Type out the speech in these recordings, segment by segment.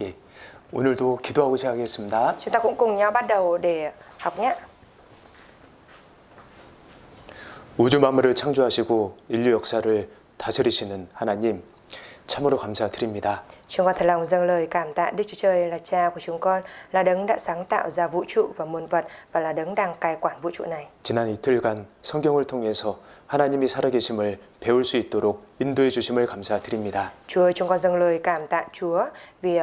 예, 오늘도 기도하고 시작하겠습니다. Chúng ta cũng cùng nhau bắt đầu để học nhé. 우주 만물을 창조하시고 인류 역사를 다스리시는 하나님, 참으로 감사드립니다. Chúng con thật lòng dâng lời cảm tạ Đức Chúa Trời là Cha của chúng con, là Đấng đã sáng tạo ra vũ trụ và muôn vật và là Đấng đang cai quản vũ trụ này. 지난 이틀간 성경을 통해서 하나님이 살아계심을 배울 수 있도록 인도해 주심을 감사드립니다. Chúa ơi, chúng con dâng lời cảm tạ Chúa vì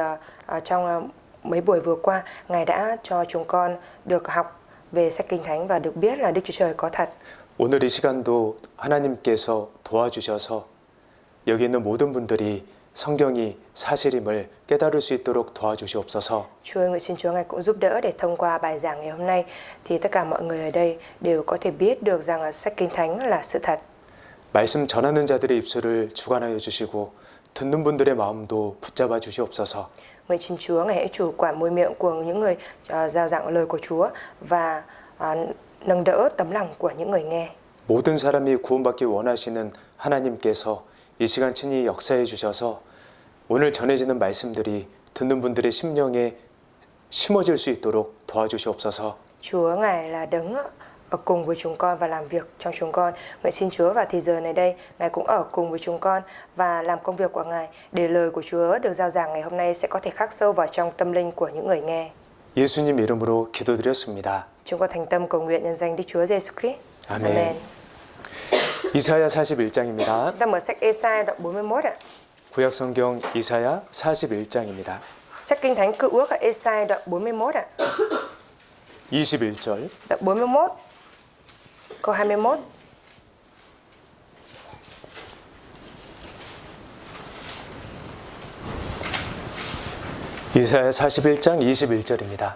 trong mấy buổi vừa qua, Ngài đã cho chúng con được học về sách Kinh Thánh và được biết là Đức Chúa Trời có thật. 오늘 이 시간도 하나님께서 도와주셔서 여기 있는 모든 분들이 성경이 사실임을 깨달을 수 있도록 도와주시옵소서. Chúa ơi, nguyện xin Chúa Ngài cũng giúp đỡ để thông qua bài giảng ngày hôm nay thì tất cả mọi người ở đây đều có thể biết được rằng sách Kinh Thánh là sự thật. 말씀 전하는 자들의 입술을 주관하여 주시고 듣는 분들의 마음도 붙잡아 주시옵소서. Nguyện xin Chúa Ngài hãy chủ quản môi miệng của những người rao giảng lời của Chúa và nâng đỡ tấm lòng của những người nghe. 모든 사람이 구원받기 원하시는 하나님께서 이 시간 친히 역사해 주셔서 오늘 전해지는 말씀들이 듣는 분들의 심령에 심어질 수 있도록 도와주시옵소서. Chúa Ngài là Đấng ở cùng với chúng con và làm việc trong chúng con. Nguyện xin Chúa vào thì giờ này đây, Ngài cũng ở cùng với chúng con và làm công việc của Ngài để lời của Chúa được rao giảng ngày hôm nay sẽ có thể khắc sâu vào trong tâm linh của những người nghe. 예수님 이름으로 기도드렸습니다. Chúng con thành tâm cầu nguyện nhân danh Đức Chúa Giêsu Christ. 아멘. 이사야 41장입니다. Chúng ta mở sách Ê-sai đoạn 41 ạ. 구약 성경 이사야 41장입니다. Sách Kinh Thánh Cựu Ước ở Ê-sai đoạn 41 ạ. 21절. Đoạn 41 câu 21. 이사야 41장 21절입니다.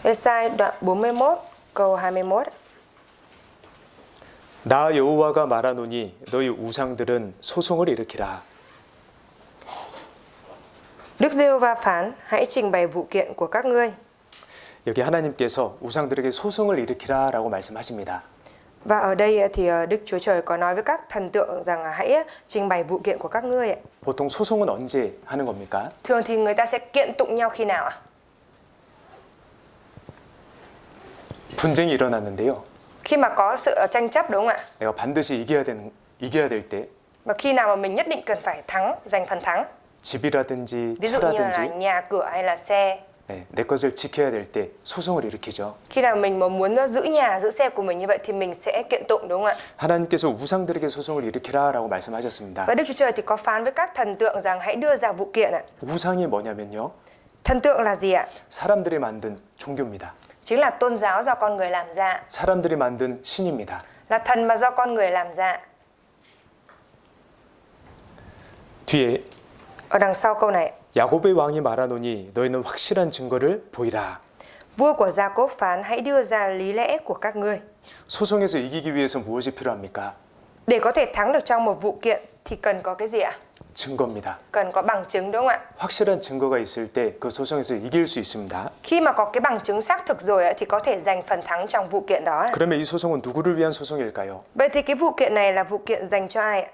Ê-sai đoạn 41 câu 21. 나 여호와가 말하노니 너희 우상들은 소송을 일으키라. Đức Giê-hô-va phán, hãy trình bày vụ kiện của các ngươi. 여기 하나님께서 우상들에게 소송을 일으키라라고 말씀하십니다. Và ở đây thì Đức Chúa Trời có nói với các thần tượng rằng hãy trình bày vụ kiện của các ngươi. 보통 소송은 언제 하는 겁니까? Thường thì người ta sẽ kiện tụng nhau khi nào ạ? 분쟁이 일어났는데요. Khi mà có sự tranh chấp đúng không ạ? 내가 반드시 이겨야 될 때, Và khi nào mà mình nhất định cần phải thắng, giành phần thắng. 집이라든지 Ví dụ như là 차라든지 nhà cửa hay là xe. 내 것을 지켜야 될 때 소송을 일으키죠. Khi nào mình mà muốn giữ nhà, giữ xe của mình như vậy thì mình sẽ kiện tụng đúng không ạ? 하나님께서 우상들에게 소송을 일으키라라고 말씀하셨습니다. Và Đức Chúa Trời thì có phán với các thần tượng rằng hãy đưa ra vụ kiện ạ. 우상이 뭐냐면요. Thần tượng là gì ạ? 사람들이 만든 종교입니다. Chính là tôn giáo do con người làm ra. 사람들이 만든 신입니다. Là thần mà do con người làm ra. 뒤에 Ở đằng sau câu này, 야곱의 왕이 말하노니 너희는 확실한 증거를 보이라. vua của Gia-cốp phán hãy đưa ra lý lẽ của các ngươi. 소송에서 이기기 위해서 무엇이 필요합니까? Để có thể thắng được trong một vụ kiện thì cần có cái gì ạ? 증거입니다. Cần có bằng chứng đúng không ạ? 확실한 증거가 있을 때 그 소송에서 이길 수 있습니다. Khi mà có cái bằng chứng xác thực rồi thì có thể giành phần thắng trong vụ kiện đó. 그러면 이 소송은 누구를 위한 소송일까요? Vậy thì cái vụ kiện này là vụ kiện dành cho ai ạ?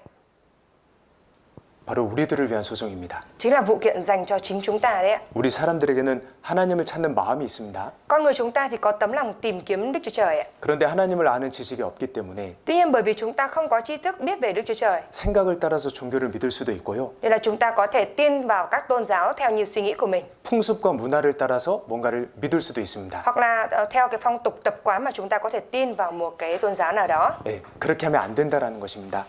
바로 우리들을 위한 소송입니다. Chính là vụ kiện dành cho chính chúng ta đấy ạ. 우리 사람들에게는 하나님을 찾는 마음이 있습니다. Con người chúng ta thì có tấm lòng tìm kiếm Đức Chúa Trời ạ. 그런데 하나님을 아는 지식이 없기 때문에 Tuy nhiên bởi vì chúng ta không có tri thức biết về Đức Chúa Trời, 생각을 따라서 종교를 믿을 수도 있고요. nên là chúng ta có thể tin vào các tôn giáo theo như suy nghĩ của mình. 풍습과 문화를 따라서 뭔가를 믿을 수도 있습니다. Hoặc là theo cái phong tục tập quán mà chúng ta có thể tin vào một cái tôn giáo nào đó. 네, 그렇게 하면 안 된다라는 것입니다.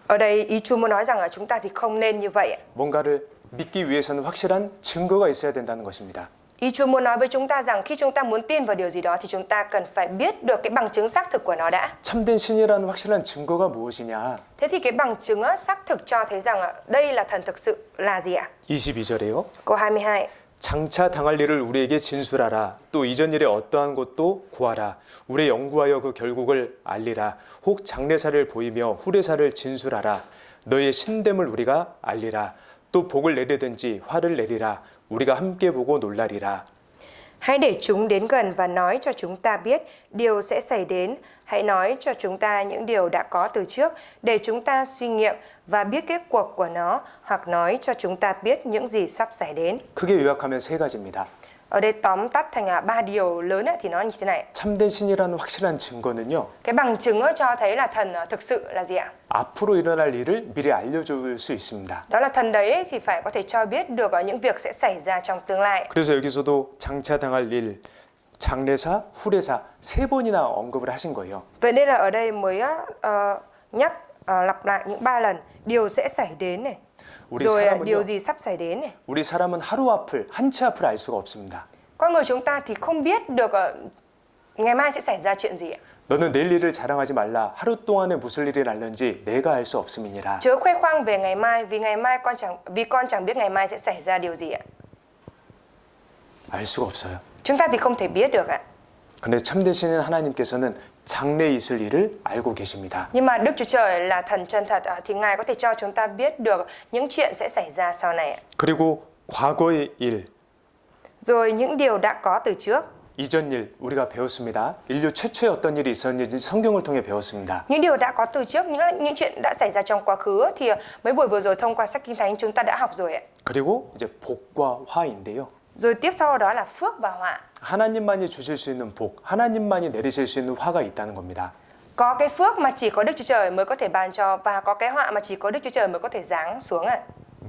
Ở đây ý Chúa muốn nói rằng là chúng ta thì không nên như vậy. 뭔가를 믿기 위해서는 확실한 증거가 있어야 된다는 것입니다. Ý Chúa muốn nói với chúng ta rằng khi chúng ta muốn tin vào điều gì đó thì chúng ta cần phải biết được cái bằng chứng xác thực của nó đã. 참된 신이라는 확실한 증거가 무엇이냐? Thế thì cái bằng chứng xác thực cho thấy rằng đây là thần thực sự là gì ạ? 22절에요. Câu 22. 장차 당할 일을 우리에게 진술하라. 또 이전 일에 어떠한 것도 구하라. 우리 연구하여 그 결국을 알리라. 혹 장래사를 보이며 후래사를 진술하라. 너의 신됨을 우리가 알리라. 또 복을 내리든지 화를 내리라. 우리가 함께 보고 놀라리라. Hãy để chúng đến gần và nói cho chúng ta biết điều sẽ xảy đến hãy nói cho chúng ta những điều đã có từ trước để chúng ta suy nghiệm và biết kết cuộc của nó, hoặc nói cho chúng ta biết những gì sắp xảy đến. 크게 요약하면 세 가지입니다. Ở đây tóm tắt thành 3 điều lớn thì nó như thế này. 참된 신이라는 확실한 증거는요. Cái bằng chứng cho thấy là thần thực sự là gì ạ? 앞으로 일어날 일을 미리 알려줄 수 있습니다. Đó là thần đấy thì phải có thể cho biết được những việc sẽ xảy ra trong tương lai. 그래서 여기서도 장차당할 일, 장래사, 후래사 세 번이나 언급을 하신 거예요. Vậy nên là ở đây mới nhắc lặp lại những 3 lần điều sẽ xảy đến này. 우리 Rồi 사람은요. điều gì sắp xảy đến này. 우리 사람은 하루 앞을, 한 치 앞을 알 수가 없습니다. Con người chúng ta thì không biết được ngày mai sẽ xảy ra chuyện gì ạ. 너는 내일 일을 자랑하지 말라. 하루 동안에 무슨 일이 날는지 내가 알 수 없음이니라. Chớ khoe khoang về ngày mai, vì con chẳng biết ngày mai sẽ xảy ra điều gì ạ. 알 수가 없어요. Chúng ta thì không thể biết được ạ. 근데 참되시는 하나님께서는 장래에 있을 일을 알고 계십니다. Nhưng mà Đức Chúa Trời là thần chân thật thì Ngài có thể cho chúng ta biết được những chuyện sẽ xảy ra sau này ạ. 그리고 과거의 일, Rồi những điều đã có từ trước. 이전 일 우리가 배웠습니다. 인류 최초에 어떤 일이 있었는지 성경을 통해 배웠습니다. Những điều đã có từ trước, những chuyện đã xảy ra trong quá khứ thì mấy buổi vừa rồi thông qua sách Kinh Thánh chúng ta đã học rồi ạ. 그리고 이제 복과 화인데요. Rồi tiếp sau đó là phước và họa. 하나님만이 주실 수 있는 복, 하나님만이 내리실 수 있는 화가 있다는 겁니다. Có cái phước mà chỉ có Đức Chúa Trời mới có thể ban cho, và có cái họa mà chỉ có Đức Chúa Trời mới có thể giáng xuống ạ.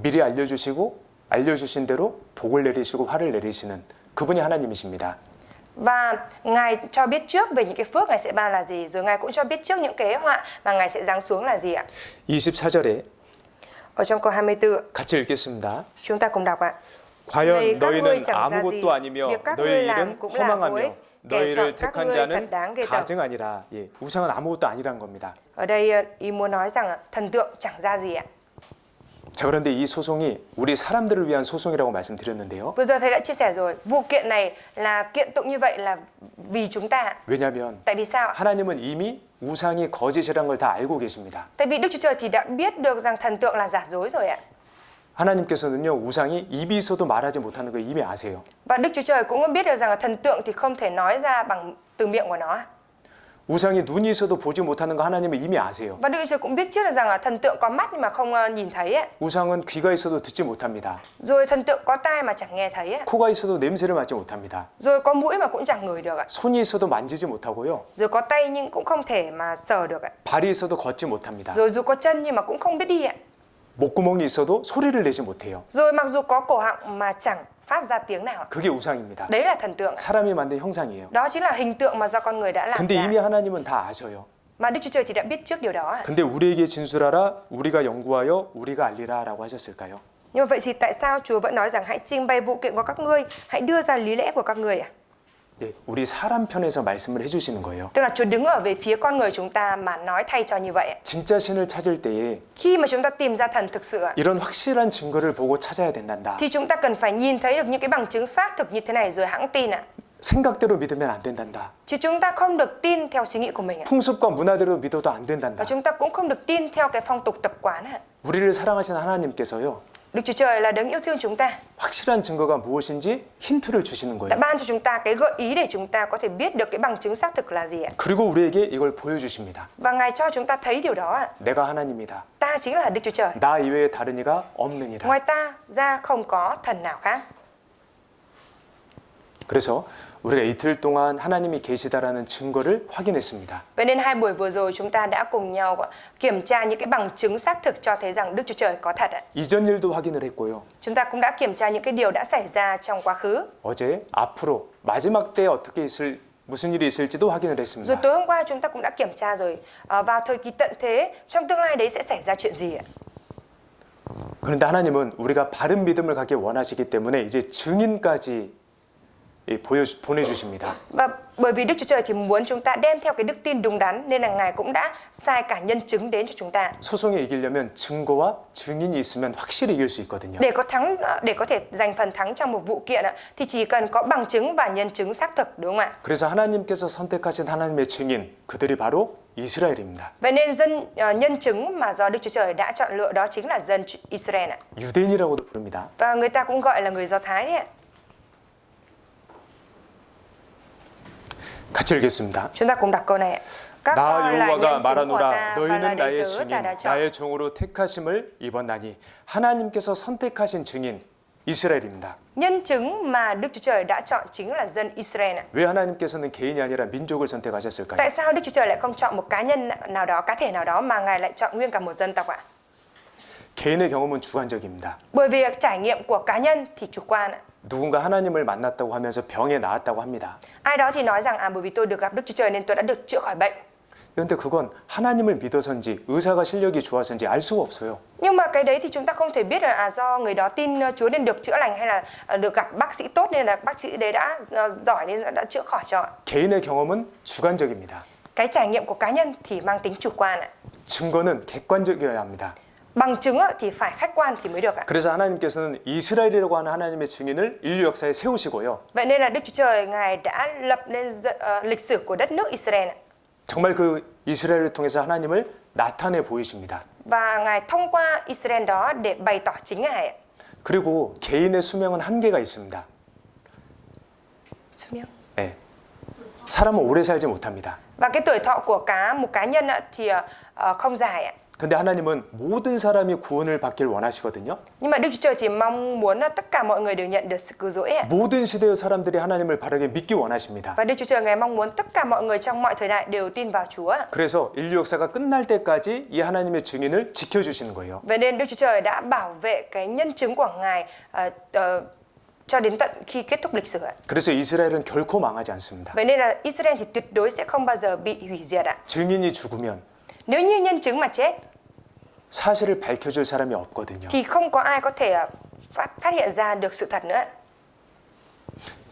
미리 알려주시고 알려주신 대로 복을 내리시고 화를 내리시는 그분이 하나님이십니다. Và Ngài cho biết trước về những cái phước Ngài sẽ ban là gì, rồi Ngài cũng cho biết trước những cái họa mà Ngài sẽ giáng xuống là gì ạ. 24절에 Ở trong câu 24, 같이 읽겠습니다. chúng ta cùng đọc ạ. 과연 các ngươi 너희는 chẳng ra gì, 아무것도 아니며 việc các 너희 ngươi làm 일은 cũng là vô 허망하며 ích, kẻ chọn 너희를 các 택한 ngươi 자는 thật đáng ghê tởm. 가증 아니라. 예, 우상은 아무것도 아니란 겁니다. Ở đây ý muốn nói rằng thần tượng chẳng ra gì ạ. 자, 그런데 이 소송이 우리 사람들을 위한 소송이라고 말씀드렸는데요. Vừa giờ thầy đã chia sẻ rồi, vụ kiện này là kiện tụng như vậy là vì chúng ta. 왜냐하면 Tại vì sao ạ? 하나님은 이미 우상이 거짓이라는 걸 다 알고 계십니다. Tại vì Đức Chúa Trời thì đã biết được rằng thần tượng là giả dối rồi ạ. 하나님께서는요, 우상이 입이 있어도 말하지 못하는 걸 이미 아세요. Và Đức Chúa Trời cũng biết được rằng là thần tượng thì không thể nói ra bằng từ miệng của nó. 우상이 눈이 있어도 보지 못하는 거 하나님은 이미 아세요. Và Đức Chúa Trời cũng biết trước được rằng là thần tượng có mắt nhưng mà không nhìn thấy ạ. 우상은 귀가 있어도 듣지 못합니다. Rồi thần tượng có tai mà chẳng nghe thấy ạ. 코가 있어도 냄새를 맡지 못합니다. Rồi có mũi mà cũng chẳng ngửi được ạ. 손이 있어도 만지지 못하고요. Rồi có tay nhưng cũng không thể mà sờ được ạ. 발이 있어도 걷지 못합니다. Rồi dù có chân nhưng mà cũng không biết đi ạ. 목구멍이 있어도 소리를 내지 못해요. Rồi mặc dù có cổ họng mà chẳng phát ra tiếng nào ạ. 그게 우상입니다. Đấy là thần tượng ạ. 사람이 만든 형상이에요. Đó chính là hình tượng mà do con người đã làm 근데 이미 ra. 하나님은 다 아셔요. Mà Đức Chúa Trời thì đã biết trước điều đó ạ. 근데 우리에게 진술하라, 우리가 연구하여 우리가 알리라라고 하셨을까요? Nhưng mà vậy thì tại sao Chúa vẫn nói rằng hãy trình bày vụ kiện của các ngươi, hãy đưa ra lý lẽ của các ngươi ạ? 네, 우리 사람 편에서 말씀을 해주시는 거예요. Tức là Chúa đứng ở về phía con người chúng ta mà nói thay cho như vậy ạ. 진짜 신을 찾을 때에 Khi mà chúng ta tìm ra thần thực sự ạ, 이런 확실한 증거를 보고 찾아야 된단다. thì chúng ta cần phải nhìn thấy được những cái bằng chứng xác thực như thế này rồi hãng tin ạ. 생각대로 믿으면 안 된단다. Chứ chúng ta không được tin theo suy nghĩ của mình ạ. 풍습과 문화대로 믿어도 안 Và 된단다. chúng ta cũng không được tin theo cái phong tục tập quán ạ. 우리를 사랑하시는 하나님께서요, Đức Chúa Trời là đấng yêu thương chúng ta, 확실한 증거가 무엇인지 힌트를 주시는 đã 거예요. ban cho chúng ta cái gợi ý để chúng ta có thể biết được cái bằng chứng xác thực là gì ạ. 그리고 우리에게 이걸 보여주십니다. Và Ngài cho chúng ta thấy điều đó ạ. 내가 하나님이다. Ta chính là Đức Chúa Trời. 나 이외에 다른 이가 없느니라. Ngoài ta ra không có thần nào khác. 그래서 우리가 이틀 동안 하나님이 계시다라는 증거를 확인했습니다. Vậy nên 2 buổi vừa rồi chúng ta đã cùng nhau kiểm tra những cái bằng chứng xác thực cho thấy rằng Đức Chúa Trời có thật ạ. 이전 일도 확인을 했고요. Chúng ta cũng đã kiểm tra những cái điều đã xảy ra trong quá khứ. 어제 앞으로 마지막 때에 어떻게 무슨 일이 있을지도 확인을 Rồi 했습니다. tối hôm qua chúng ta cũng đã kiểm tra rồi. Vào thời kỳ tận thế, trong tương lai đấy sẽ xảy ra chuyện gì ạ? 그런데 하나님은 우리가 바른 믿음을 갖기 원하시기 때문에 이제 증인까지 보내주십니다. Và bởi vì Đức Chúa Trời thì muốn chúng ta đem theo cái đức tin đúng đắn nên là Ngài cũng đã sai cả nhân chứng đến cho chúng ta. 소송에 이기려면 증거와 증인이 있으면 확실히 이길 수 있거든요. Để có thể giành phần thắng trong một vụ kiện thì chỉ cần có bằng chứng và nhân chứng xác thực, đúng không ạ? 그래서 하나님께서 선택하신 하나님의 증인, 그들이 바로 이스라엘입니다. Vậy nên nhân chứng mà do Đức Chúa Trời đã chọn lựa đó chính là dân Israel ạ. 유대인이라고도 부릅니다. Và người ta cũng gọi là người Do Thái đấy ạ. 같이 읽겠습니다. Chúng ta cùng đọc câu này ạ. Các 나 con là 여호와가 nhân chứng của 말하노라 ta và là 너희는 đầy 나의 tớ 증인 ta đã chọn. 나의 종으로 택하심을 입었나니 하나님께서 선택하신 증인 이스라엘입니다. Nhân chứng mà Đức Chúa Trời đã chọn chính là dân Israel ạ. 왜 하나님께서는 개인이 아니라 민족을 선택하셨을까요? Tại sao Đức Chúa Trời lại không chọn một cá nhân nào đó, cá thể nào đó mà Ngài lại chọn nguyên cả một dân tộc ạ? 개인의 경험은 주관적입니다. Bởi vì trải nghiệm của cá nhân thì chủ quan ạ. 누군가 하나님을 만났다고 하면서 병에 나았다고 합니다. Ai đó thì nói rằng bởi vì tôi được gặp Đức Chúa Trời nên tôi đã được chữa khỏi bệnh. 그런데 그건 하나님을 믿어서인지 의사가 실력이 좋아서인지 알 수가 없어요. Nhưng mà cái đấy thì chúng ta không thể biết là do người đó tin Chúa nên được chữa lành hay là được gặp bác sĩ tốt nên là bác sĩ đấy đã giỏi nên đã chữa khỏi cho ạ. 개인의 경험은 주관적입니다. Cái trải nghiệm của cá nhân thì mang tính chủ quan ạ. 증거는 객관적이어야 합니다. Bằng chứng thì phải khách quan thì mới được ạ. 그래서 하나님께서는 이스라엘이라고 하는 하나님의 증인을 인류 역사에 세우시고요. Vậy nên là Đức Chúa Trời Ngài đã lập nên lịch sử của đất nước Israel ạ. 정말 그 이스라엘을 통해서 하나님을 나타내 보이십니다. Và Ngài thông qua Israel đó để bày tỏ chính Ngài ạ. 그리고 개인의 수명은 한계가 있습니다. 수명. 네. 사람은 오래 살지 못합니다. Và cái tuổi thọ của một cá nhân thì không dài ạ. 근데 하나님은 모든 사람이 구원을 받길 원하시거든요. Nhưng mà Đức Chúa Trời thì mong muốn tất cả mọi người đều nhận được sự cứu rỗi ạ. 모든 시대의 사람들이 하나님을 바르게 믿기 원하십니다. Và Đức Chúa Trời Ngài mong muốn tất cả mọi người trong mọi thời đại đều tin vào Chúa. 그래서 인류 역사가 끝날 때까지 이 하나님의 증인을 지켜주시는 거예요. Vậy nên Đức Chúa Trời đã bảo vệ cái nhân chứng của Ngài cho đến tận khi kết thúc lịch sử ạ. 그래서 이스라엘은 결코 망하지 않습니다. Vậy nên là Israel thì tuyệt đối sẽ không bao giờ bị hủy diệt ạ. 증인이 죽으면 Nếu như nhân chứng mà chết 사실을 밝혀줄 사람이 없거든요. thì không có ai có thể phát hiện ra được sự thật nữa.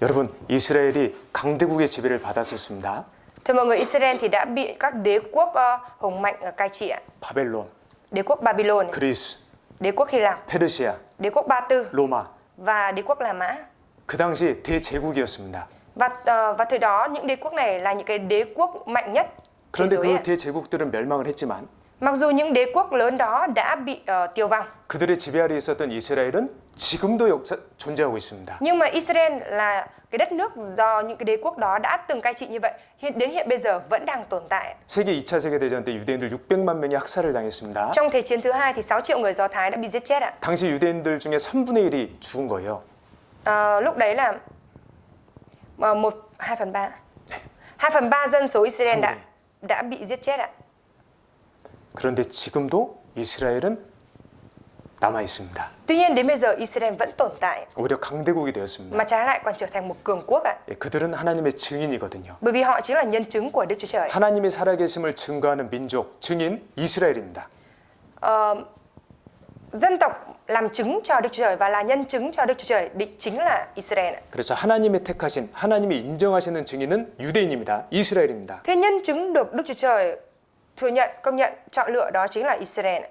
여러분, 이스라엘이 강대국의 지배를 받았었습니다. Thưa mọi người, Israel thì đã bị các đế quốc hùng mạnh cai trị ạ. 바벨론, Đế quốc Babylon, 그리스, đế quốc Hy Lạp, 페르시아, đế quốc Ba Tư 로마. và đế quốc La Mã. 그 당시 대제국이었습니다. Và thời đó những đế quốc này là những cái đế quốc mạnh nhất thế 그런데 giới 그 ạ. 대제국들은 멸망을 했지만 Mặc dù những đế quốc lớn đó đã bị tiêu vong, 그들의 지배 아래 있었던 이스라엘은 지금도 존재하고 있습니다. nhưng mà Israel là cái đất nước do những cái đế quốc đó đã từng cai trị như vậy, đến hiện bây giờ vẫn đang tồn tại. 세계 2차 세계대전 때 유대인들 600만 명이 학살을 당했습니다. Trong Thế chiến thứ hai thì 6 triệu người Do Thái đã bị giết chết ạ. 당시 유대인들 중에 3분의 1이 죽은 거예요. Lúc đấy là 2/3. 2/3 dân số Israel đã bị giết chết ạ. 그런데 지금도 이스라엘은 남아 있습니다. Tuy nhiên đến bây giờ Israel vẫn tồn tại, 오히려 강대국이 되었습니다. mà trái lại còn trở thành một cường quốc ạ. 예, 그들은 하나님의 증인이거든요. Bởi vì họ chính là nhân chứng của Đức Chúa Trời. 하나님의 살아계심을 증거하는 민족, 증인 이스라엘입니다. Dân tộc làm chứng cho Đức Chúa Trời và là nhân chứng cho Đức Chúa Trời chính là Israel ạ. 그래서 하나님의 택하신, 하나님이 인정하시는 증인은 유대인입니다. 이스라엘입니다. Thế nhân chứng được Đức Chúa Trời thừa nhận, công nhận, chọn lựa đó chính là Israel ạ.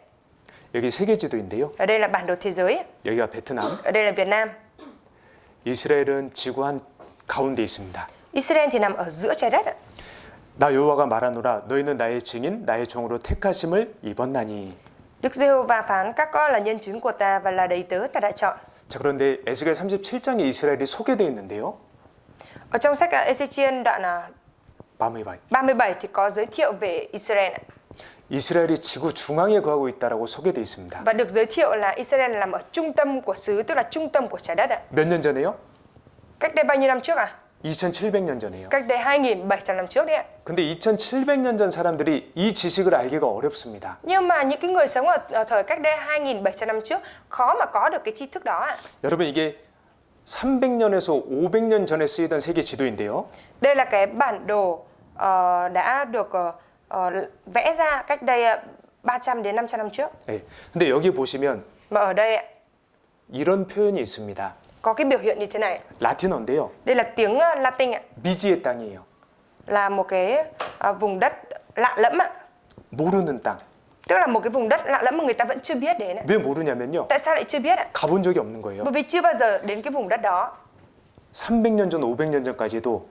여기 세계 지도인데요. Ở đây là bản đồ thế giới, 여기가 베트남. ở đây là Việt Nam. 이스라엘은 지구 한 가운데 있습니다. Israel thì nằm ở giữa trái đất ạ. 나 여호와가 말하노라 너희는 나의 증인 나의 종으로 택하심을 입었나니. Đức Giê-hô-va phán các con là nhân chứng của ta và là đầy tớ ta đã chọn. 자, 그런데 에스겔 37장에 이스라엘이 소개되어 있는데요. Ở trong sách Ê-xê-chiên đoạn 37 thì có giới thiệu về Israel ạ. 이스라엘이 지구 중앙에 거하고 있다라고 소개되어 있습니다. Và được giới thiệu là Israel nằm ở trung tâm của xứ, tức là trung tâm của trái đất ạ. 몇 년 전에요? Cách đây bao nhiêu năm trước ạ? 2700년 전에요. Cách đây 2.700 năm trước đấy ạ. 근데 2700년 전 사람들이 이 지식을 알기가 어렵습니다. Nhưng mà những cái người sống ở thời cách đây 2.700 năm trước khó mà có được cái tri thức đó ạ. 여러분 이게 300년에서 500년 전에 쓰이던 세계 지도인데요. Đây là cái bản đồ đã được vẽ ra cách đây 300 đến 500 năm trước. 네. 근데 여기 보시면 Mà ở đây ạ, 이런 표현이 있습니다. có cái biểu hiện như thế này. 라틴어인데요. Đây là tiếng Latin ạ, 미지의 땅이에요. là một cái vùng đất lạ lẫm ạ. 모르는 땅. Tức là một cái vùng đất lạ lẫm mà người ta vẫn chưa biết đến ạ. 왜 모르냐면요. Tại sao lại chưa biết ạ? 가본 적이 없는 거예요. Bởi vì chưa bao giờ đến cái vùng đất đó. 300년 전, 500년 전까지도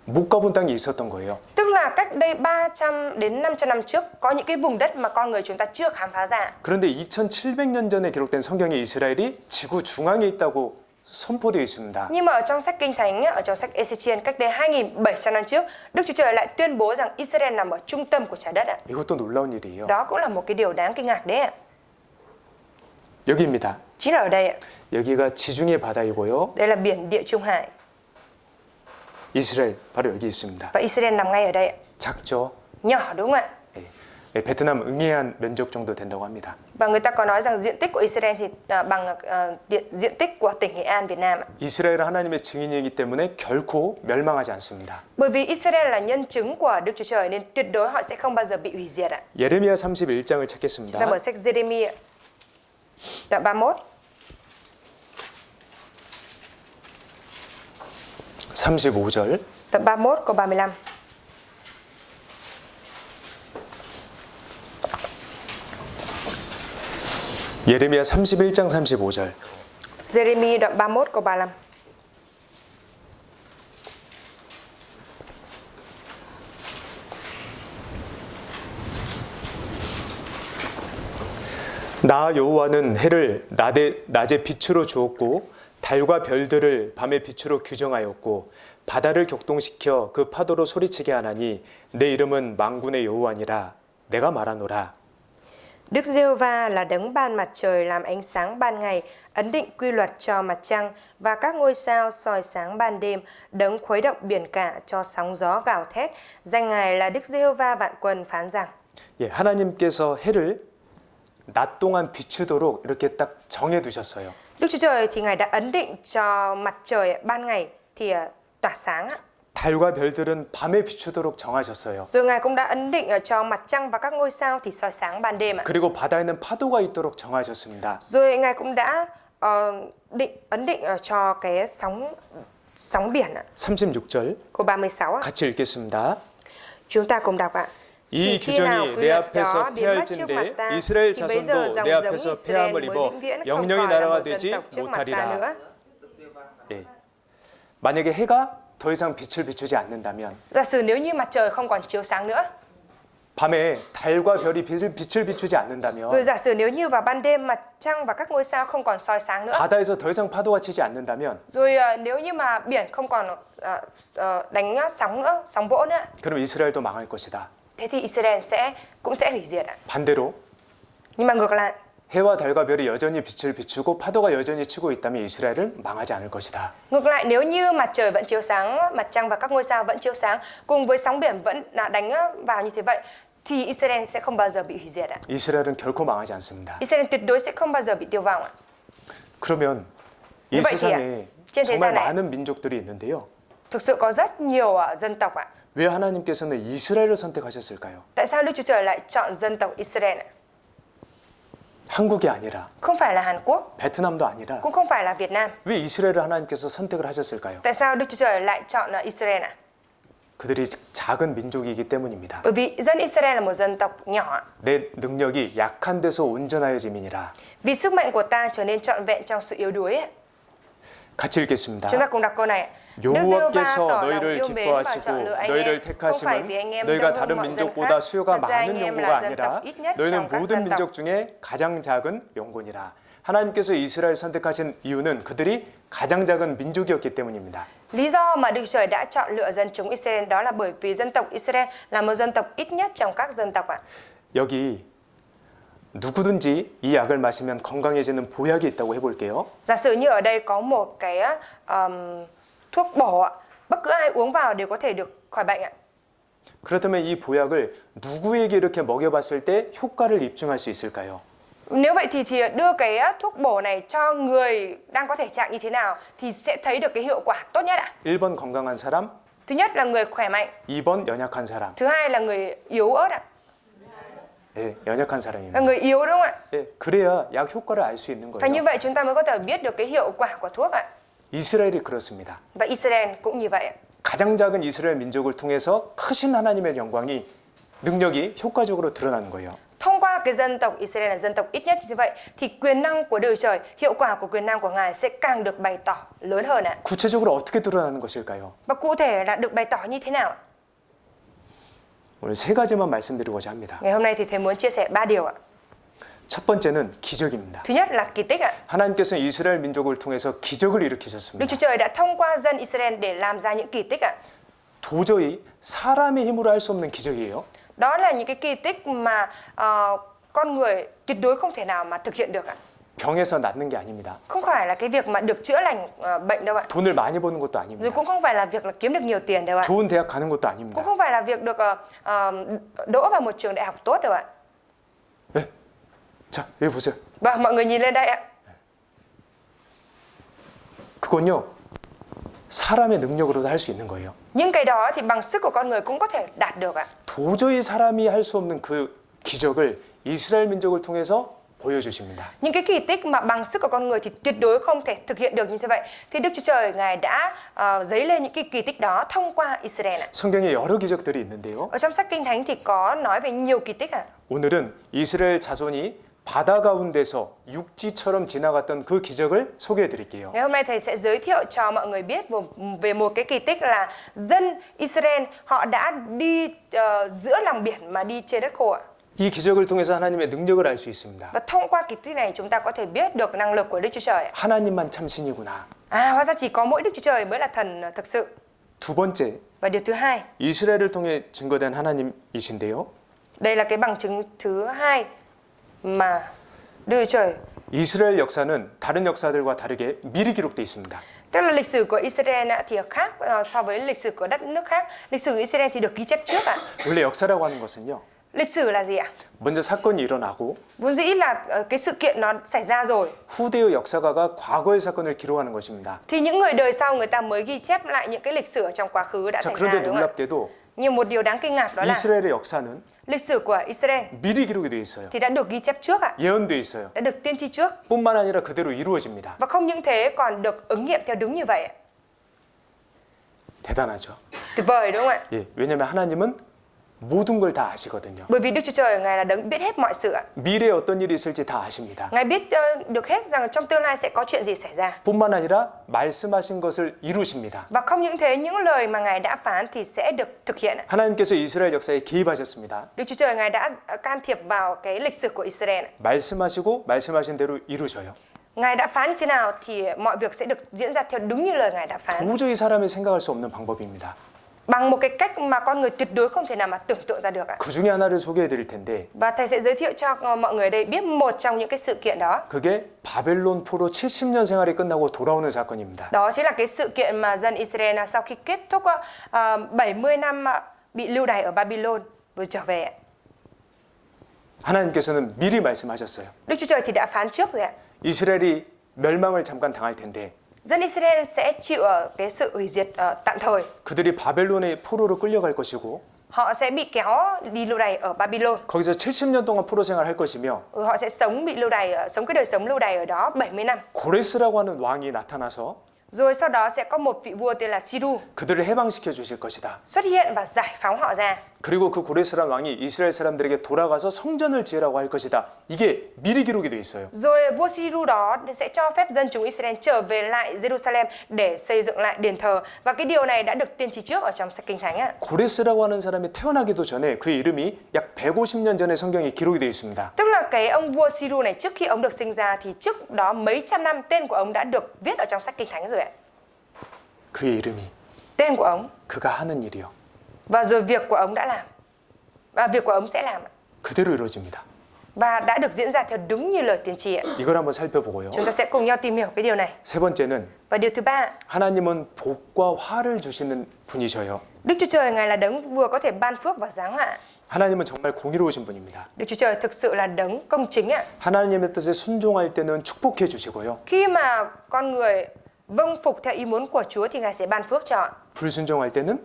못 가본 땅이 있었던 거예요. Tức là cách đây 300 đến 500 năm trước có những cái vùng đất mà con người chúng ta chưa khám phá ra. 그런데 2700년 전에 기록된 성경에 이스라엘이 지구 중앙에 있다고 선포되어 있습니다. Nhưng mà ở trong sách Kinh Thánh, ở trong sách Ê-xê-chiên cách đây 2.700 năm trước, Đức Chúa Trời lại tuyên bố rằng Israel nằm ở trung tâm của trái đất ạ. 이것도 놀라운 일이에요. Đó cũng là một cái điều đáng kinh ngạc đấy ạ. 여기입니다. Chính là ở đây ạ. 여기가 지중해 바다이고요. Đây là biển Địa Trung Hải 이스라엘 바로 여기 있습니다. và Israel nằm ngay ở đây ạ. 작죠? Nhỏ đúng không ạ? 예. 예, 베트남 응해안 면적 정도 된다고 합니다. Và người ta có nói rằng diện tích của Israel thì bằng diện tích của tỉnh Nghệ An Việt Nam ạ. 이스라엘은 하나님의 증인이기 때문에 결코 멸망하지 않습니다. Bởi vì Israel là nhân chứng của Đức Chúa Trời nên tuyệt đối họ sẽ không bao giờ bị hủy diệt ạ. 예레미야 31장을 Chúng ta 찾겠습니다. mở sách Jeremy đoạn 31. 35절. Tập 31 câu 35. 예레미야 31장 35절. Jeremy đoạn 31 câu 35. 나 여호와는 해를 낮에 빛으로 주었고 달과 별들을 밤의 빛으로 규정하였고 바다를 격동시켜 그 파도로 소리치게 하나니 내 이름은 만군의 여호와니라 내가 말하노라. Đức Giê-hô-va là đấng ban mặt trời làm ánh sáng ban ngày, ấn định quy luật cho mặt trăng và các ngôi sao soi sáng ban đêm, đấng khuấy động biển cả cho sóng gió gào thét. Danh Ngài là Đức Giê-hô-va vạn quân phán rằng. 예, 하나님께서 해를 낮 동안 비추도록 이렇게 딱 정해 두셨어요. Đức Chúa Trời thì Ngài đã ấn định cho mặt trời ban ngày thì tỏa sáng ạ. 달과 별들은 밤에 비추도록 정하셨어요. Rồi Ngài cũng đã ấn định cho mặt trăng và các ngôi sao thì soi sáng ban đêm ạ. 그리고 바다에는 파도가 있도록 정하셨습니다. Rồi Ngài cũng đã ấn định cho cái sóng biển ạ. 36절 Câu 36 ạ. 같이 읽겠습니다. Chúng ta cùng đọc ạ. 이 규정이 내 앞에서 패할진대 이스라엘 자손도 내 앞에서 패함을 입어 영영이 나라가 되지 못하리라. 예. 만약에 해가 더 이상 빛을 비추지 않는다면 Giả sử nếu như mặt trời không còn chiếu sáng nữa, 밤에 달과 별이 빛을 비추지 않는다면 rồi giả sử nếu như vào ban đêm mặt trăng và các ngôi sao không còn soi sáng nữa, 바다에서 더 이상 파도가 치지 않는다면 rồi nếu như mà biển không còn đánh sóng nữa, sóng vỗ nữa, 그럼 이스라엘도 망할 것이다. thế thì Israel cũng sẽ hủy diệt ạ. 반대로 Nhưng mà ngược lại, 해와 달과 별이 여전히 빛을 비추고 파도가 여전히 치고 있다면 이스라엘은 망하지 않을 것이다. ngược lại nếu như mặt trời vẫn chiếu sáng, mặt trăng và các ngôi sao vẫn chiếu sáng, cùng với sóng biển vẫn đánh vào như thế vậy, thì Israel sẽ không bao giờ bị hủy diệt ạ. 이스라엘은 결코 망하지 않습니다. Israel tuyệt đối sẽ không bao giờ bị tiêu vong ạ. 그러면 이 như vậy thì 세상에 trên thế 정말 gian này 많은 민족들이 있는데요. thực sự có rất nhiều dân tộc ạ. 왜 하나님께서는 이스라엘을 선택하셨을까요? Tại sao Đức Chúa Trời lại chọn dân tộc Israel ạ? 한국이 아니라 Không phải là Hàn Quốc, 베트남도 아니라 cũng không phải là Việt Nam. 왜 이스라엘을 하나님께서 선택을 하셨을까요? Tại sao Đức Chúa Trời lại chọn Israel ạ? 그들이 작은 민족이기 때문입니다. Bởi vì dân Israel là một dân tộc nhỏ ạ. 내 능력이 약한 데서 온전하여짐이니라. Vì sức mạnh của ta trở nên trọn vẹn trong sự yếu đuối ạ. 같이 읽겠습니다. Chúng ta cùng đọc câu này ạ. 여호와께서 너희를 기뻐하시고 너희를 택하심은 너희가 다른 민족보다 수요가 많은 영고가 아니라 너희는 모든 민족 중에 가장 작은 영고니라. 하나님께서 이스라엘 선택하신 이유는 그들이 가장 작은 민족이었기 때문입니다. Lý do mà Đức Chúa Trời đã chọn lựa dân chúng Israel đó là bởi vì dân tộc Israel là một dân tộc ít nhất trong các dân tộc ạ. 여기 누구든지 이 약을 마시면 건강해지는 보약이 있다고 해볼게요. Giả sử như ở đây có một cái thuốc bổ ạ. Bất cứ ai uống vào đều có thể được khỏi bệnh ạ. 그렇다면 이 보약을 누구에게 이렇게 먹여봤을 때 효과를 입증할 수 있을까요? Nếu vậy thì đưa cái thuốc bổ này cho người đang có thể trạng như thế nào thì sẽ thấy được cái hiệu quả tốt nhất ạ. 1번 건강한 사람, Thứ nhất là người khỏe mạnh, 2번 연약한 사람. thứ hai là người yếu ớt ạ. 예, 연약한 Là 사람입니다. người yếu đúng không ạ? 예, 그래야 약 효과를 알 수 있는 Và như 거예요. vậy chúng ta mới có thể biết được cái hiệu quả của thuốc ạ. 이스라엘이 그렇습니다. Và Israel cũng như vậy ạ. 가장 작은 이스라엘 민족을 통해서 크신 하나님의 영광이 능력이 효과적으로 드러나는 거예요. Thông qua cái dân tộc Israel là dân tộc ít nhất như vậy thì quyền năng của Đức Trời, hiệu quả của quyền năng của Ngài sẽ càng được bày tỏ lớn hơn ạ. 구체적으로 어떻게 드러나는 것일까요? Và cụ thể là được bày tỏ như thế nào? 오늘 세 가지만 말씀드리고자 합니다. Ngày hôm nay thì thầy muốn chia sẻ 3 điều ạ. 첫 번째는 기적입니다. Thứ nhất là kỳ tích ạ. 하나님께서는 이스라엘 민족을 통해서 기적을 Đức 일으키셨습니다. Chúa Trời đã thông qua dân Israel để làm ra những kỳ tích ạ. 도저히 사람의 힘으로 할 수 없는 기적이에요. Đó là những cái kỳ tích mà con người tuyệt đối không thể nào mà thực hiện được ạ. 병에서 낫는 게 아닙니다. Không phải là cái việc mà được chữa lành bệnh đâu ạ. 돈을 많이 버는 것도 Rồi 아닙니다. cũng không phải là việc là kiếm được nhiều tiền đâu ạ. 좋은 대학 가는 것도 Cũng 아닙니다. không phải là việc được đỗ vào một trường đại học tốt đâu ạ. 네. 자, 여기 보세요. Vâng, mọi người nhìn lên đây ạ. 그건요. 사람의 능력으로도 할 수 있는 거예요. Nhưng cái đó thì bằng sức của con người cũng có thể đạt được ạ. 도저히 사람이 할 수 없는 그 기적을 이스라엘 민족을 통해서 보여주십니다. Những cái kỳ tích mà bằng sức của con người thì tuyệt đối không thể thực hiện được như thế vậy. Thì Đức Chúa Trời Ngài đã dấy lên những cái kỳ tích đó thông qua Israel ạ. 성경에 여러 기적들이 있는데요. Ở trong sách Kinh Thánh thì có nói về nhiều kỳ tích ạ. 오늘은 이스라엘 자손이 바다 가운데서 육지처럼 지나갔던 그 기적을 소개해 드릴게요. Ngày hôm nay thầy sẽ giới thiệu cho mọi người biết về một cái kỳ tích là dân Israel họ đã đi giữa lòng biển mà đi trên đất khô ạ. 이 기적을 통해서 하나님의 능력을 알 수 있습니다. Và thông qua kỳ tích này chúng ta có thể biết được năng lực của Đức Chúa Trời ạ. 하나님만 참신이구나. Hóa ra chỉ có mỗi Đức Chúa Trời mới là thần thực sự. 두 번째, Và điều thứ hai, 이스라엘을 통해 증거된 하나님이신데요. đây là cái bằng chứng thứ hai mà Đức Chúa Trời, 이스라엘 역사는 다른 역사들과 다르게 미리 기록되어 있습니다. tức là lịch sử của Israel thì khác so với lịch sử của đất nước khác. Lịch sử Israel thì được ghi chép trước ạ. 원래 역사라고 하는 것은요. Lịch sử là gì ạ? 먼저 사건이 일어나고 Vốn dĩ là cái sự kiện nó xảy ra rồi. 후대의 역사가가 과거의 사건을 기록하는 것입니다. Thì những người đời sau người ta mới ghi chép lại những cái lịch sử ở trong quá khứ đã 자, xảy ra, 그런데 đúng không ạ? 놀랍게도 Nhưng một điều đáng kinh ngạc đó là 이스라엘의 역사는 lịch sử của Israel 미리 기록이 되어 있어요. thì đã được ghi chép trước ạ, 예언되어 있어요. đã được tiên tri trước. 뿐만 아니라 그대로 이루어집니다. Và không những thế còn được ứng nghiệm theo đúng như vậy ạ. 대단하죠. Tuyệt vời đúng không ạ? 예, 왜냐하면 하나님은 모든 걸 다 아시거든요. Bởi vì Đức Chúa Trời Ngài là đấng biết hết mọi sự ạ. 미래에 어떤 일이 있을지 다 아십니다. Ngài biết được hết rằng trong tương lai sẽ có chuyện gì xảy ra. 뿐만 아니라 말씀하신 것을 이루십니다. Và không những thế, những lời mà Ngài đã phán thì sẽ được thực hiện ạ. 하나님께서 이스라엘 역사에 개입하셨습니다. Đức Chúa Trời Ngài đã can thiệp vào cái lịch sử của Israel ạ. 말씀하시고 말씀하신 대로 이루셔요. Ngài đã phán như thế nào thì mọi việc sẽ được diễn ra theo đúng như lời Ngài đã phán. 도저히 사람이 생각할 수 없는 방법입니다. Bằng một cái cách mà con người tuyệt đối không thể nào mà tưởng tượng ra được ạ. 그 중에 하나를 소개해 드릴 텐데 Và thầy sẽ giới thiệu cho mọi người đây biết một trong những cái sự kiện đó. 그게 바벨론 포로 70년 생활이 끝나고 돌아오는 사건입니다. Đó chính là cái sự kiện mà dân Israel sau khi kết thúc 70 năm bị lưu đày ở Babylon vừa trở về ạ. 하나님께서는 미리 말씀하셨어요. Đức Chúa Trời thì đã phán trước rồi ạ. 이스라엘이 멸망을 잠깐 당할 텐데 Dân Israel sẽ chịu cái sự hủy diệt tạm thời. 그들이 바벨론의 포로로 끌려갈 것이고 Họ sẽ bị kéo đi lưu đày ở Babylon. 거기서 70년 동안 포로 생활할 것이며 Họ sẽ bị lưu đày, sống cái đời sống lưu đày ở đó 70 năm. 고레스라고 하는 왕이 나타나서 Rồi sau đó sẽ có một vị vua tên là Siru 그들을 해방시켜 주실 것이다. xuất hiện và giải phóng họ ra. 그리고 그 고레스라는 왕이 이스라엘 사람들에게 돌아가서 성전을 지으라고 할 것이다. 이게 미리 기록이 돼 있어요. Rồi vua Siru đó sẽ cho phép dân chúng Israel trở về lại Jerusalem để xây dựng lại đền thờ. Và cái điều này đã được tiên tri trước ở trong sách Kinh Thánh ạ. 고레스라고 하는 사람이 태어나기도 전에 그 이름이 약 150년 전에 성경에 기록이 되어 있습니다. Tức là cái ông vua Siru này trước khi ông được sinh ra thì trước đó mấy trăm năm tên của ông đã được viết ở trong sách Kinh Thánh rồi ạ. 그의 이름이 Tên của ông 그가 하는 일이요. và rồi việc của ông đã làm. Và việc của ông sẽ làm. 그대로 이루어집니다. Và đã được diễn ra theo đúng như lời tiên tri ạ. 이걸 한번 살펴보고요. Chúng ta sẽ cùng nhau tìm hiểu cái điều này. 세 번째는 Và điều thứ ba, 하나님은 복과 화를 주시는 분이셔요. Đức Chúa Trời Ngài là đấng vừa có thể ban phước và giáng họa. 하나님은 정말 공의로우신 분입니다. Đức Chúa Trời thực sự là đấng công chính ạ. 하나님의 뜻에 순종할 때는 축복해 주시고요. Khi mà con người vâng phục theo ý muốn của Chúa thì Ngài sẽ ban phước cho. 불순종할 때는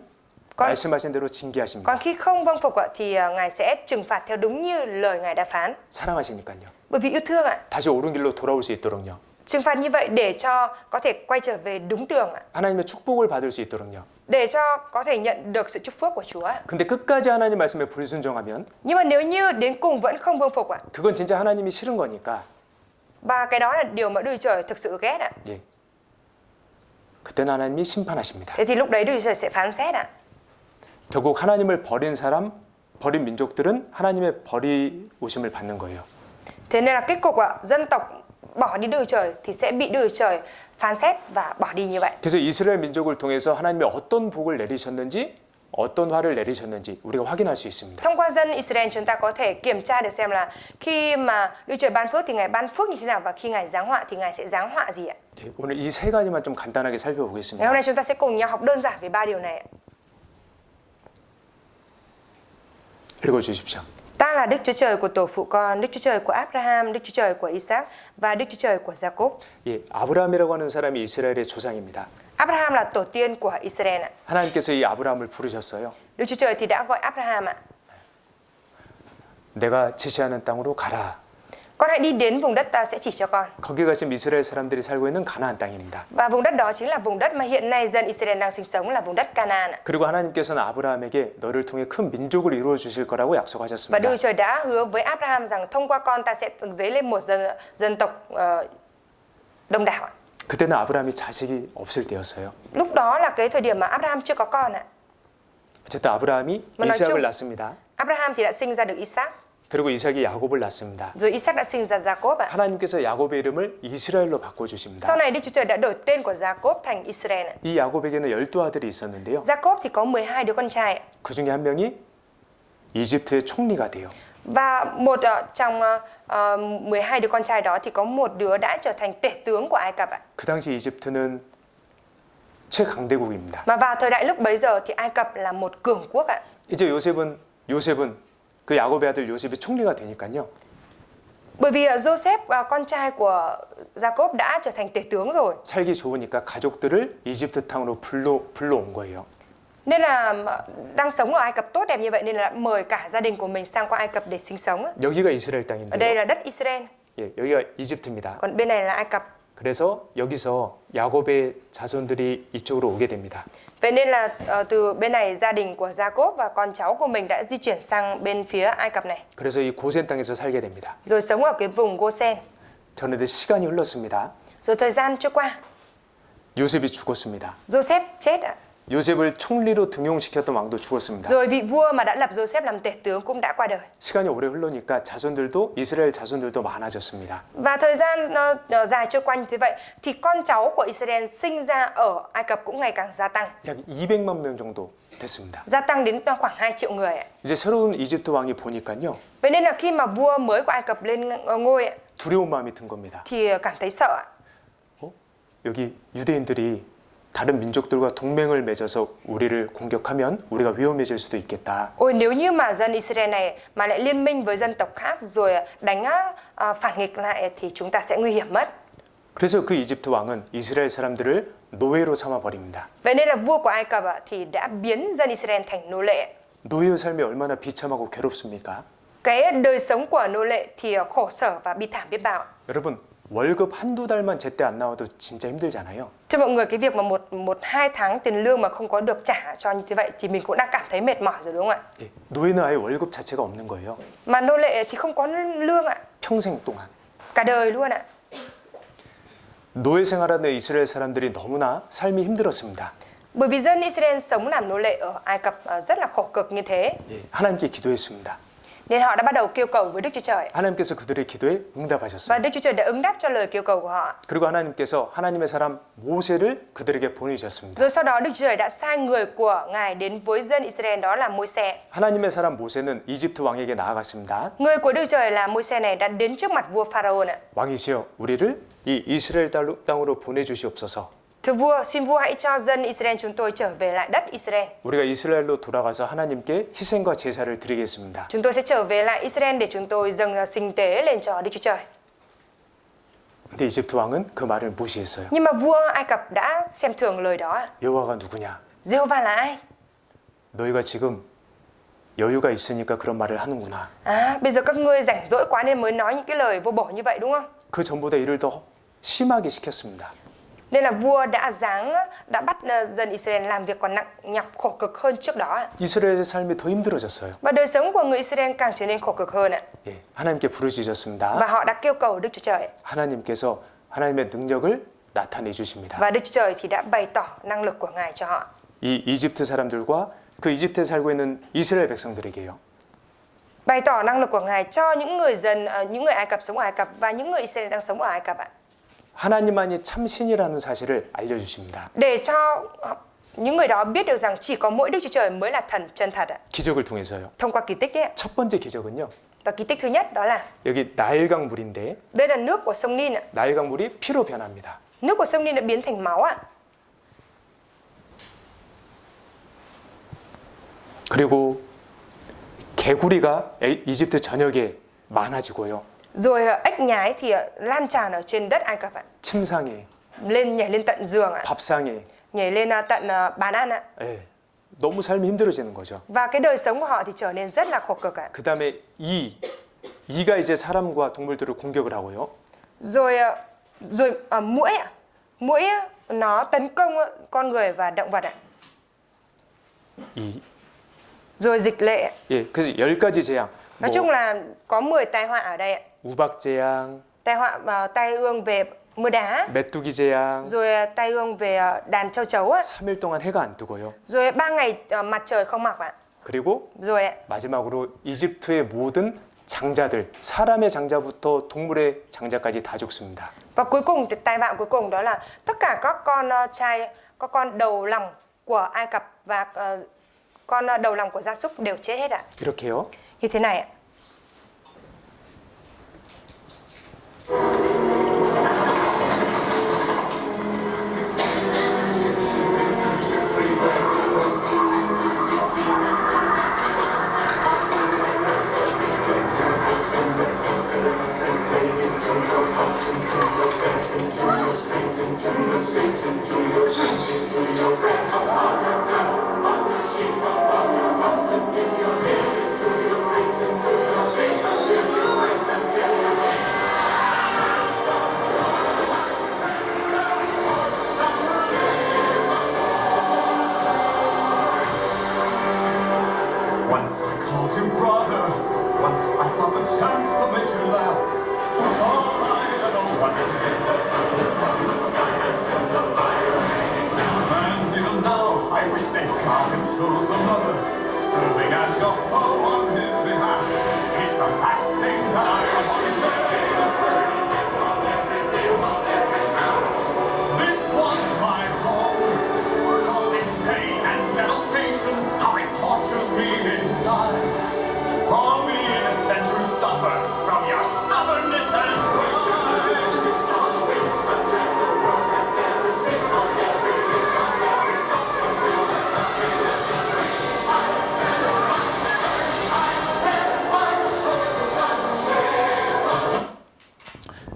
말씀하신 대로 징계하십니다. Còn khi không vâng phục thì Ngài sẽ trừng phạt theo đúng như lời Ngài đã phán. 사랑하시니까요. Bởi vì yêu thương ạ. 다시 옳은 길로 돌아올 수 있도록요. Trừng phạt như vậy để cho có thể quay trở về đúng đường ạ. 하나님의 축복을 받을 수 있도록요. Để cho có thể nhận được sự chúc phúc của Chúa. 근데 끝까지 하나님 말씀에 불순종하면 Nhưng mà nếu như đến cùng vẫn không vâng phục ạ. 그건 진짜 하나님이 싫은 거니까. Và cái đó là điều mà Đức Chúa Trời thực sự ghét ạ. 예. 그때는 하나님이 심판하십니다. Thế thì lúc đấy Đức Chúa Trời sẽ phán xét ạ. 결국 하나님을 버린 사람, 버린 민족들은 하나님의 버리우심을 받는 거예요. Thế nên là kết cục dân tộc bỏ đi Đức Chúa Trời thì sẽ bị Đức Chúa Trời phán xét và bỏ đi như vậy. 그래서 이스라엘 민족을 통해서 하나님이 어떤 복을 내리셨는지 어떤 화를 내리셨는지 우리가 확인할 수 있습니다. Thông qua dân Israel chúng ta có thể kiểm tra được xem là khi mà Đức Chúa Trời ban phước thì Ngài ban phước như thế nào và khi Ngài giáng họa thì Ngài sẽ giáng họa gì ạ? 네, 오늘 이 세 가지만 좀 간단하게 Ngày 살펴보겠습니다. hôm nay chúng ta sẽ cùng nhau học đơn giản về ba điều này. 읽어주십시오. Ta là Đức Chúa Trời của tổ phụ con, Đức Chúa Trời của Abraham, Đức Chúa Trời của Isaac và Đức Chúa Trời của Jacob. 예, 아브라함이라고 하는 사람이 이스라엘의 조상입니다. Abraham là tổ tiên của Israel ạ. 하나님께서 이 아브라함을 부르셨어요. Đức Chúa Trời thì đã gọi Abraham ạ. 내가 지시하는 땅으로 가라. Con hãy đi đến vùng đất ta sẽ chỉ cho con. 거기가 지금 이스라엘 사람들이 살고 있는 가나안 땅입니다. Và vùng đất đó chính là vùng đất mà hiện nay dân Israel đang sinh sống là vùng đất Canaan ạ. 그리고 하나님께서는 아브라함에게 너를 통해 큰 민족을 이루어 주실 거라고 Và 약속하셨습니다. Đức Chúa Trời đã hứa với Abraham rằng thông qua con ta sẽ dấy lên một dân tộc đông đảo ạ. 그때는 아브라함이 자식이 없을 때였어요. Lúc đó là cái thời điểm mà Abraham chưa có con ạ. 어쨌든 아브라함이 mà nói 이삭을 chung- 낳습니다. Abraham thì đã sinh ra được Isaac, 그리고 이삭이 야곱을 낳습니다. rồi Isaac đã sinh ra Jacob ạ. 하나님께서 야곱의 이름을 이스라엘로 바꿔주십니다. Sau này Đức Chúa Trời đã đổi tên của Jacob thành Israel ạ. 이 야곱에게는 12아들이 있었는데요. Jacob thì có 12 đứa con trai ạ. 그 중에 한 명이 이집트의 총리가 돼요. Và một trong 12 đứa con trai đó thì có một đứa đã trở thành tể tướng của Ai Cập ạ. 그 당시 이집트는 최강대국입니다. Mà vào thời đại lúc bấy giờ thì Ai Cập là một cường quốc ạ. 이제 요셉은 그 야곱의 아들 요셉이 총리가 되니까요. Bởi vì Joseph con trai của Jacob đã trở thành tể tướng rồi. 살기 좋으니까 가족들을 이집트 땅으로 불러온 거예요. Nên là đang sống ở Ai Cập tốt đẹp như vậy nên là đã mời cả gia đình của mình sang qua Ai Cập để sinh sống. 여기가 이스라엘 Ở đây 땅인데요. là đất Israel, 예, 여기가 이집트입니다. còn bên này là Ai Cập. 그래서 여기서 야곱의 자손들이 이쪽으로 오게 됩니다. Vậy nên là từ bên này gia đình của Jacob và con cháu của mình đã di chuyển sang bên phía Ai Cập này. 그래서 이 고센 땅에서 살게 됩니다. Rồi sống ở cái vùng Gosen. 그런데 시간이 흘렀습니다. Rồi thời gian trôi qua, 요셉이 죽었습니다. Joseph chết ạ. 요셉을 총리로 등용시켰던 왕도 죽었습니다. Rồi vị vua mà đã lập Joseph làm tể tướng cũng đã qua đời. 시간이 오래 흐르니까 이스라엘 자손들도 많아졌습니다. Và thời gian dài trôi qua như thế vậy thì con cháu của Israel sinh ra ở Ai Cập cũng ngày càng gia tăng. 약 200만 명 정도 됐습니다. Gia tăng đến khoảng 2 triệu người ạ. 이제 새로운 이집트 왕이 보니까요. Vậy nên là khi mà vua mới của Ai Cập lên ngôi ạ, 두려운 마음이 든 겁니다. thì cảm thấy sợ ạ. 여기 유대인들이 다른 민족들과 동맹을 맺어서 우리를 공격하면 우리가 위험해질 수도 있겠다. Ôi, nếu như mà dân Israel này mà lại liên minh với dân tộc khác rồi đánh phản nghịch lại thì chúng ta sẽ nguy hiểm mất. 그래서 그 이집트 왕은 이스라엘 사람들을 노예로 삼아 버립니다. Vậy nên là vua của Ai Cập thì đã biến dân Israel thành nô lệ. 노예의 삶이 얼마나 비참하고 괴롭습니까? Cái đời sống của nô lệ thì khổ sở và bi thảm biết bao. 여러분 월급 한두 달만 제때 안 나와도 진짜 힘들잖아요. Thưa mọi người, cái việc mà một hai tháng tiền lương mà không có được trả cho như thế vậy thì mình cũng đã cảm thấy mệt mỏi rồi đúng không ạ? 예, 노예는 아예 월급 자체가 없는 거예요. Mà nô lệ thì không có lương ạ, 평생 동안. cả đời luôn ạ. 노예 생활하는 이스라엘 사람들이 너무나 삶이 힘들었습니다. Bởi vì dân Israel sống làm nô lệ ở Ai Cập rất là khổ cực như thế, 예, 하나님께 기도했습니다. nên họ đã bắt đầu kêu cầu với Đức Chúa Trời. 하나님께서 그들의 기도에 Và 응답하셨어요. Đức Chúa Trời đã ứng đáp cho lời kêu cầu của họ. 그리고 하나님께서 하나님의 사람 모세를 그들에게 보내주셨습니다. Rồi sau đó Đức Chúa Trời đã sai người của Ngài đến với dân Israel, đó là Môi-se. 하나님의 사람 모세는 이집트 왕에게 나아갔습니다. Người của Đức Chúa Trời là Môi-se này đã đến trước mặt vua Pharaoh ạ. 왕이시여 우리를 이 이스라엘 땅으로 보내주시옵소서. Thưa vua, xin vua hãy cho dân Israel chúng tôi trở về lại đất Israel. 우리가 이스라엘로 돌아가서 하나님께 희생과 제사를 드리겠습니다. Chúng tôi sẽ trở về lại Israel để chúng tôi dâng sinh tế lên cho Đức Chúa Trời. 근데 이집트 왕은 그 말을 무시했어요. Nhưng mà vua Ai Cập đã xem thường lời đó. 여호와가 누구냐? Giê-hô-va là ai? 너희가 지금 여유가 있으니까 그런 말을 하는구나. À, bây giờ các ngươi rảnh rỗi quá nên mới nói những cái lời vô bổ như vậy đúng không? 그 전보다 이를 더 심하게 시켰습니다. Nên là vua đã bắt dân Israel làm việc còn nặng nhọc khổ cực hơn trước đó. 이스라엘의 삶이 더 힘들어졌어요. Và đời sống của người Israel càng trở nên khổ cực hơn ạ. 예, 하나님께 부르짖었습니다. Và họ đã kêu cầu Đức Chúa Trời. 하나님께서 하나님의 능력을 나타내 주십니다. Và Đức Chúa Trời thì đã bày tỏ năng lực của Ngài cho họ. 이 이집트 사람들과 그 이집트에 살고 있는 이스라엘 백성들에게요. bày tỏ năng lực của Ngài cho những người dân, những người Ai Cập sống ở Ai Cập và những người Israel đang sống ở Ai Cập ạ. 하나님만이 참 신이라는 사실을 알려주십니다. Để cho những người đó biết được rằng chỉ có mỗi Đức Chúa Trời mới là thần chân thật ạ. 기적을 통해서요. Thông qua kỳ tích đấy ạ. 첫 번째 기적은요. Và kỳ tích thứ nhất đó là 여기 나일강 물인데 đây là nước của sông Nin ạ. 나일강 물이 피로 변합니다. Nước của sông Nin đã biến thành máu ạ. 그리고 개구리가 이집트 전역에 많아지고요. Rồi ếch nhái thì lan tràn ở trên đất Ai Cập ạ. 침상에, Nhảy lên tận giường ạ. 밥상에, Nhảy lên tận bàn ăn ạ. 예, 너무 삶이 힘들어지는 거죠. Và cái đời sống của họ thì trở nên rất là khổ cực ạ. 그 다음에 이가 이제 사람과 동물들을 공격을 하고요. Rồi muỗi ạ. Muỗi nó tấn công con người và động vật ạ. 이, Rồi dịch lệ ạ. 예, 그래서 10가지 재앙. Nói chung là có 10 tai họa ở đây ạ. 우박 재앙, Tai họa tai ương về mưa đá, 메뚜기 재앙. rồi tai ương về đàn châu chấu ạ. 3일 동안 해가 안 뜨고요. Rồi 3 ngày mặt trời không mọc ạ. 그리고 Rồi ạ. 마지막으로 이집트의 모든 장자들, 사람의 장자부터 동물의 장자까지 다 죽습니다. Và cuối cùng tai vạ cuối cùng đó là tất cả các con trai, các con đầu lòng của Ai Cập và con đầu lòng của gia súc đều chết hết ạ. 이렇게요. Như thế này ạ. Once I called you brother, once I thought the chance to make you laugh was all I ever wanted. And even now, I wish that God had chose another, serving as your foe on his behalf. It's the last thing that I want to do. This was my home. All this pain and devastation, how it tortures me inside. All the innocent who suffer from your stubbornness and pride.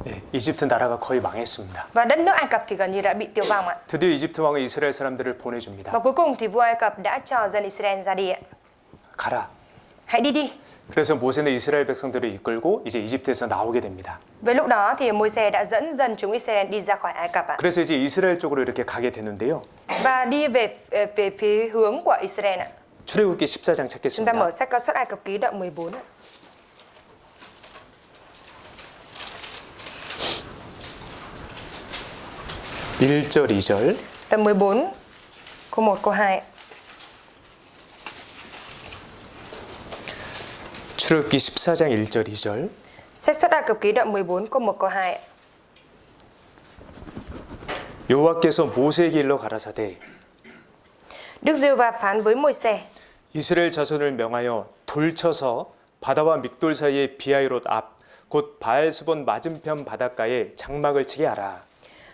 네, 이집트 나라가 거의 망했습니다. Và đất nước Ai Cập thì gần như đã bị tiêu vong ạ. 드디어 이집트 왕은 이스라엘 사람들을 보내줍니다. Và cuối cùng thì vua Ai Cập đã cho dân Israel ra đi ạ. 가라. Hãy đi đi. 그래서 모세는 이스라엘 백성들을 이끌고 이제 이집트에서 나오게 됩니다. Với lúc đó thì Môi-se đã dẫn dân chúng Israel đi ra khỏi Ai Cập ạ. 그래서 이제 이스라엘 쪽으로 이렇게 가게 되는데요. Và đi về phía hướng của Israel ạ. 출애굽기 14장 Chúng ta 찾겠습니다. mở sách Xuất Ai Cập ký đoạn 14 ạ. 일 절 2절. Đoạn 14 câu 1 câu 2 ạ. 출애굽기 14장 1절 2절. Sách Xuất Ai Cập ký đoạn 14 câu 1 câu 2 ạ. 여호와께서 모세에게 일러 가라사대 Đức Giê-hô-va phán với Môi-se: 이스라엘 자손을 명하여 돌쳐서 바다와 믹돌 사이의 비하이롯 앞 곧 바알스본 맞은편 바닷가에 장막을 치게 하라.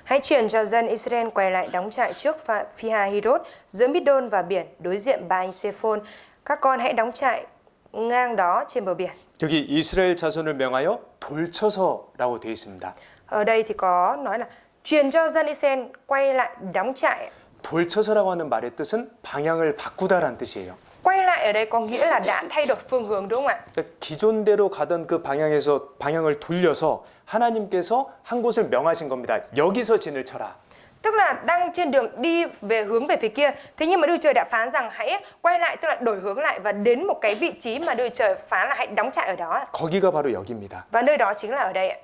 Hãy truyền cho dân Israel quay lại đóng trại trước Phi-ha-hi-rốt giữa Mít-đôn và biển đối diện Ba-anh-sê-phôn. Các con hãy đóng trại ngang đó trên bờ biển. 여기 이스라엘 자손을 명하여 돌쳐서라고 되어 있습니다. Ở đây thì có nói là truyền cho dân Israel quay lại đóng trại. 돌쳐서라고 하는 말의 뜻은 방향을 바꾸다라는 뜻이에요. Quay lại ở đây có nghĩa là đã thay đổi phương hướng đúng không ạ? 그러니까 기존대로 가던 그 방향에서 방향을 돌려서 하나님께서 한 곳을 명하신 겁니다. 여기서 진을 쳐라. Tức là đang trên đường đi hướng về phía kia. Thế nhưng mà Đức Trời đã phán rằng hãy quay lại, tức là đổi hướng lại và đến một cái vị trí mà Đức Trời phán là hãy đóng trại ở đó. 거기가 바로 여기입니다. Và nơi đó chính là ở đây ạ.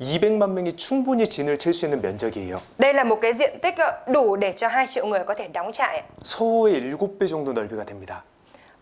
200만 명이 충분히 진을 칠 수 있는 면적이에요. Đây là một cái diện tích đủ để cho 2 triệu người có thể đóng trại. 서호의 7배 정도 넓이가 됩니다.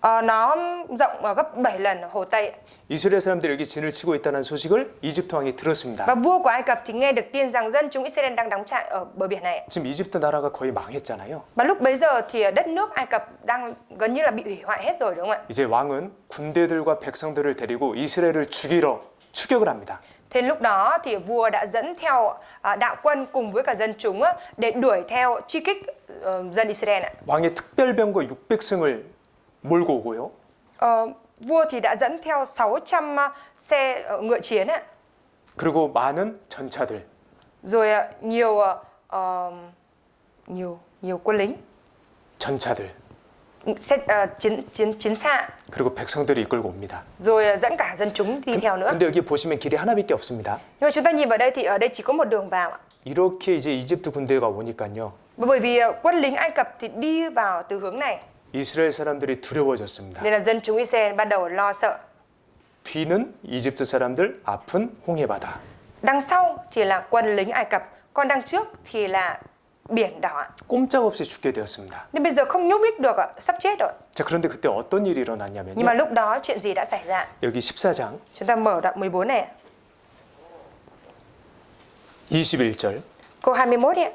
Nó rộng gấp 7 lần Hồ Tây. 이스라엘 사람들이 여기 진을 치고 있다는 소식을 이집트 왕이 들었습니다. Và vua của Ai Cập thì nghe được tin rằng dân chúng Israel đang đóng trại ở bờ biển này. 지금 이집트 나라가 거의 망했잖아요. Và lúc bấy giờ thì đất nước Ai Cập đang gần như là bị hủy hoại hết rồi đúng không ạ? 이제 왕은 군대들과 백성들을 데리고 이스라엘을 죽이러 추격을 합니다. Thế lúc đó thì vua đã dẫn theo đạo quân cùng với cả dân chúng để đuổi theo truy kích dân Israel ạ. 왕의 특별병거 600승을 몰고 오고요. Vua thì đã dẫn theo 600 xe ngựa chiến ạ. 그리고 많은 전차들, Rồi nhiều quân lính, 전차들, xe chiến xa, 그리고 백성들이 이끌고 옵니다. rồi dẫn cả dân chúng đi theo nữa. 근데 여기 보시면 길이 하나밖에 없습니다. Nhưng mà chúng ta nhìn vào đây thì ở đây chỉ có một đường vào ạ. 이렇게 이제 이집트 군대가 오니까요. Bởi vì quân lính Ai Cập thì đi vào từ hướng này 이스라엘 사람들이 두려워졌습니다. nên là dân chúng Israel bắt đầu lo sợ. 뒤는 이집트 사람들, 앞은 홍해바다. Đằng sau thì là quân lính Ai Cập, còn đằng trước thì là biển đỏ ạ. 꼼짝없이 죽게 되었습니다. Nhưng bây giờ không nhúc nhích được ạ, sắp chết rồi. 자, 그런데 그때 어떤 일이 Nhưng mà 일어났냐면요. lúc đó chuyện gì đã xảy ra? 여기 14장 Chúng ta mở đoạn 14 này, 21절. câu 21 ạ.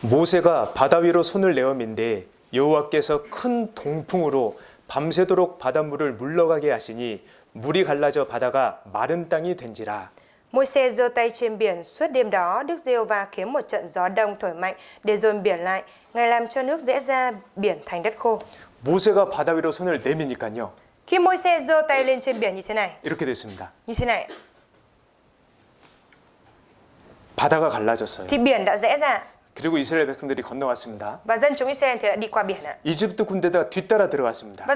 모세가 바다 위로 손을 내어민데 여호와께서 큰 동풍으로 밤새도록 바닷물을 물러가게 하시니 물이 갈라져 바다가 마른 땅이 된지라. Môi-se giơ tay trên biển suốt đêm đó, Đức Giê-hô-va khiến một trận gió đông thổi mạnh để dồn biển lại. Ngài làm cho nước rẽ ra, biển thành đất khô. 모세가 바다 위로 손을 내미니까요. Khi Môi-se giơ tay lên trên biển như thế này, 이렇게 됐습니다. ạ, 바다가 갈라졌어요. thì biển đã rẽ ra 그리고 이스라엘 백성들이 건너왔습니다. và dân chúng Israel thì đã đi qua biển ạ. 이집트 군대가 뒤따라 들어갔습니다. Và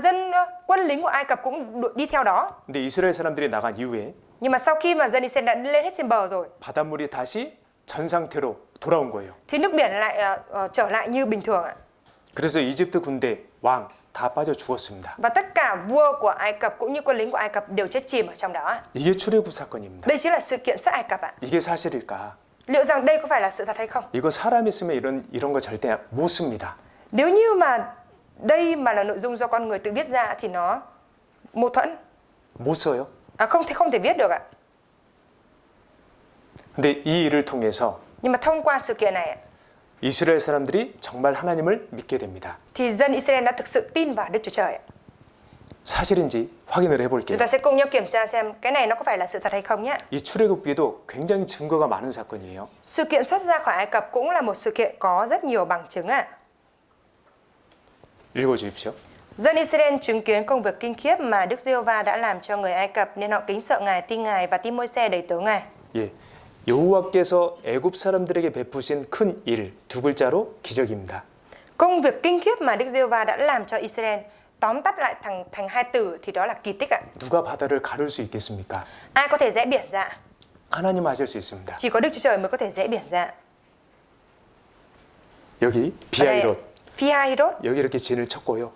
quân lính của Ai Cập cũng đi theo đó. 근데 이스라엘 사람들이 나간 이후에 Nhưng mà sau khi mà dân Israel đã lên hết trên bờ rồi 바닷물이 다시 전 상태로 돌아온 거예요. thì nước biển lại trở lại như bình thường ạ. 그래서 이집트 군대 왕 다 빠져 죽었습니다. Và tất cả vua của Ai Cập cũng như quân lính của Ai Cập đều chết chìm ở trong đó. 이게 출애굽 사건입니다. Đây chính là sự kiện sát Ai Cập ạ. 이게 사실일까? Liệu rằng đây có phải là sự thật hay không? 이거 사람이 쓰면 이런 거 절대 못 씁니다. Nếu như mà đây mà là nội dung do con người tự viết ra thì nó mâu thuẫn. 못 써요. Không thể viết được ạ. 근데 이 일을 통해서 Nhưng mà thông qua sự kiện này ạ, 이스라엘 사람들이 정말 하나님을 믿게 됩니다. thì dân Israel đã thực sự tin vào Đức Chúa Trời ạ. 사실인지 확인을 Chúng 해볼게요. ta sẽ cùng nhau kiểm tra xem cái này nó có phải là sự thật hay không nhé. 이 출애굽기도 굉장히 증거가 많은 사건이에요. Sự kiện xuất ra khỏi Ai Cập cũng là một sự kiện có rất nhiều bằng chứng ạ. 읽어주십시오. Dân Israel chứng kiến công việc kinh khiếp mà Đức Giê-hô-va đã làm cho người Ai Cập nên họ kính sợ Ngài, tin Ngài và tin Môi-se đầy tớ Ngài. 예, 여호와께서 애굽 사람들에게 베푸신 큰 일 두 글자로 기적입니다. Công việc kinh khiếp mà Đức Giê-hô-va đã làm cho Israel, tóm tắt lại thành hai từ thì đó là kỳ tích ạ. 누가 바다를 가를 수 있겠습니까? Ai có thể rẽ biển ra? 하나님 하실 수 있습니다. Chỉ có Đức Chúa Trời mới có thể rẽ biển ra. 여기 Ở đây, 비하이롯 Phi-hahirot, 여기 이렇게 진을 쳤고요.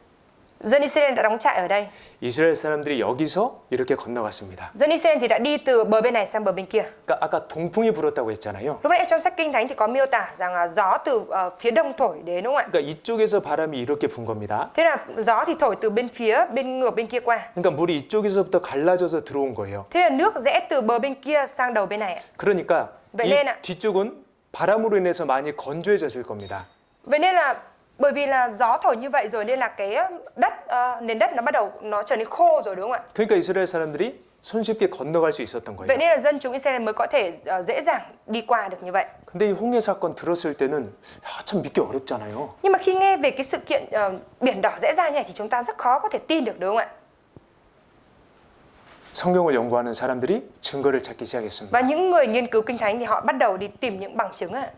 dân Israel đã đóng trại ở đây. 이스라엘 사람들이 여기서 이렇게 건너갔습니다. Dân Israel thì đã đi từ bờ bên này sang bờ bên kia. 그러니까 아까 동풍이 불었다고 했잖아요. Lúc nãy trong sách Kinh Thánh thì có miêu tả rằng gió từ phía đông thổi đến đúng không ạ? 그러니까 이쪽에서 바람이 이렇게 분 겁니다. Thế là gió thì thổi từ bên phía bên ngược bên kia qua. 그러니까 물이 이쪽에서부터 갈라져서 들어온 거예요. Thế là nước rẽ từ bờ bên kia sang đầu bên này ạ. 그러니까 Vậy 이 nên ạ, 뒤쪽은 바람으로 인해서 많이 건조해졌을 겁니다. vậy nên là bởi vì là gió thổi như vậy rồi nên là cái đất nền đất nó bắt đầu nó trở nên khô rồi đúng không ạ? 그러니까 이스라엘 사람들이 손쉽게 건너갈 수 있었던 거예요. Vậy nên là dân chúng Israel mới có thể dễ dàng đi qua được như vậy. 근데 이 홍해 사건 들었을 때는 참 믿기 어렵잖아요. Nhưng mà khi nghe về cái sự kiện biển đỏ rẽ ra như này thì chúng ta rất khó có thể tin được đúng không ạ? 성경을 연구하는 사람들이 증거를 찾기 시작했습니다. Và những người nghiên cứu Kinh Thánh thì họ bắt đầu đi tìm những bằng chứng ạ.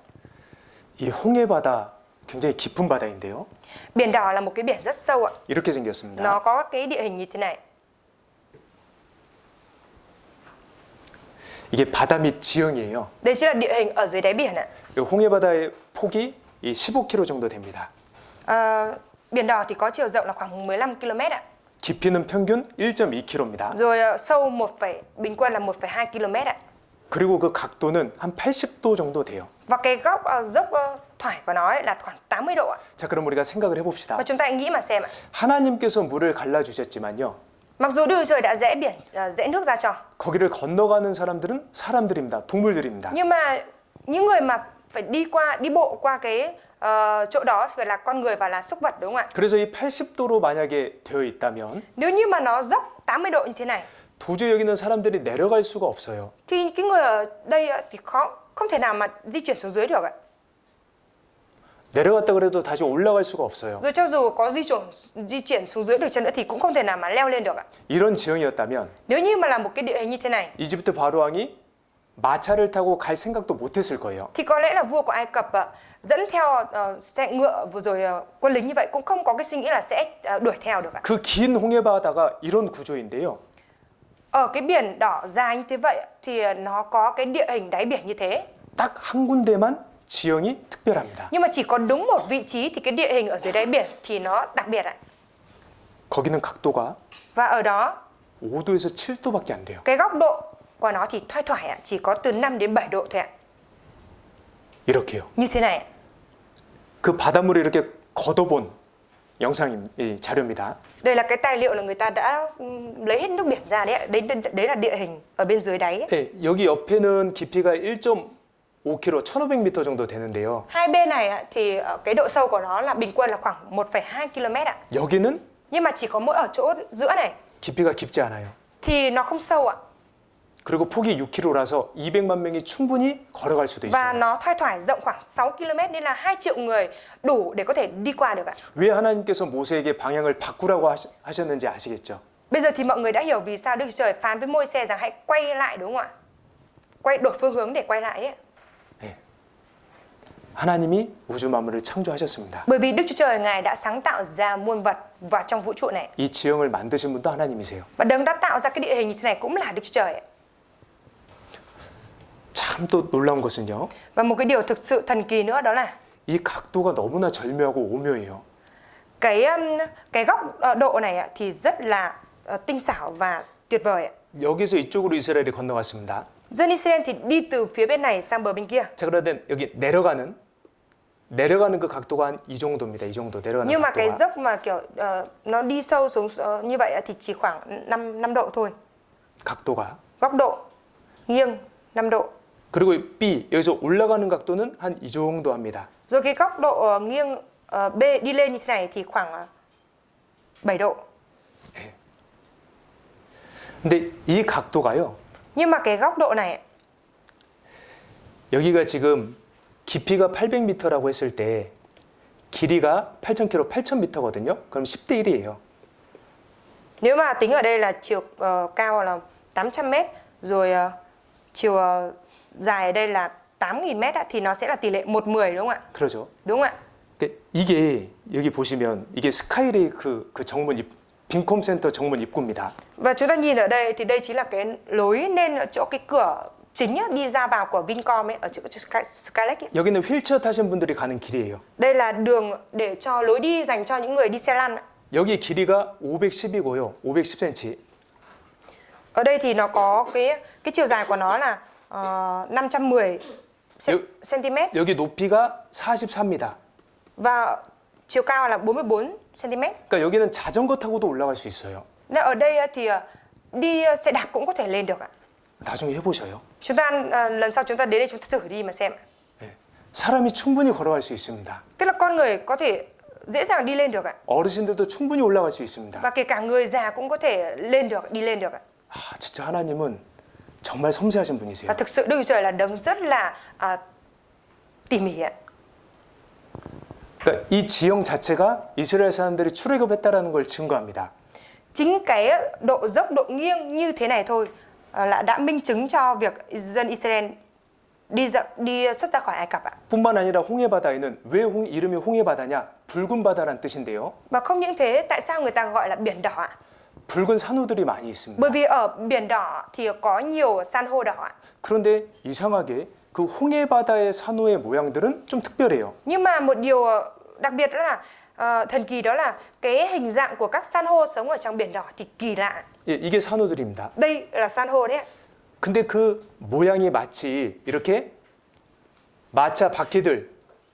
이 홍해 바다 굉장히 깊은 바다인데요. Biển đỏ là một cái biển rất sâu ạ. 이렇게 생겼습니다. Nó có cái địa hình như thế này. 이게 바다 밑 지형이에요. Đây chính là địa hình ở dưới đáy biển ạ. 이 홍해 바다의 폭이 이 15km 정도 됩니다. Biển đỏ thì có chiều rộng là khoảng 15 km ạ. 깊이는 평균 1.2km입니다. Rồi sâu bình quân là 1,2 km ạ. 그리고 그 각도는 한 80도 정도 돼요. Và cái góc dốc thoải của nó ấy là khoảng 80 độ ạ. 자, 그럼 우리가 생각을 해봅시다. Và chúng ta hãy nghĩ mà xem ạ. 하나님께서 물을 갈라주셨지만요. Mặc dù Đức Chúa Trời đã rẽ biển, rẽ nước ra cho, 거기를 건너가는 사람들은 사람들입니다. 동물들입니다. nhưng mà những người mà phải đi bộ qua cái chỗ đó phải là con người và là súc vật, đúng không ạ? 그래서 이 80도로 만약에 되어 있다면 Nếu như mà nó dốc 80 độ như thế này 도저히 여기 있는 사람들이 내려갈 수가 없어요. thì cái người ở đây thì không thể nào mà di chuyển xuống dưới được ạ. 내려갔다 그래도 다시 올라갈 수가 없어요. Rồi cho dù có di chuyển xuống dưới được chân nữa thì cũng không thể nào mà leo lên được ạ. 이런 지형이었다면 Nếu như mà là một cái địa hình như thế này 이집트 바로왕이 마차를 타고 갈 생각도 못했을 거예요. thì có lẽ là vua của Ai Cập dẫn theo xe ngựa vừa rồi quân lính như vậy cũng không có cái suy nghĩ là sẽ đuổi theo được ạ. 그 긴 홍해 바다가 이런 구조인데요. Ở cái biển đỏ dài như thế vậy thì nó có cái địa hình đáy biển như thế. 딱 한 군데만 지형이 특별합니다. Nhưng mà chỉ có đúng một vị trí thì cái địa hình ở dưới đáy biển thì nó đặc biệt ạ. 거기는 각도가 Và ở đó 5도에서 7도밖에 안 돼요. cái góc độ của nó thì thoai thoải ạ, chỉ có từ 5 đến 7 độ thôi ạ. 이렇게요. Như thế này ạ. 그 바닷물을 이렇게 걷어본 자료입니다. Đây là cái tài liệu là người ta đã lấy hết nước biển ra đấy ạ. Đấy là địa hình ở bên dưới đáy ấy. 네, 여기 옆에는 깊이가 1.5km, 1,500m 정도 되는데요. Hai bên này ạ, thì cái độ sâu của nó là bình quân là khoảng 1,2 km ạ. 여기는 Nhưng mà chỉ có mỗi ở chỗ giữa này 깊이가 깊지 않아요. thì nó không sâu ạ. 그리고 폭이 6km라서 200만 명이 충분히 걸어갈 수도 Và 있어요. nó thoai thoải rộng khoảng 6 km nên là 2 triệu người đủ để có thể đi qua được ạ. 왜 하나님께서 모세에게 방향을 바꾸라고 하셨는지 아시겠죠? Bây giờ thì mọi người đã hiểu vì sao Đức Chúa Trời phán với Môi-se rằng hãy quay lại, đúng không ạ? Đổi phương hướng để quay lại đấy. 네. 하나님이 우주 만물을 창조하셨습니다. Bởi vì Đức Chúa Trời Ngài đã sáng tạo ra muôn vật vào trong vũ trụ này. 이 지형을 만드신 분도 하나님이세요. Và Đấng đã tạo ra cái địa hình như thế này cũng là Đức Chúa Trời. 참 또 놀라운 것은요. Và một cái điều thực sự thần kỳ nữa đó là 이 각도가 너무나 절묘하고 오묘해요. cái góc độ này ạ, thì rất là tinh xảo và tuyệt vời ạ. 여기서 이쪽으로 이스라엘이 건너갔습니다. Dân Israel thì đi từ phía bên này sang bờ bên kia. 자, 그런데 여기 내려가는 그 각도가 한 이 정도입니다. 이 정도 내려가는 Nhưng mà cái 각도가. dốc mà kiểu nó đi sâu xuống như vậy ạ, thì chỉ khoảng 5 độ thôi. 각도가. Góc độ nghiêng 5 độ. 그리고 B 여기서 올라가는 각도는 한 이 정도 합니다. Rồi cái góc độ nghiêng B đi lên như thế này thì khoảng 7 độ. 근데 이 각도가요. Nhưng mà cái góc độ này 여기가 지금 깊이가 800m라고 했을 때 길이가 8,000km, 8,000m거든요. 그럼 10대 1이에요. nếu mà tính ở đây là chiều cao là 800 m rồi chiều dài ở đây là 8.000 m thì nó sẽ là tỷ lệ 1:10, đúng không ạ? 그러죠. Đúng không ạ? 근데 이게 여기 보시면 이게 스카이레이크 그 정문 빈컴센터 정문 입구입니다. Và chúng ta nhìn ở đây thì đây chính là cái lối lên ở chỗ cái cửa chính á, đi ra vào của Vincom ấy, ở chỗ Skylake ấy. 여기는 휠체어 타신 분들이 가는 길이에요. Đây là đường để cho lối đi dành cho những người đi xe lăn. 여기 길이가 510이고요. 510cm. Ở đây thì nó có cái chiều dài của nó là 510 cm 여기 높이가 44입니다. và chiều cao là 44 cm. 그러니까 여기는 자전거 타고도 올라갈 수 있어요. Nên ở đây thì đi xe đạp cũng có thể lên được ạ. 나중에 해보셔요. Chúng ta lần sau chúng ta đến đây chúng ta thử đi mà xem. 네. 사람이 충분히 걸어갈 수 있습니다. Tức là con người có thể dễ dàng đi lên được ạ. 어르신들도 충분히 올라갈 수 있습니다. Và kể cả người già cũng có thể lên được, đi lên được ạ. 진짜 하나님은 정말 섬세하신 분이세요. Và thực sự Đức Chúa Trời là đấng rất là tỉ mỉ ạ. 그러니까 이 지형 자체가 이스라엘 사람들이 출애굽했다라는 걸 증거합니다. Chính cái độ dốc, độ nghiêng như thế này thôi là đã minh chứng cho việc dân Israel đi xuất ra khỏi Ai Cập ạ. 뿐만 아니라 홍해바다에는 왜 이름이 홍해바다냐? 붉은 바다란 뜻인데요. Và không những thế, tại sao người ta gọi là biển đỏ ạ? 붉은 산호들이 많이 있습니다. Bởi vì ở biển đỏ thì có nhiều san hô đỏ ạ. 그런데 이상하게 그 홍해바다의 산호의 모양들은 좀 특별해요. Nhưng mà một điều đặc biệt đó là thần kỳ đó là cái hình dạng của các san hô sống ở trong biển đỏ thì kỳ lạ. 예, 이게 산호들입니다. Đây là san hô đấy ạ. 근데 그 모양이 마치 이렇게 마차 바퀴들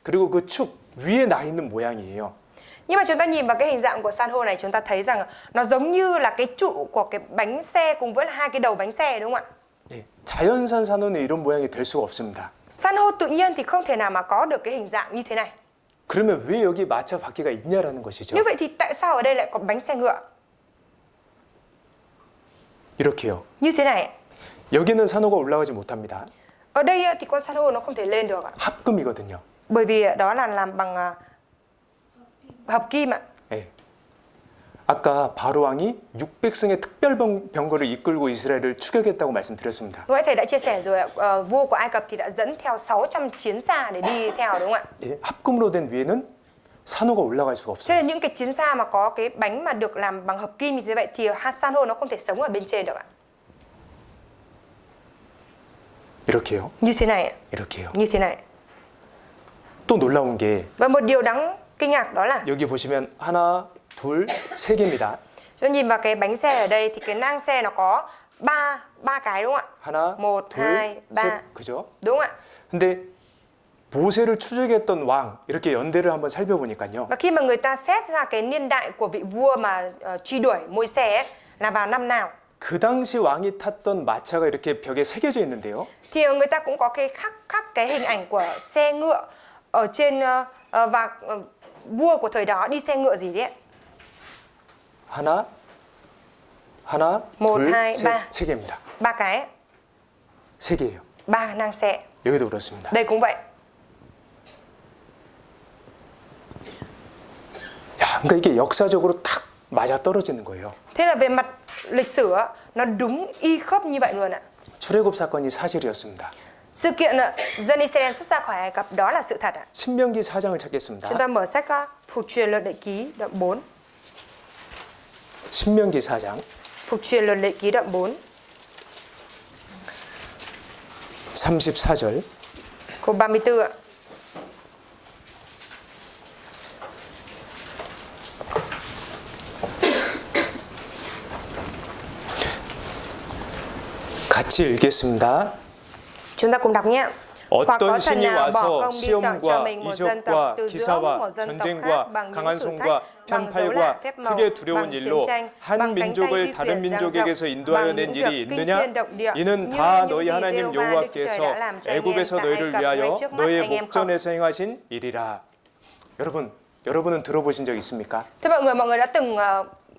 그리고 그 축 위에 나 있는 모양이에요. Nhưng mà chúng ta nhìn vào cái hình dạng của san hô này, chúng ta thấy rằng nó giống như là cái trụ của cái bánh xe cùng với là hai cái đầu bánh xe, đúng không ạ? 예, 자연산 산호는 이런 모양이 될 수가 없습니다. San hô tự nhiên thì không thể nào mà có được cái hình dạng như thế này. 그러면 왜 여기 마차 바퀴가 있냐라는 것이죠. Như vậy thì tại sao ở đây lại có bánh xe ngựa? 이렇게요. Như thế này. 여기는 산호가 올라가지 못합니다. Ở đây thì con san hô nó không thể lên được ạ. 합금이거든요. Bởi vì đó là làm bằng hợp kim ạ. 예. 아까 바로 왕이 600승의 특별 병거를 이끌고 이스라엘을 추격했다고 말씀드렸습니다. Lúc nãy thầy đã chia sẻ rồi ạ, vua của Ai Cập thì đã dẫn theo 600 chiến xa để đi theo, đúng không ạ? 예, 합금으로 된 위에는 산호가 올라갈 수가 Cho 없어요. nên những cái chiến xa mà có cái bánh mà được làm bằng hợp kim như thế vậy thì san hô nó không thể sống ở bên trên được ạ. 이렇게요. Như thế này ạ. 이렇게요. Như thế này. 또 놀라운 게 Và một điều đáng kinh ngạc đó là 여기 보시면 하나, 둘, 세 개입니다. chúng ta nhìn vào cái bánh xe ở đây thì cái nang xe nó có ba cái, đúng không ạ? 하나, 1, 둘, 2, 3. 셋. 그죠? Đúng không ạ? 근데 모세를 추적했던 왕 이렇게 연대를 한번 살펴보니까요. Và khi mà người ta xét ra cái niên đại của vị vua mà truy đuổi Môi-se ấy, là vào năm nào, 그 당시 왕이 탔던 마차가 이렇게 벽에 새겨져 있는데요. thì người ta cũng có cái khắc cái hình ảnh của xe ngựa ở trên và vua của thời đó đi xe ngựa gì đấy ạ? 하나, 하나, một, 둘, hai, 셋, ba. 세 개입니다. Ba cái ấy, 세 개예요. ba nang xe. 여기도 그렇습니다. Đây cũng vậy. 야, 그러니까 이게 역사적으로 딱 맞아 떨어지는 거예요. Thế là về mặt lịch sử á, nó đúng y khớp như vậy luôn ạ. 출애굽 사건이 사실이었습니다. Sự kiện dân Israel xuất ra khỏi Ai Cập đó là sự thật ạ. 신명기 4장을 찾겠습니다. Chúng ta mở sách Phục truyền luật lệ ký đoạn 4. 신명기 4장 Phục truyền luật lệ ký đoạn 4 34절 câu 34 ạ. 같이 읽겠습니다. Chúng ta cùng đọc nhé. Hoặc có 어떤 thần 신이 nào bỏ 와서 công đi chọn cho 시험과 mình một dân tộc 이적과 từ giữa 기사와 một dân tộc khác 전쟁과 bằng những 강한 thử 손과 thách, bằng dấu lạ, 편팔과 phép màu, 크게 두려운 bằng chiến 일로 tranh, 한 bằng cánh tay 민족을 uy 다른 quyền dang 민족에게서 rộng, 인도하여 bằng 낸 những 일이 việc kinh 있느냐? thiên động địa, 이는 như 다 những 너희 gì 하나님 Giê-hô-va Đức Chúa Trời 여호와께서 đã làm cho anh em 애굽에서 tại Ai 너희를 Cập 위하여 ngay trước mắt 너희의 anh em không? 목전에서 행하신 일이라. 여러분은 들어보신 적 있습니까? Thưa mọi người đã từng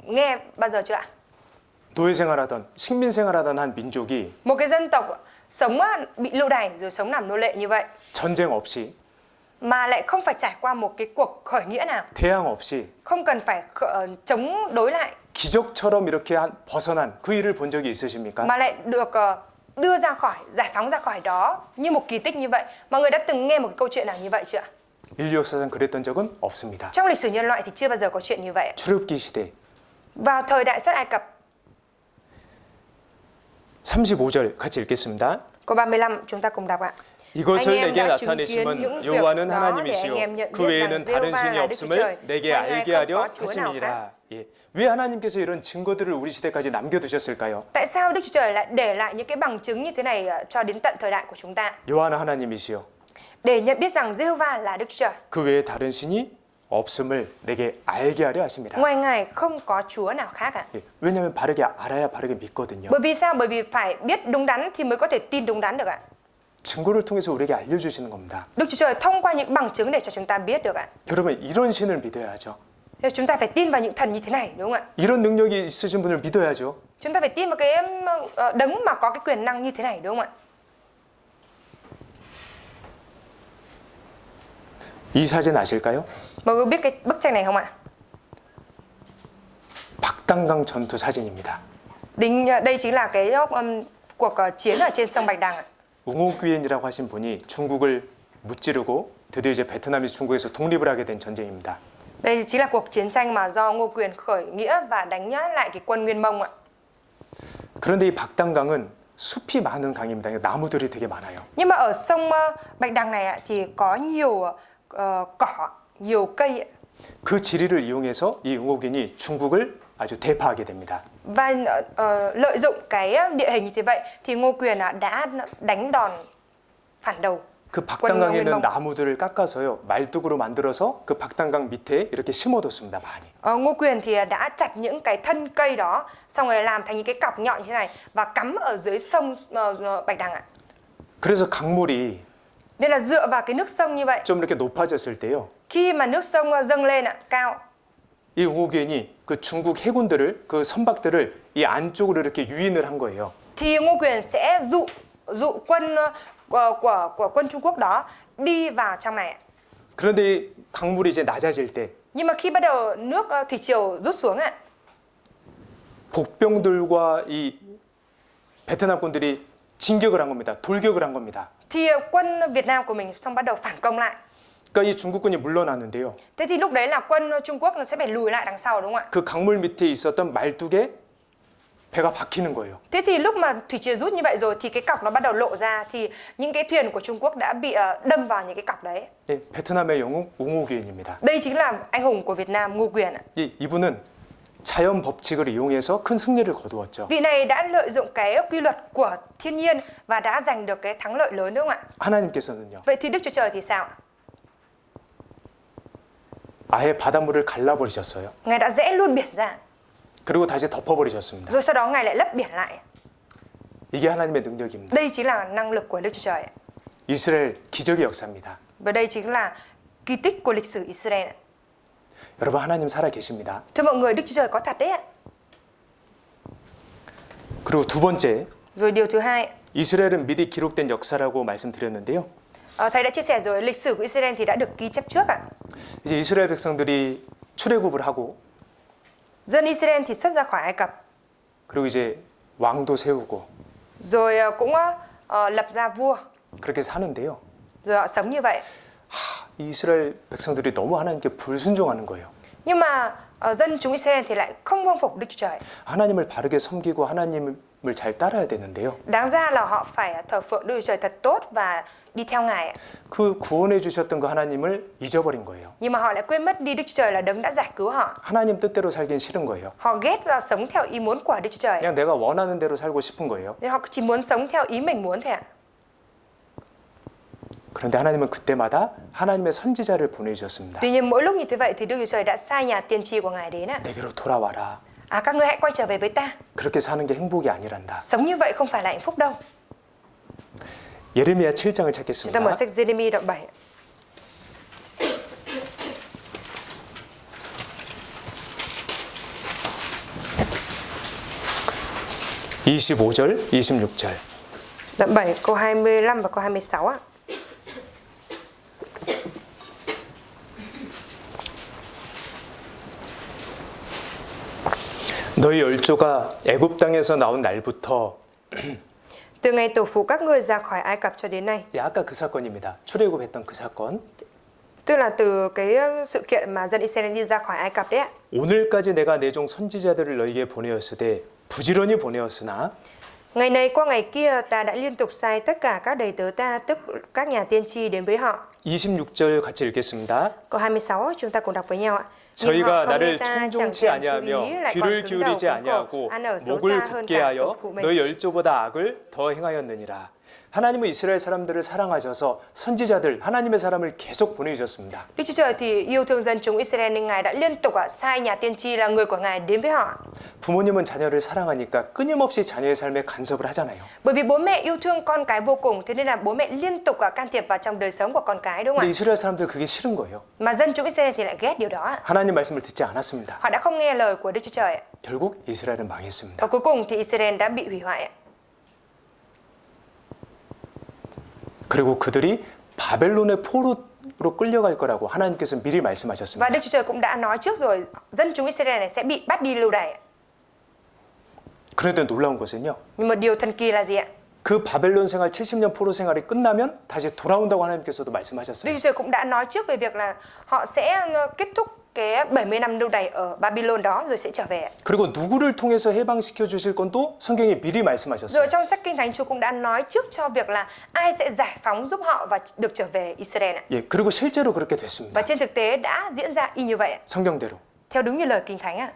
nghe bao giờ chưa ạ? 노예 생활하던 식민 생활하던 한 민족이 Một cái dân tộc sống bị lưu đày rồi sống làm nô lệ như vậy 전쟁 없이 mà lại không phải trải qua một cái cuộc khởi nghĩa nào, 대항 없이 không cần phải chống đối lại, 기적처럼 이렇게 벗어난 그 일을 본 적이 있으십니까? mà lại được đưa ra khỏi, giải phóng ra khỏi đó như một kỳ tích như vậy. Mọi người đã từng nghe một cái câu chuyện nào như vậy chưa ạ? 인류 역사상 그랬던 적은 없습니다. Trong lịch sử nhân loại thì chưa bao giờ có chuyện như vậy. 출애굽기 시대 Vào thời đại xuất Ai Cập, 35절 같이 읽겠습니다. câu 35 chúng ta cùng đọc ạ. 이것을 Anh em 내게 đã chứng kiến những 나타내심은 việc 여호와는 đó để 하나님이시요 anh em nhận 그 biết 외에는 rằng 다른 Giê-hô-va 신이 là Đức Chúa Trời. 없음을 내게 Ngoài Ngài 알게 không 하려 có Chúa nào khác. 하심이니라. 예. 왜 하나님께서 이런 증거들을 우리 시대까지 남겨두셨을까요? Tại sao Đức Chúa Trời lại để lại những cái bằng chứng như thế này cho đến tận thời đại của chúng ta? 여호와는 하나님이시요 Để nhận biết rằng Giê-hô-va là Đức Chúa Trời. 그 외에 다른 신이 없음을 내게 알게 하려 하심이라. Ngoài Ngài không có Chúa nào khác ạ. 예. 왜냐하면 바르게 알아야 바르게 믿거든요. Bởi vì sao? Bởi vì phải biết đúng đắn thì mới có thể tin đúng đắn được ạ. 증거를 통해서 우리에게 알려주시는 겁니다. Đức Chúa Trời thông qua những bằng chứng để cho chúng ta biết được ạ. 여러분 이런 신을 믿어야죠. Thế chúng ta phải tin vào những thần như thế này, đúng không ạ? 이런 능력이 있으신 분을 믿어야죠. Chúng ta phải tin vào cái đấng mà có cái quyền năng như thế này, đúng không ạ? 이 사진 아실까요? Mọi người biết cái bức tranh này không ạ? 박단강 전투 사진입니다. Đây chính là cái cuộc chiến ở trên sông Bạch Đằng ạ. 웅호귀엔이라고 하신 분이 중국을 무찌르고 드디어 이제 베트남이 중국에서 독립을 하게 된 전쟁입니다. Đây chính là cuộc chiến tranh mà do Ngô Quyền khởi nghĩa và đánh lại cái quân Nguyên Mông ạ. 그런데 이 박단강은 숲이 많은 강입니다. 나무들이 되게 많아요. Nhưng mà ở sông Bạch Đằng này ạ, thì có nhiều cỏ, nhiều cây ạ. 그 지리를 이용해서 이 웅호균이 중국을 아주 대파하게 됩니다. Và lợi dụng cái địa hình như thế vậy thì Ngô Quyền đã đánh đòn phản đầu 그 박단강에 있는 quân 나무들을 깎아서요 말뚝으로 만들어서 그 박단강 밑에 이렇게 심어뒀습니다. 많이. Ngô Quyền thì đã chặt những cái thân cây đó xong rồi làm thành những cái cọc nhọn như thế này và cắm ở dưới sông Bạch Đằng ạ. 그래서 강물이 Nên là dựa vào cái nước sông như vậy, 좀 이렇게 높아졌을 때요. khi mà nước sông dâng lên ạ, cao, 이 웅호견이 그 중국 해군들을 그 선박들을 이 안쪽으로 이렇게 유인을 한 거예요. thì Ngô Quyền sẽ dụ quân của quân Trung Quốc đó đi vào trong này ạ. 그런데 이 강물이 이제 낮아질 때 Nhưng mà khi bắt đầu nước thủy triều rút xuống ạ, 복병들과 이 베트남 군들이 진격을 한 겁니다. 돌격을 한 겁니다. thì quân Việt Nam của mình xong bắt đầu phản công lại. 그러니까 이 중국군이 물러나는데요. Thế thì lúc đấy là quân Trung Quốc sẽ phải lùi lại đằng sau đúng không ạ? 그 강물 밑에 있었던 말뚝에 배가 박히는 거예요. Thế thì lúc mà thủy triều rút như vậy rồi thì cái cọc nó bắt đầu lộ ra thì những cái thuyền của Trung Quốc đã bị đâm vào những cái cọc đấy. 예, 베트남의 영웅 웅호견입니다. Đây chính là anh hùng của Việt Nam, Ngô Quyền ạ. 이분은 자연 법칙을 이용해서 큰 승리를 거두었죠. Vị này đã lợi dụng cái quy luật của thiên nhiên và đã giành được cái thắng lợi lớn đúng không ạ? 하나님께서는요. Vậy thì Đức Chúa Trời thì sao? 아예 바닷물을 갈라버리셨어요. Ngài đã rẽ luôn biển ra, 그리고 다시 덮어버리셨습니다. rồi sau đó Ngài lại lấp biển lại. 이게 하나님의 능력입니다. Đây chính là năng lực của Đức Chúa Trời ạ. 이스라엘 기적의 역사입니다. Và đây chính là kỳ tích của lịch sử Israel ạ. 여러분 하나님 살아 계십니다. Thưa mọi người, Đức Chúa Trời có thật đấy ạ. 그리고 두 번째, Rồi điều thứ hai, 이스라엘은 미리 기록된 역사라고 말씀드렸는데요. thầy đã chia sẻ rồi, lịch sử của Israel thì đã được ghi chép trước ạ. 이제 이스라엘 백성들이 출애굽을 하고 Dân Israel thì xuất ra khỏi Ai Cập, 그리고 이제 왕도 세우고 rồi cũng lập ra vua, 그렇게 사는데요. rồi họ sống như vậy. 이 이스라엘 백성들이 너무 하나님께 불순종하는 거예요. Nhưng mà dân chúng Israel thì lại không vâng phục Đức Chúa Trời. 하나님을 바르게 섬기고 하나님을 잘 따라야 되는데요. Đáng ra là họ phải thờ phượng Đức Chúa Trời thật tốt và đi theo Ngài ạ. 그 구원해 주셨던 그 하나님을 잊어버린 거예요. Nhưng mà họ lại quên mất đi Đức Chúa Trời là đấng đã giải cứu họ. 하나님 뜻대로 살긴 싫은 거예요. Họ ghét ra sống theo ý muốn của Đức Chúa Trời. 그냥 내가 원하는 대로 살고 싶은 거예요. Nên họ chỉ muốn sống theo ý mình muốn thôi ạ. 그런데 하나님은 그때마다 하나님의 선지자를 보내주셨습니다. Tuy nhiên mỗi lúc như thế vậy thì Đức Chúa Trời đã sai nhà tiên tri của Ngài đến ạ. 내게로 돌아와라. Các ngươi hãy quay trở về với ta. 그렇게 사는 게 행복이 아니란다. Sống như vậy không phải là hạnh phúc đâu. 예레미야 7장을 Chúng ta mở 찾겠습니다. sách Giê-rê-mi đoạn 7. (25절) (26절) Đoạn 7 câu 25 và câu 26 ạ. 너희 열조가 애굽 땅에서 나온 날부터 Từ ngày tổ phụ các ngươi ra khỏi Ai Cập cho đến nay, 예, 아까 그 사건입니다. 출애굽했던 그 사건. tức là từ cái sự kiện mà dân Israel đi ra khỏi Ai Cập đấy ạ. 오늘까지 내가 내 종 선지자들을 너희에게 보내었으되 부지런히 보내었으나 Ngày này qua ngày kia ta đã liên tục sai tất cả các đầy tớ ta, tức các nhà tiên tri đến với họ. 26절 같이 읽겠습니다. Câu 26 chúng ta cùng đọc với nhau ạ. Nhưng họ 저희가 không nghe 나를 ta, chẳng 청종치 thèm chú 아니하며 ý, lại còn 귀를 cứng đầu 기울이지 cứng cổ, 아니하고 ăn ở xấu 목을 xa hơn 굳게 cả 하여 tổ phụ mình. 너희 열조보다 악을 더 행하였느니라. 하나님은 이스라엘 사람들을 사랑하셔서 선지자들 하나님의 사람을 계속 보내주셨습니다. Đức Chúa Trời thì yêu thương dân chúng Israel nên Ngài đã liên tục sai nhà tiên tri là người của Ngài đến với họ. 부모님은 자녀를 사랑하니까 끊임없이 자녀의 삶에 간섭을 하잖아요. Bởi vì bố mẹ yêu thương con cái vô cùng, thế nên là bố mẹ liên tục can thiệp vào trong đời sống của con cái đúng không 근데 ạ? 이스라엘 사람들 그게 싫은 거예요. Mà dân chúng Israel thì lại ghét điều đó ạ. 하나님 말씀을 듣지 않았습니다. Họ đã không nghe lời của Đức Chúa Trời ạ. 결국 이스라엘은 망했습니다. Và cuối cùng thì Israel đã bị hủy hoại ạ. 그리고 그들이 바벨론의 포로로 끌려갈 거라고 하나님께서 미리 Và 말씀하셨습니다. Đức Chúa Trời cũng đã nói trước rồi, dân chúng Israel này sẽ bị bắt đi lưu đày ạ. 그런데 놀라운 것은요. Nhưng mà điều thần kỳ là gì ạ? 그 바벨론 생활 70년 포로 생활이 끝나면 다시 돌아온다고 하나님께서도 Đức 말씀하셨어요. Chúa Trời cũng đã nói trước về việc là họ sẽ kết thúc cái 70 năm lưu đày ở Babylon đó rồi sẽ trở về ạ. 그리고 누구를 통해서 해방시켜 주실 건 또 성경이 미리 Rồi 말씀하셨어요. trong sách Kinh Thánh Chúa cũng đã nói trước cho việc là ai sẽ giải phóng giúp họ và được trở về Israel ạ. 예, 그리고 실제로 그렇게 Và 됐습니다. trên thực tế đã diễn ra y như vậy ạ. 성경대로. Theo đúng như lời Kinh Thánh ạ.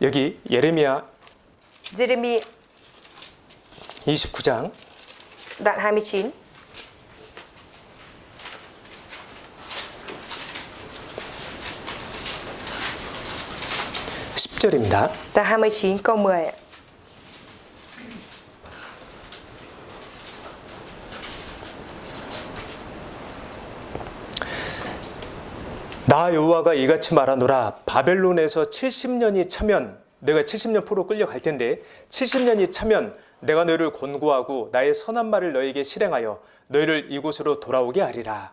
여기 예레미야 Giê-rê-mi 29장 đoạn 29. 10절입니다. Đoạn 29 câu 10 ạ. 나 여호와가 이같이 말하노라. 바벨론에서 70년이 차면 내가 70년 포로 끌려갈 텐데 70년이 차면 내가 너희를 권고하고 나의 선한 말을 너희에게 실행하여 너희를 이곳으로 돌아오게 하리라.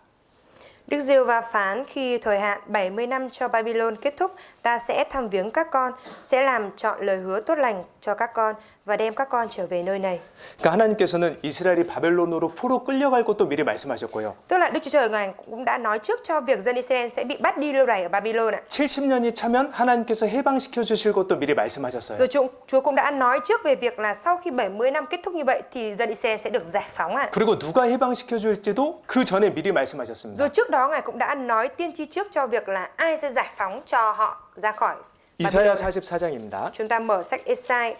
Đức Giê-hô-va phán khi thời hạn 70 năm cho Babylon kết thúc, ta sẽ thăm viếng các con, sẽ làm trọn lời hứa tốt lành cho các con và đem các con trở về nơi này. 그러니까 하나님께서는 이스라엘이 바벨론으로 포로 끌려갈 것도 미리 말씀하셨고요. Tức là Đức Chúa Trời Ngài cũng đã nói trước cho việc dân Israel sẽ bị bắt đi lưu đày ở Babylon ạ. 70년이 차면 하나님께서 해방시켜 주실 것도 미리 말씀하셨어요. Rồi Chúa cũng đã nói trước về việc là sau khi 70 năm kết thúc như vậy thì dân Israel sẽ được giải phóng ạ. 그리고 누가 해방시켜 줄지도 그 전에 미리 말씀하셨습니다. Rồi trước đó Ngài cũng đã nói tiên tri trước cho việc là ai sẽ giải phóng cho họ ra khỏi 이사야 Babylon. 44장입니다. Chúng ta mở sách Ê-sai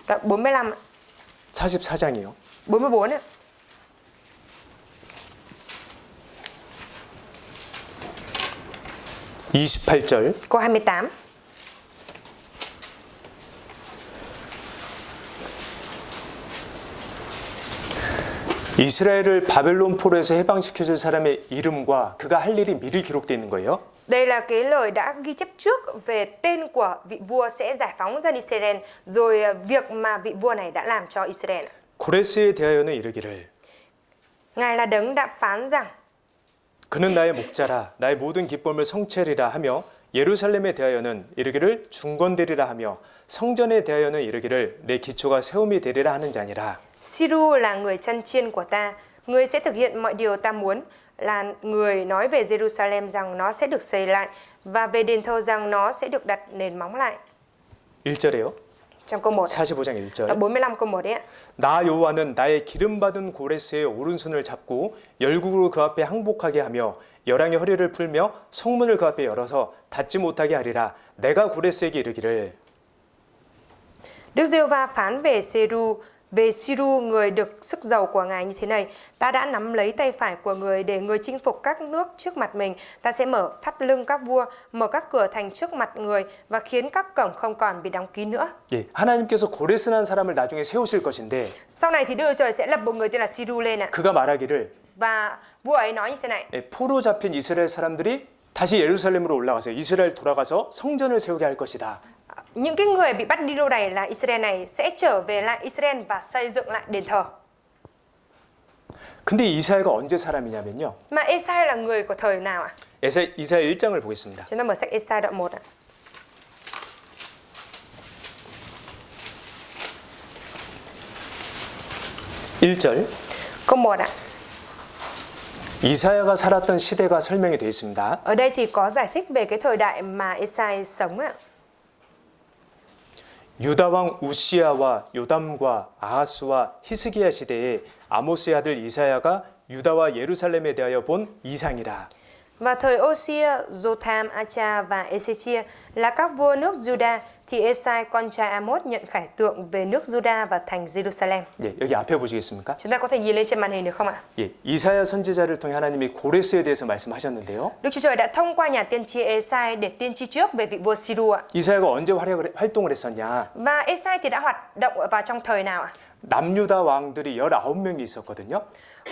đoạn 45 ạ. 44장이요. 44 ạ. (28절) Câu 28. 이스라엘을 바벨론 포로에서 해방시켜 줄 사람의 이름과 그가 할 일이 미리 기록되어 있는 거예요. Đây là cái lời đã ghi chép trước về tên của vị vua sẽ giải phóng dân Israel, rồi việc mà vị vua này đã làm cho Israel. 고레스에 대하여는 이르기를 Ngài là đấng đã phán rằng 그는 나의 목자라 나의 모든 기쁨을 성취하리라 하며 예루살렘에 대하여는 이르기를 중건되리라 하며 성전에 대하여는 이르기를 내 기초가 세움이 되리라 하는 자니라. Siru là người chăn chiên của ta, người sẽ thực hiện mọi điều ta muốn, là người nói về Jerusalem rằng nó sẽ được xây lại và về đền thờ rằng nó sẽ được đặt nền móng lại. 1절에요. Trong câu 1, 45장 1절. 45 câu 1 đấy ạ. 나 여호와는 나의 기름 받은 고레스의 오른손을 잡고 열국으로 그 앞에 항복하게 하며 열왕의 허리를 풀며 성문을 그 앞에 열어서 닫지 못하게 하리라. 내가 고레스에게 이르기를 Đức Giê-hô-va phán về Siru, người được sức giàu của Ngài như thế này: ta đã nắm lấy tay phải của người để người chinh phục các nước trước mặt mình. Ta sẽ mở thắt lưng các vua, mở các cửa thành trước mặt người và khiến các cổng không còn bị đóng kín nữa. 예, 하나님께서 고레스라는 사람을 나중에 세우실 것인데 Sau này thì Đức Trời sẽ lập một người tên là Siru lên ạ. 그가 말하기를 Và vua ấy nói như thế này: 예, 포로 잡힌 이스라엘 사람들이 다시 예루살렘으로 올라가서 이스라엘 돌아가서 성전을 세우게 할 것이다. những cái người bị bắt đi lưu đày là Israel này sẽ trở về lại Israel và xây dựng lại đền thờ. 근데 이사야가 언제 사람이냐면요. Mà Ê-sai là người của thời nào ạ? 이사야 1장을 보겠습니다. Chúng ta mở sách Ê-sai đoạn 1 ạ. (1절) Câu 1 ạ. 이사야가 살았던 시대가 설명이 되어 있습니다. Ở đây thì có giải thích về cái thời đại mà Ê-sai sống ạ. 유다 왕 우시야와 요담과 아하스와 히스기야 시대에 아모스의 아들 이사야가 유다와 예루살렘에 대하여 본 이상이라. Vào thời Ô-xia, Jotham, Acha và Ê-xê-chia là các vua nước Juda, thì Ê-sai con trai Amos nhận khải tượng về nước Juda và thành Jerusalem. 예, 여기 앞에 보시겠습니까? Chúng ta có thể nhìn lên trên màn hình được không ạ? 예, 이사야 선지자를 통해 하나님이 고레스에 대해서 말씀하셨는데요. Đức Chúa Trời đã thông qua nhà tiên tri Ê-sai để tiên tri trước về vị vua Siru ạ. 이사야가 언제 활동을 했었냐? Và Ê-sai thì đã hoạt động vào trong thời nào ạ? 남유다 왕들이 19명이 있었거든요.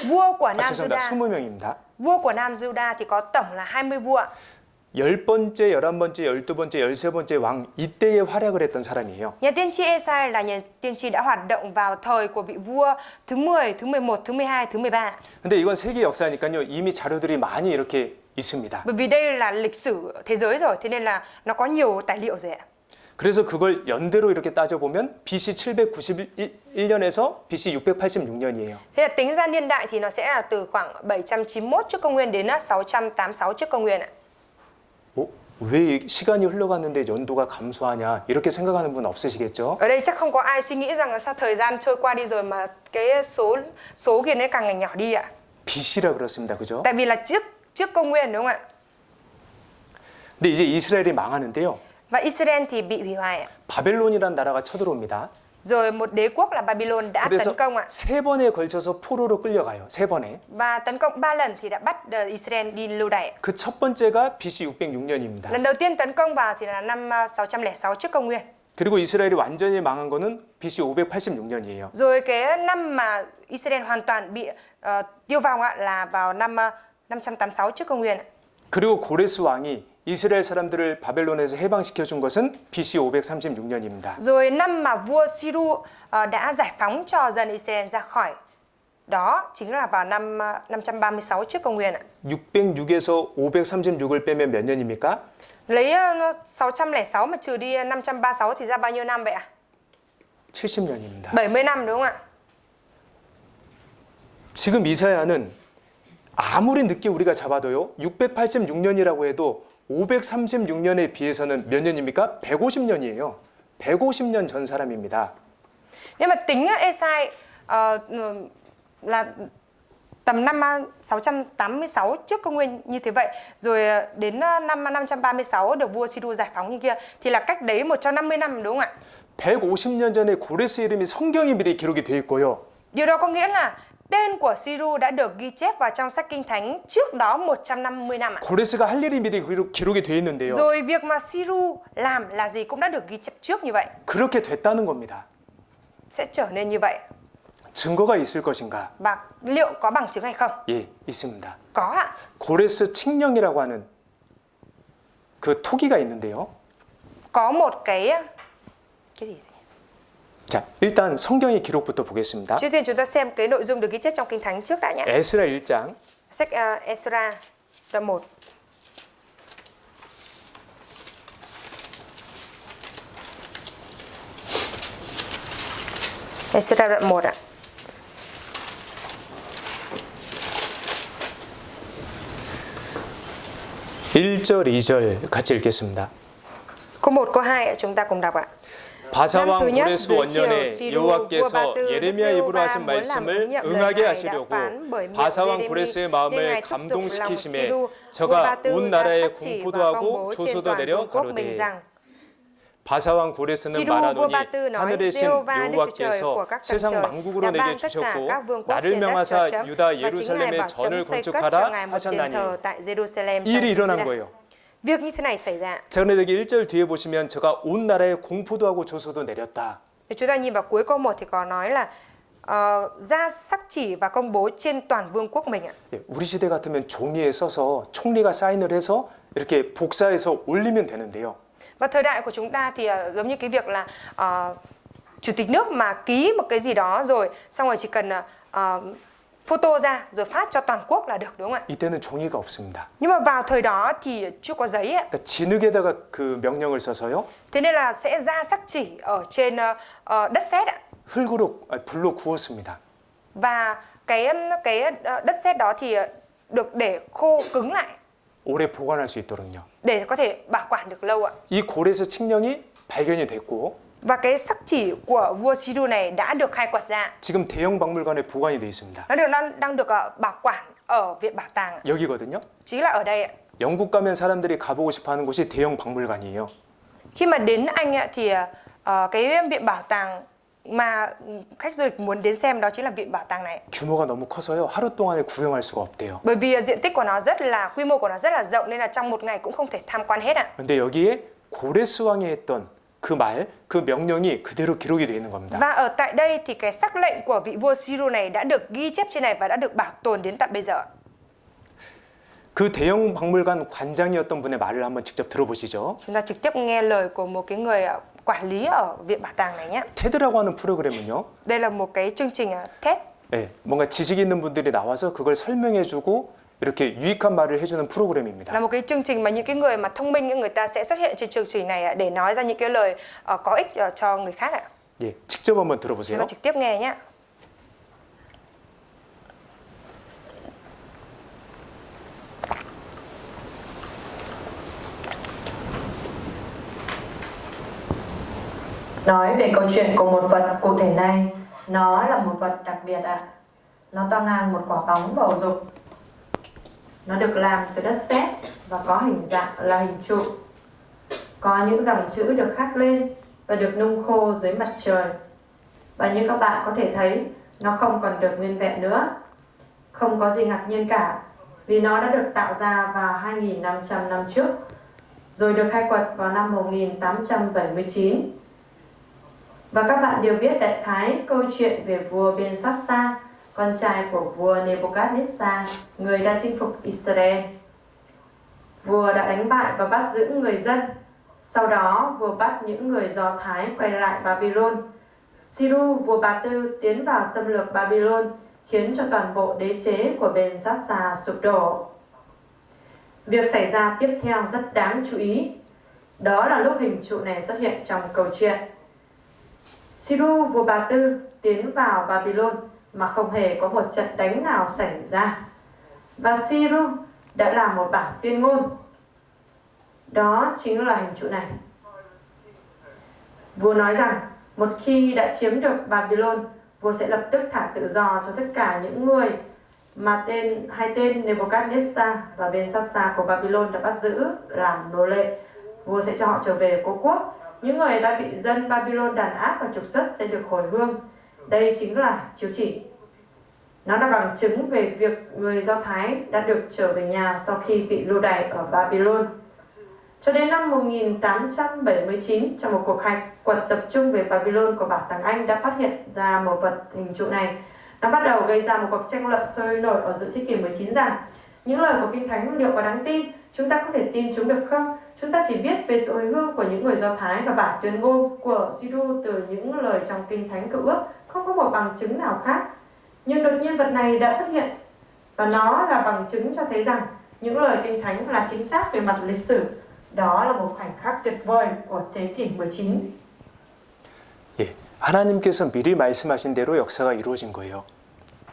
Vua của 아, Nam 죄송합니다. Juda, 20명입니다. vua của Nam Juda thì có tổng là 20 vua ạ. 10번째, 11번째, 12번째, 13번째 왕 이때에 활약을 했던 사람이에요. Nhà tiên tri Ê-sai là nhà tiên tri đã hoạt động vào thời của vị vua thứ 10, thứ 11, thứ 12, thứ 13. 근데 이건 세계 역사니까요. 이미 자료들이 많이 이렇게 있습니다. Bởi vì đây là lịch sử thế giới rồi, thế nên là nó có nhiều tài liệu rồi ạ. 그래서 그걸 연대로 이렇게 따져보면 BC 791년에서 BC 686년이에요. Thế là tính ra niên đại thì nó sẽ là từ khoảng 791 trước công nguyên đến 686 trước công nguyên ạ. 왜 시간이 흘러갔는데 연도가 감소하냐 이렇게 생각하는 분 없으시겠죠? Ở đây chắc không có ai suy nghĩ rằng là sao thời gian trôi qua đi rồi mà cái số kia nó càng ngày nhỏ đi ạ. BC라 그렇습니다. 그죠? Tại vì là trước công nguyên đúng không ạ? 근데 이제 이스라엘이 망하는데요. Và Israel thì bị hủy hoại ạ. 바벨론이란 나라가 쳐들어옵니다. Rồi một đế quốc là Babylon đã 그래서 tấn công ạ. 세 번에 걸쳐서 포로로 끌려가요. 세 번에. Và tấn công 3 lần thì đã bắt Israel đi lưu đày. 그 첫 번째가 BC 606년입니다. Lần đầu tiên tấn công vào thì là năm 606 trước công nguyên. 그리고 이스라엘이 완전히 망한 거는 BC 586년이에요. Rồi cái năm mà Israel hoàn toàn bị tiêu vong ạ là vào năm 586 trước công nguyên. 그리고 고레스 왕이 이스라엘 사람들을 바벨론에서 해방시켜 준 것은 BC 536년입니다. Rồi năm mà vua Siru đã giải phóng cho dân Israel ra khỏi đó chính là vào năm 536 trước công nguyên ạ. 606에서 536을 빼면 몇 년입니까? Lấy 606 mà trừ đi 536 thì ra bao nhiêu năm vậy ạ? 70년입니다. 70 năm đúng không ạ? 지금 이사야는 아무리 늦게 우리가 잡아도요. 686년이라고 해도 536년에 비해서는 몇 년입니까? 150년이에요. 150년 전 sa람입니다. Nhưng mà tính Esai là tầm năm 686 trước công nguyên như thế vậy, rồi đến năm 536 được vua Siru giải phóng như kia thì là cách đấy 150 năm đúng không ạ? 150년 전에 고레스 이름이 성경에 미리 기록이 돼 있고요. Điều đó có nghĩa là tên của Siru đã được ghi chép vào trong sách Kinh Thánh trước đó 150 năm ạ. 고레스가 할 일이 미리 기록이 돼 있는데요. Rồi việc mà Siru làm là gì cũng đã được ghi chép trước như vậy. 그렇게 됐다는 겁니다. Sẽ trở nên như vậy. 증거가 있을 것인가? Và liệu có bằng chứng hay không? 예, 있습니다. Có ạ. 고레스 칙령이라고 하는 그 토기가 있는데요. Có một cái gì? 자, 일단 성경의 기록부터 보겠습니다. Trước tiên chúng ta xem cái nội dung được ghi chép trong Kinh Thánh trước đã nhé. 에스라 1장 Sách Esra đoạn 1. Esra đoạn 1 ạ. 일 절 2절 같이 읽겠습니다. Câu 1, câu 2 chúng ta cùng đọc ạ. 바사 năm 왕 thứ nhất 고레스 dưới 원년에 triều Siru, vua Ba 여호와께서 Tư, 예레미야 Đức 입으로 하신 Giê-hô-va muốn làm 말씀을 ứng nghiệm lời 응하게 Ngài đã 하시려고 phán bởi miệng 바사 왕 Giê-rê-mi, 고레스의 nên 마음을 Ngài thúc giục lòng 감동시키심에 Siru, vua Ba 저가 Tư 온 ra 나라에 sắc chỉ 공포도 và công 하고 bố trên 조소도 toàn 내려 vương quốc mình 가로되 rằng 바사 왕 고레스는 Siru vua 말하노니 Ba Tư nói 하늘의 신 Giê-hô-va Đức Chúa Trời của 여호와께서 các tầng 세상 trời 만국으로 đã 내게 ban tất cả 주셨고 các vương quốc 나를 trên đất cho 명하사 chấm 유다 và chính Ngài 예루살렘에 bảo 전을 chấm xây cất cho 건축하라 Ngài một đền 하셨나니 thờ tại Jerusalem. 이 일이 일어난 거예요. Việc như thế này xảy ra. 자, 그런데 여기 1절 뒤에 보시면 저가 온 나라에 공포도 하고 조소도 내렸다. Chúng ta nhìn vào cuối câu 1 thì có nói là ra sắc chỉ và công bố trên toàn vương quốc mình ạ. 예, 우리 시대 같으면 종이에 써서 총리가 사인을 해서 이렇게 복사해서 올리면 되는데요. Và thời đại của chúng ta thì giống như cái việc là chủ tịch nước mà ký một cái gì đó rồi xong rồi chỉ cần photo ra rồi phát cho toàn quốc là được đúng không ạ? 이때는 종이가 없습니다. Nhưng mà vào thời đó thì chưa có giấy ạ. 그러니까 진흙에다가 그 명령을 써서요. Thế nên là sẽ ra sắc chỉ ở trên đất sét ạ. 흙으로 불로 구웠습니다. Và cái đất sét đó thì được để khô cứng lại 오래 보관할 수 있도록요. để có thể bảo quản được lâu ạ. 이 고레스 칙령이 발견이 됐고 Và cái sắc chỉ của vua Siru này đã được khai quật ra. 지금 대형 박물관에 보관이 돼 있습니다. Nó đang được bảo quản ở viện bảo tàng ạ. 여기거든요. Chính là ở đây ạ. 영국 가면 사람들이 가보고 싶어하는 곳이 대형 박물관이에요. Khi mà đến Anh ạ, thì cái viện bảo tàng mà khách du lịch muốn đến xem đó chính là viện bảo tàng này. 규모가 너무 커서요. 하루 동안에 구경할 수가 없대요. Bởi vì diện tích của nó quy mô của nó rất là rộng nên là trong một ngày cũng không thể tham quan hết ạ. 근데 여기에 고레스 왕이 했던 그 말, 그 명령이 그대로 기록이 되어 있는 겁니다. Và ở tại đây thì cái sắc lệnh của vị vua Siru này đã được ghi chép trên này và đã được bảo tồn đến tận bây giờ. 그 대형 박물관 관장이었던 분의 말을 한번 직접 들어보시죠. Chúng ta trực tiếp nghe lời của một cái người quản lý ở viện bảo tàng này nhé. 테드라고 하는 프로그램은요. Đây là một cái chương trình TED. 네, 뭔가 지식 있는 분들이 나와서 그걸 설명해주고 이렇게 유익한 말을 해주는 프로그램입니다. Là một cái chương trình mà những cái người mà thông minh những người ta sẽ xuất hiện trên chương trình này để nói ra những cái lời có ích cho người khác ạ. 예, 직접 한번 Chúng 들어보세요. ta trực tiếp nghe nhé. Nói về câu chuyện của một vật cụ thể này, nó là một vật đặc biệt ạ. Nó to ngang một quả bóng bầu dục. Nó được làm từ đất sét và có hình dạng là hình trụ. Có những dòng chữ được khắc lên và được nung khô dưới mặt trời. Và như các bạn có thể thấy, nó không còn được nguyên vẹn nữa. Không có gì ngạc nhiên cả, vì nó đã được tạo ra vào 2.500 năm trước, rồi được khai quật vào năm 1879. Và các bạn đều biết đại khái câu chuyện về vua Ben-Sassar, con trai của vua Nebuchadnezzar, người đã chinh phục Israel. Vua đã đánh bại và bắt giữ người dân. Sau đó, vua bắt những người Do Thái quay lại Babylon. Siru, vua Ba Tư, tiến vào xâm lược Babylon, khiến cho toàn bộ đế chế của Ben-Sassar sụp đổ. Việc xảy ra tiếp theo rất đáng chú ý. Đó là lúc hình trụ này xuất hiện trong câu chuyện. Siru, vua Ba Tư, tiến vào Babylon mà không hề có một trận đánh nào xảy ra. Và Siru đã làm một bản tuyên ngôn. Đó chính là hình trụ này. Vua nói rằng, một khi đã chiếm được Babylon, vua sẽ lập tức thả tự do cho tất cả những người mà hai tên Nebuchadnezzar và Ben-Sassar của Babylon đã bắt giữ làm nô lệ. Vua sẽ cho họ trở về cố quốc. Những người đã bị dân Babylon đàn áp và trục xuất sẽ được hồi hương. Đây chính là chiếu chỉ. Nó là bằng chứng về việc người Do Thái đã được trở về nhà sau khi bị lưu đày ở Babylon. Cho đến năm 1879, trong một cuộc khai quật tập trung về Babylon của Bảo tàng Anh đã phát hiện ra một vật hình trụ này. Nó bắt đầu gây ra một cuộc tranh luận sôi nổi ở giữa thế kỷ 19 rằng những lời của Kinh Thánh liệu có đáng tin? Chúng ta có thể tin chúng được không? Chúng ta chỉ biết về sự hồi hương của những người Do Thái và bản tuyên ngôn của Siru từ những lời trong Kinh Thánh Cựu Ước, không có một bằng chứng nào khác. Nhưng đột nhiên vật này đã xuất hiện, và nó là bằng chứng cho thấy rằng những lời Kinh Thánh là chính xác về mặt lịch sử. Đó là một khoảnh khắc tuyệt vời của thế kỷ 19. 예, 하나님께서 미리 말씀하신 대로 역사가 이루어진 거예요.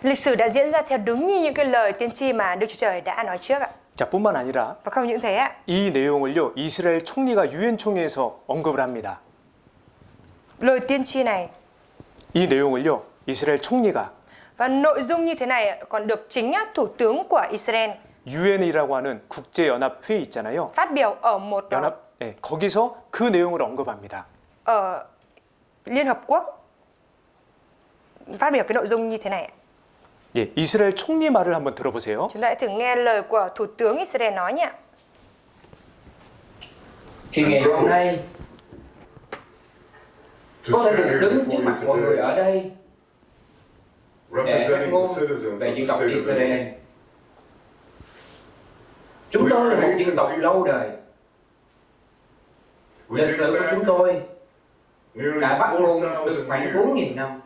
Lịch sử đã diễn ra theo đúng như những cái lời tiên tri mà Đức Chúa Trời đã nói trước ạ. 자, 뿐만 아니라 Và không những thế ạ, 이 내용을요, 이스라엘 총리가 유엔총회에서 언급을 합니다. lời tiên tri này 이 내용을요, 이스라엘 총리가 và nội dung như thế này còn được chính thủ tướng của Israel 유엔이라고 하는 국제연합회의 있잖아요. phát biểu ở một 연합, 예, 거기서 그 내용을 언급합니다. ở Liên Hợp Quốc, phát biểu cái nội dung như thế này. 예, 이스라엘 총리 말을 한번 들어보세요. Chúng ta hãy thử nghe lời của Thủ tướng Israel nói nhé. Thì ngày hôm nay có thể được đứng trước mặt mọi người ở đây để phát ngôn về dân tộc Israel. Chúng tôi là một dân tộc lâu đời. Lịch sử của chúng tôi đã bắt nguồn từ khoảng 4.000 năm,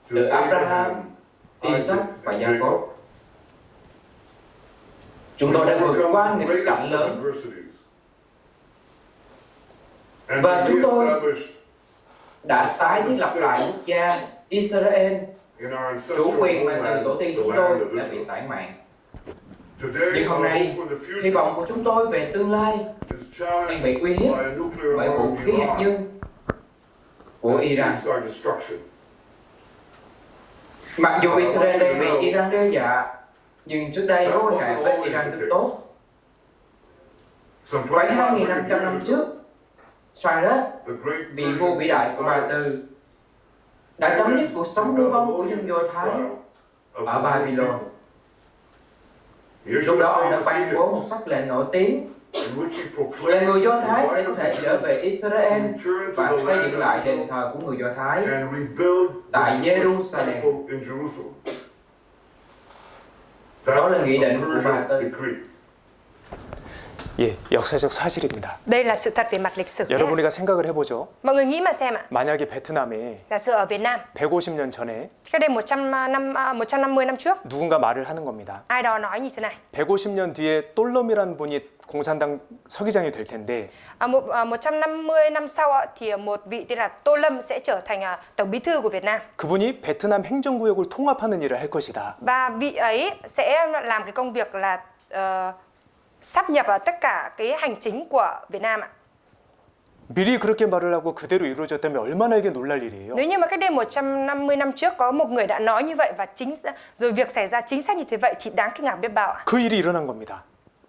từ Abraham, Isaac và Jacob. Chúng tôi đã vượt qua nghịch cảnh lớn, và chúng tôi đã tái thiết lập lại quốc gia Israel, chủ quyền mà từ tổ tiên chúng tôi đã bị tản mạn. Nhưng hôm nay, hy vọng của chúng tôi về tương lai đang bị uy hiếp bởi vũ khí hạt nhân của Iran. Mặc dù Israel đang bị Iran đe dọa, nhưng trước đây mối quan hệ với Iran rất tốt. Khoảng 2.500 năm trước, Cyrus, vị vua vĩ đại của Ba Tư, đã chấm dứt cuộc sống lưu vong của dân Do Thái ở Babylon. Lúc đó ông đã ban bố một sắc lệnh nổi tiếng là người Do Thái sẽ có thể trở về Israel và xây dựng lại đền thờ của người Do Thái tại Jerusalem. Đó là nghị định của Ba Tư. 예, 역사적 사실입니다. Đây là sự thật về mặt lịch sử. 여러분 우리가 생각을 해보죠. Mọi người nghĩ mà xem ạ. 만약에 베트남에 Giả sử ở Việt Nam, 150년 전에 cách đây 150 năm trước, 누군가 말을 하는 겁니다. ai đó nói như thế này. 150년 뒤에 똘럼이라는 분이 공산당 서기장이 될 텐데 150 năm sau thì một vị tên là Tô Lâm sẽ trở thành tổng bí thư của Việt Nam. 그분이 베트남 행정구역을 통합하는 일을 할 것이다. Và vị ấy sẽ làm cái công việc là sáp nhập vào tất cả cái hành chính của Việt Nam ạ. 미리 그렇게 말을 하고 그대로 이루어졌다면 얼마나 이게 놀랄 일이에요. Nếu như mà cách đây 150 năm trước có một người đã nói như vậy và rồi việc xảy ra chính xác như thế vậy thì đáng kinh ngạc biết bao ạ. 그 일이 일어난 겁니다.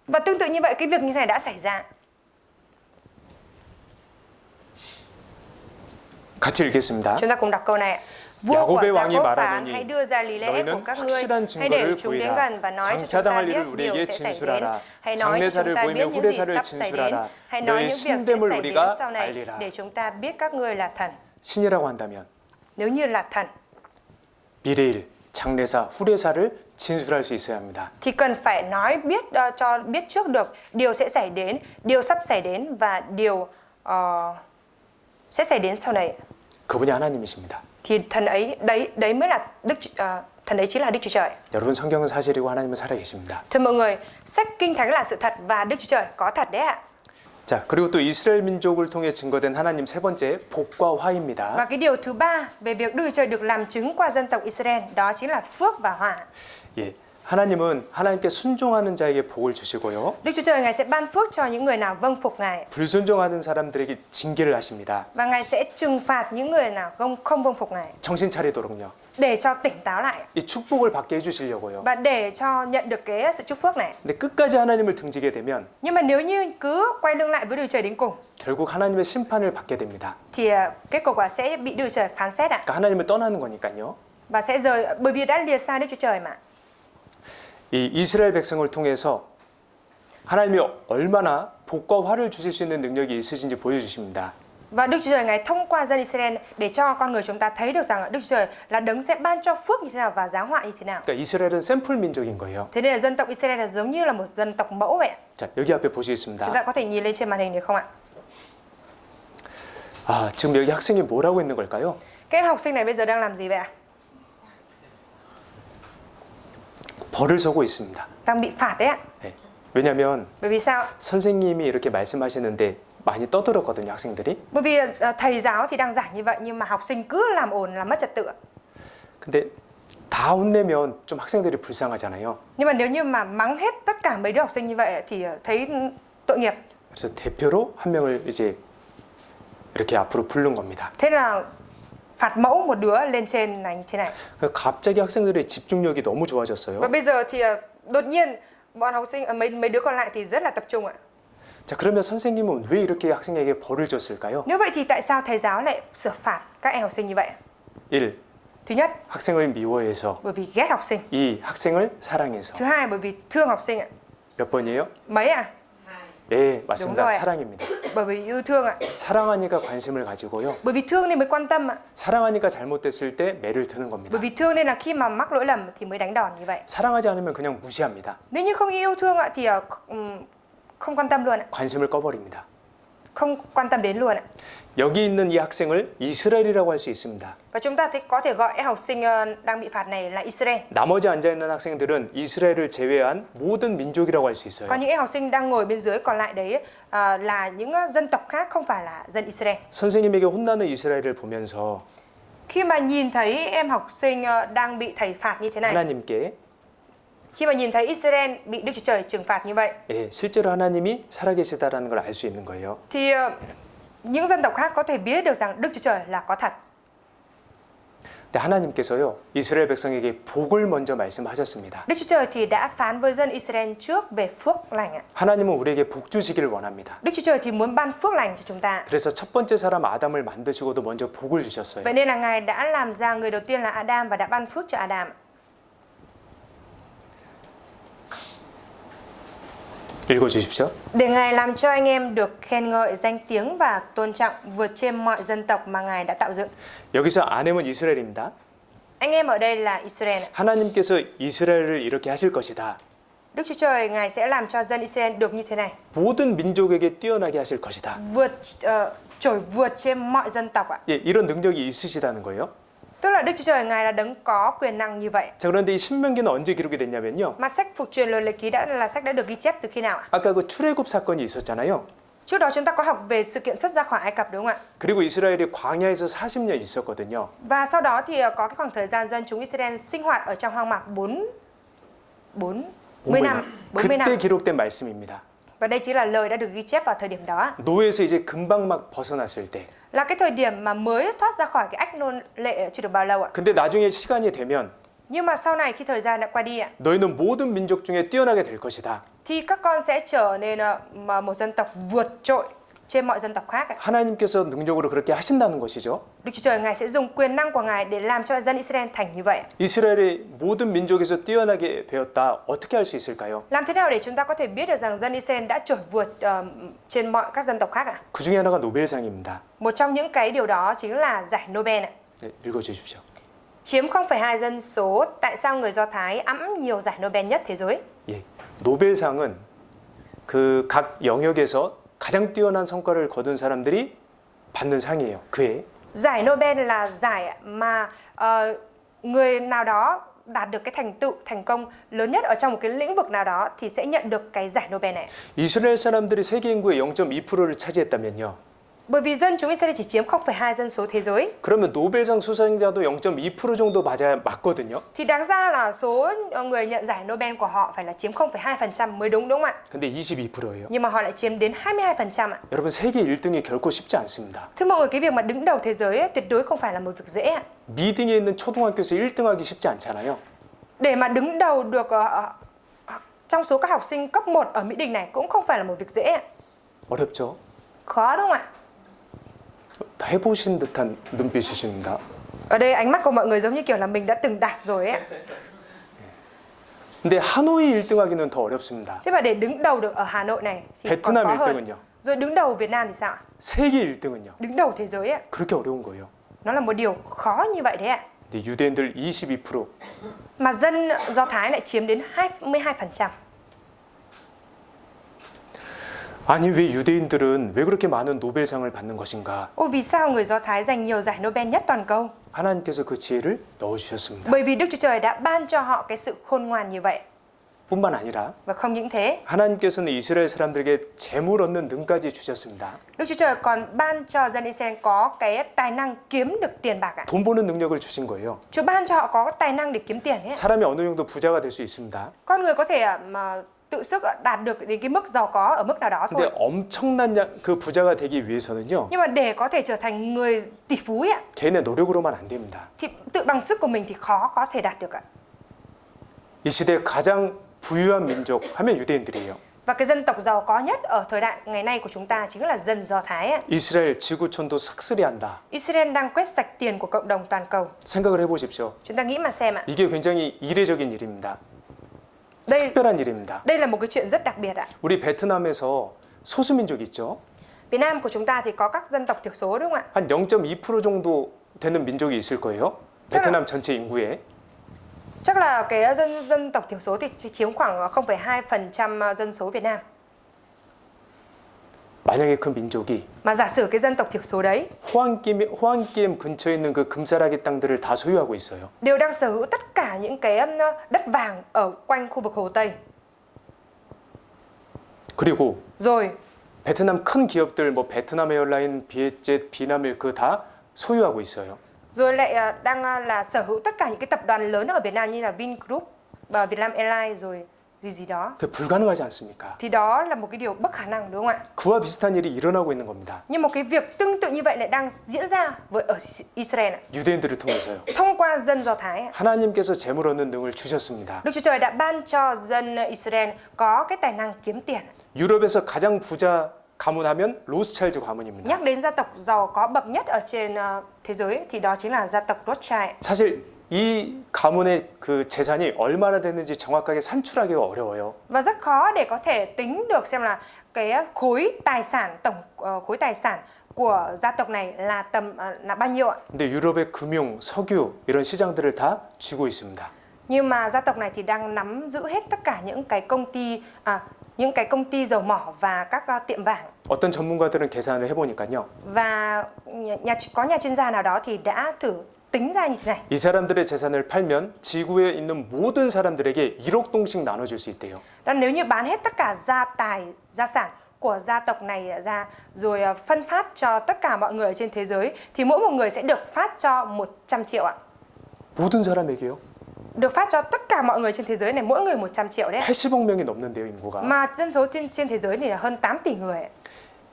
Và tương tự như vậy cái việc như thế này đã xảy ra. 같이 읽겠습니다. Chúng ta cùng đọc câu này. Vua của 야곱의 왕이 Gia-cốp phán, 말하노니 hãy đưa ra lý lẽ của 너희는 các ngươi, 확실한 hãy để 증거를 chúng đến 보이라. gần và nói cho chúng ta 장차당할 biết 일을 điều 우리에게 sẽ xảy đến. 진술하라. Hãy nói cho chúng 장래사를 ta 보이며 biết những gì 후래사를 sắp xảy đến. 진술하라. Hãy nói 너희 những việc sẽ 신됨을 xảy đến 우리가 sau này 알리라. để chúng ta biết các ngươi là thần. 신이라고 한다면 Nếu như là thần 미래일, 장래사, 후래사를 진술할 수 있어야 합니다. thì cần phải nói cho biết trước được điều sẽ xảy đến, điều sắp xảy đến và điều sẽ xảy đến sau này. 그분이 하나님이십니다. Thì thần ấy đấy mới là thần ấy chính là Đức Chúa Trời. 여러분 성경은 사실이고 하나님은 살아계십니다. Thưa mọi người, sách Kinh Thánh là sự thật và Đức Chúa Trời có thật đấy ạ. 자, 그리고 또 이스라엘 민족을 통해 증거된 하나님 세 번째 복과 화입니다. Và cái điều thứ ba về việc Đức Chúa Trời được làm chứng qua dân tộc Israel đó chính là phước và hỏa. 예. 하나님은 하나님께 순종하는 자에게 복을 주시고요. Đức Chúa Trời Ngài sẽ ban phước cho những người nào vâng phục Ngài 불순종하는 사람들에게 징계를 하십니다. và Ngài sẽ trừng phạt những người nào không vâng phục Ngài 정신 차리도록요. để cho tỉnh táo lại 이 축복을 받게 해주시려고요. và để cho nhận được cái sự chúc phước này. 근데 끝까지 하나님을 등지게 되면 Nhưng mà nếu như cứ quay lưng lại với Đức Chúa Trời đến cùng 결국 하나님의 심판을 받게 됩니다. thì kết cục là sẽ bị Đức Chúa Trời phán xét ạ. 그러니까 하나님을 떠나는 거니까요. Và sẽ rời bởi vì đã lìa xa Đức Chúa Trời mà. 이 이스라엘 백성을 통해서 하나님이 얼마나 복과 화를 주실 수 있는 능력이 있으신지 보여주십니다. Và Đức Chúa Trời Ngài thông qua dân Israel để cho con người chúng ta thấy được rằng Đức Chúa Trời là đấng sẽ ban cho phước như thế nào và giáng họa như thế nào. 그러니까 이스라엘은 샘플 민족인 거예요. Thế nên là dân tộc Israel là giống như là một dân tộc mẫu vậy ạ. 자, 여기 앞에 보시겠습니다. Chúng ta có thể nhìn lên trên màn hình được không ạ? 아, 지금 여기 학생이 뭘 하고 있는 걸까요? Các em học sinh này bây giờ đang làm gì vậy ạ? 벌을 서고 있습니다. Đang bị phạt đấy ạ. 네. 왜냐하면 Bởi vì sao? 선생님이 이렇게 말씀하시는데 많이 떠들었거든요, 학생들이. Bởi vì thầy giáo thì đang giảng như vậy nhưng mà học sinh cứ làm ồn làm mất trật tự. 근데 다 혼내면 좀 학생들이 불쌍하잖아요. Nhưng mà nếu như mà mắng hết tất cả mấy đứa học sinh như vậy thì thấy tội nghiệp. 그래서 대표로 한 명을 이제 이렇게 앞으로 부른 겁니다. Thế là phạt mẫu một đứa lên trên này như thế này. 갑자기 학생들의 집중력이 너무 좋아졌어요. Và bây giờ thì đột nhiên bọn học sinh mấy đứa còn lại thì rất là tập trung ạ. 자, 그러면 선생님은 왜 이렇게 학생에게 벌을 줬을까요? Nếu vậy thì tại sao thầy giáo lại xử phạt các em học sinh như vậy? 1. Thứ nhất, 학생을 미워해서. bởi vì ghét học sinh. 2. 학생을 사랑해서. Thứ hai, bởi vì thương học sinh ạ. 몇 번이에요? Mấy ạ? 네, 맞습니다. đúng rồi. 사랑입니다. Bởi vì yêu thương ạ. 사랑하니까 관심을 가지고요. Bởi vì thương nên mới quan tâm ạ. 사랑하니까 잘못됐을 때 매를 드는 겁니다. Bởi vì thương nên là khi mà mắc lỗi lầm thì mới đánh đòn như vậy. 사랑하지 않으면 그냥 무시합니다. Nếu như không yêu thương ạ thì không quan tâm luôn ạ. 관심을 꺼버립니다. Không quan tâm đến luôn ạ. 여기 있는 이 학생을 이스라엘이라고 할 수 있습니다. Và chúng ta có thể gọi em học sinh đang bị phạt này là Israel. 나머지 앉아있는 학생들은 이스라엘을 제외한 모든 민족이라고 할 수 있어요. Còn những em học sinh đang ngồi bên dưới còn lại đấy là những dân tộc khác không phải là dân Israel. 선생님에게 혼나는 이스라엘을 보면서 Khi mà nhìn thấy em học sinh đang bị thầy phạt như thế này, 하나님께 khi mà nhìn thấy Israel bị Đức Chúa Trời trừng phạt như vậy, 예, 실제로 하나님이 살아계시다라는 걸 알 수 있는 거예요. thì những dân tộc khác có thể biết được rằng Đức Chúa Trời là có thật. 근데 하나님께서요, 이스라엘 백성에게 복을 먼저 말씀하셨습니다. Đức Chúa Trời thì đã phán với dân Israel trước về phước lành ạ. 하나님은 우리에게 복 주시기를 원합니다. Đức Chúa Trời thì muốn ban phước lành cho chúng ta. 그래서 첫 번째 사람 아담을 만드시고도 먼저 복을 주셨어요. Vậy nên là Ngài đã làm ra người đầu tiên là Adam và đã ban phước cho Adam. 읽어주십시오. Để Ngài làm cho anh em được khen ngợi danh tiếng và tôn trọng vượt trên mọi dân tộc mà Ngài đã tạo dựng. 여기서 아nem은 이스라엘입니다. Anh em ở đây là Israel. 하나님께서 이스라엘을 이렇게 하실 것이다. Đức Chúa Trời Ngài sẽ làm cho dân Israel được như thế này. 모든 민족에게 뛰어나게 하실 것이다. Trội vượt trên mọi dân tộc ạ. 예, 이런 능력이 있으시다는 거예요. Tức là Đức Chúa Trời Ngài là đấng có quyền năng như vậy. 자, 그런데 이 신명기는 언제 기록이 됐냐면요. Mà sách Phục truyền luật lệ ký đã được ghi chép từ khi nào ạ? 아까 그 출애굽 사건이 있었잖아요. Trước đó chúng ta có học về sự kiện xuất ra khỏi Ai Cập đúng không ạ? 그리고 이스라엘이 광야에서 40년 있었거든요. Và sau đó thì có cái khoảng thời gian dân chúng Israel sinh hoạt ở trong hoang mạc 40 năm. 그때 기록된 말씀입니다. Và đây chính là lời đã được ghi chép vào thời điểm đó. 노예에서 이제 금방 막 벗어났을 때. Là cái thời điểm mà mới thoát ra khỏi cái ách nô lệ chưa được bao lâu ạ. 근데 나중에 시간이 되면 Nhưng mà sau này khi thời gian đã qua đi ạ, 너희는 모든 민족 중에 뛰어나게 될 것이다. thì các con sẽ trở nên một dân tộc vượt trội trên mọi dân tộc khác ạ. 하나님께서 능력으로 그렇게 하신다는 것이죠. Đức Chúa Trời Ngài sẽ dùng quyền năng của Ngài để làm cho dân Israel thành như vậy. 이스라엘이 모든 민족에서 뛰어나게 되었다. 어떻게 할 수 있을까요? Làm thế nào để chúng ta có thể biết được rằng dân Israel đã trội vượt trên mọi các dân tộc khác ạ? 그 중에 하나가 노벨상입니다. Một trong những cái điều đó chính là giải Nobel ạ. 네, 읽어주십시오. Chiếm 0,2 dân số, tại sao người Do Thái ẵm nhiều giải Nobel nhất thế giới? 예, 노벨상은 그 각 영역에서 가장 뛰어난 성과를 거둔 사람들이 받는 상이에요. 그해. Giải Nobel là giải mà người nào đó đạt được cái thành tựu, thành công lớn nhất ở trong một cái lĩnh vực nào đó thì sẽ nhận được cái giải Nobel này. 이스라엘 사람들이 세계 인구의 0.2%를 차지했다면요. Bởi vì dân chúng Israel chỉ chiếm 0,2 dân số thế giới 그러면 노벨상 수상자도 0.2% 정도 맞거든요. thì đáng ra là số người nhận giải Nobel của họ phải là chiếm 0,2% mới đúng, đúng không ạ? 근데 22%예요. Nhưng mà họ lại chiếm đến 22% ạ. 여러분 세계 1등이 결코 쉽지 않습니다. Thưa mọi người, cái việc mà đứng đầu thế giới ấy, tuyệt đối không phải là một việc dễ ạ. 미딩에 있는 초등학교에서 1등하기 쉽지 않잖아요. Để mà đứng đầu được trong số các học sinh cấp 1 ở Mỹ Đình này cũng không phải là một việc dễ ạ. 어렵죠? Khó đúng không ạ? 다 해보신 듯한 눈빛이십니다. Ở đây ánh mắt của mọi người giống như kiểu là mình đã từng đạt rồi ấy. 근데 하노이 1등하기는 더 어렵습니다. Thế mà để đứng đầu được ở Hà Nội này thì còn 베트남 khó hơn. 1등은요? Rồi đứng đầu Việt Nam thì sao ạ? 세계 1등은요? Đứng đầu thế giới ấy, 그렇게 어려운 거예요. nó là một điều khó như vậy đấy ạ. 근데 유대인들 22%. Mà dân Do Thái lại chiếm đến 22%. 아니 왜 유대인들은 왜 그렇게 많은 노벨상을 받는 것인가? Ôi, vì sao người Do Thái giành nhiều giải Nobel nhất toàn cầu? 하나님께서 그 지혜를 넣어주셨습니다. Bởi vì Đức Chúa Trời đã ban cho họ cái sự khôn ngoan như vậy. 뿐만 아니라 Và không những thế, 하나님께서는 이스라엘 사람들에게 재물 얻는 능까지 주셨습니다. Đức Chúa Trời còn ban cho dân Israel có cái tài năng kiếm được tiền bạc ạ. 돈 버는 능력을 주신 거예요. Chúa ban cho họ có tài năng để kiếm tiền ấy. 사람이 어느 정도 부자가 될 수 있습니다. Con người có thể mà tự sức đạt được đến cái mức giàu có ở mức nào đó thôi. 근데 엄청난 그 부자가 되기 위해서는요. Nhưng mà để có thể trở thành người tỷ phú ấy ạ, 개인의 노력으로만 안 됩니다. thì tự bằng sức của mình thì khó có thể đạt được ạ. 이 시대 가장 부유한 민족 하면 유대인들이에요. Và cái dân tộc giàu có nhất ở thời đại ngày nay của chúng ta chính là dân Do Thái ạ. 이스라엘 지구촌도 삭스리한다. Israel đang quét sạch tiền của cộng đồng toàn cầu. 생각을 해보십시오. Chúng ta nghĩ mà xem ạ. 이게 굉장히 이례적인 일입니다. Đây 특별한 일입니다. đây là một cái chuyện rất đặc biệt ạ. 우리 베트남에서 소수민족 있죠? Việt Nam của chúng ta thì có các dân tộc thiểu số đúng không ạ? 한 0.2% 정도 되는 민족이 있을 거예요. 베트남 전체 인구에. Chắc là cái dân tộc thiểu số thì chỉ chiếm khoảng 0,2% dân số Việt Nam. 만약에 그 민족이 Mà giả sử cái dân tộc thiểu số đấy 호안기엠 근처에 있는 그 금사라기 땅들을 다 소유하고 있어요. đều đang sở hữu tất cả những cái đất vàng ở quanh khu vực Hồ Tây. 그리고 Rồi 베트남 큰 기업들 뭐 베트남 에어라인, 비엣젯, 비나밀크 다 소유하고 있어요. rồi lại đang là sở hữu tất cả những cái tập đoàn lớn ở Việt Nam như là Vingroup và Vietnam Airlines rồi gì đó. 그게 불가능하지 않습니까? Thì đó là một cái điều bất khả năng đúng không ạ? 그와 비슷한 일이 일어나고 있는 겁니다. Nhưng một cái việc tương tự như vậy lại đang diễn ra ở Israel ạ. 유대인들을 통해서요. Thông qua dân Do Thái ạ. 하나님께서 재물 얻는 능을 주셨습니다. Đức Chúa Trời đã ban cho dân Israel có cái tài năng kiếm tiền. 유럽에서 가장 부자 가문하면 로스차일드 가문입니다. Nhắc đến gia tộc giàu có bậc nhất ở trên thế giới thì đó chính là gia tộc Rothschild. 사실 이 가문의 그 재산이 얼마나 됐는지 정확하게 산출하기가 어려워요. Và rất khó để có thể tính được xem là cái khối tài sản khối tài sản của gia tộc này là là bao nhiêu ạ. 근데 유럽의 금융, 석유 이런 시장들을 다 쥐고 있습니다. Nhưng mà gia tộc này thì đang nắm giữ hết tất cả những cái công ty dầu mỏ và các tiệm vàng. 어떤 전문가들은 계산을 해보니까요. Và có nhà chuyên gia nào đó thì đã thử tính ra như thế này. 이 사람들의 재산을 팔면 지구에 있는 모든 사람들에게 1억 동씩 나눠줄 수 있대요. Đó, nếu như bán hết tất cả gia sản của gia tộc này ra rồi phân phát cho tất cả mọi người ở trên thế giới thì mỗi một người sẽ được phát cho 100 triệu ạ. 모든 사람에게요? Được phát cho tất cả mọi người trên thế giới này mỗi người 100 triệu đấy. 80억 명이 넘는데요, 인구가. Mà dân số trên thế giới này là hơn 8 tỷ người.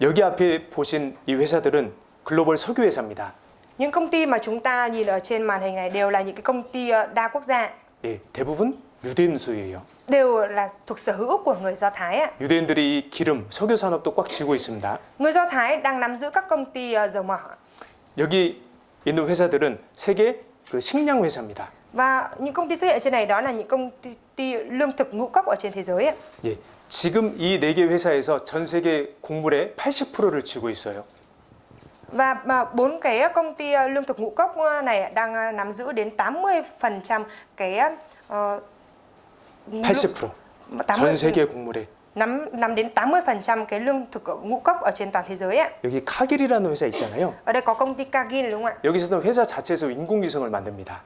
여기 앞에 보신 이 회사들은 글로벌 석유 회사입니다. Những công ty mà chúng ta nhìn ở trên màn hình này đều là những cái công ty đa quốc gia. 예, 대부분 유대인 소유예요. đều là thuộc sở hữu của người Do Thái ạ. 유대인들이 이 기름, 석유 산업도 꽉 쥐고 있습니다. Người Do Thái đang nắm giữ các công ty dầu mỏ. 여기 있는 회사들은 세계 그 식량 회사입니다. Và những công ty xuất hiện trên này đó là những công ty lương thực ngũ cốc ở trên thế giới ạ. 예, 지금 이 네 개 회사에서 전 세계 곡물의 80%를 쥐고 있어요. Và bốn cái công ty lương thực ngũ cốc này đang nắm giữ đến 80% cái 80%. 전 세계 곡물에. nắm đến 80% cái lương thực ngũ cốc ở trên toàn thế giới ạ. 여기 카길이라는 회사 있잖아요. Ở đây có công ty Cargill đúng không ạ? 여기서는 회사 자체에서 인공위성을 만듭니다.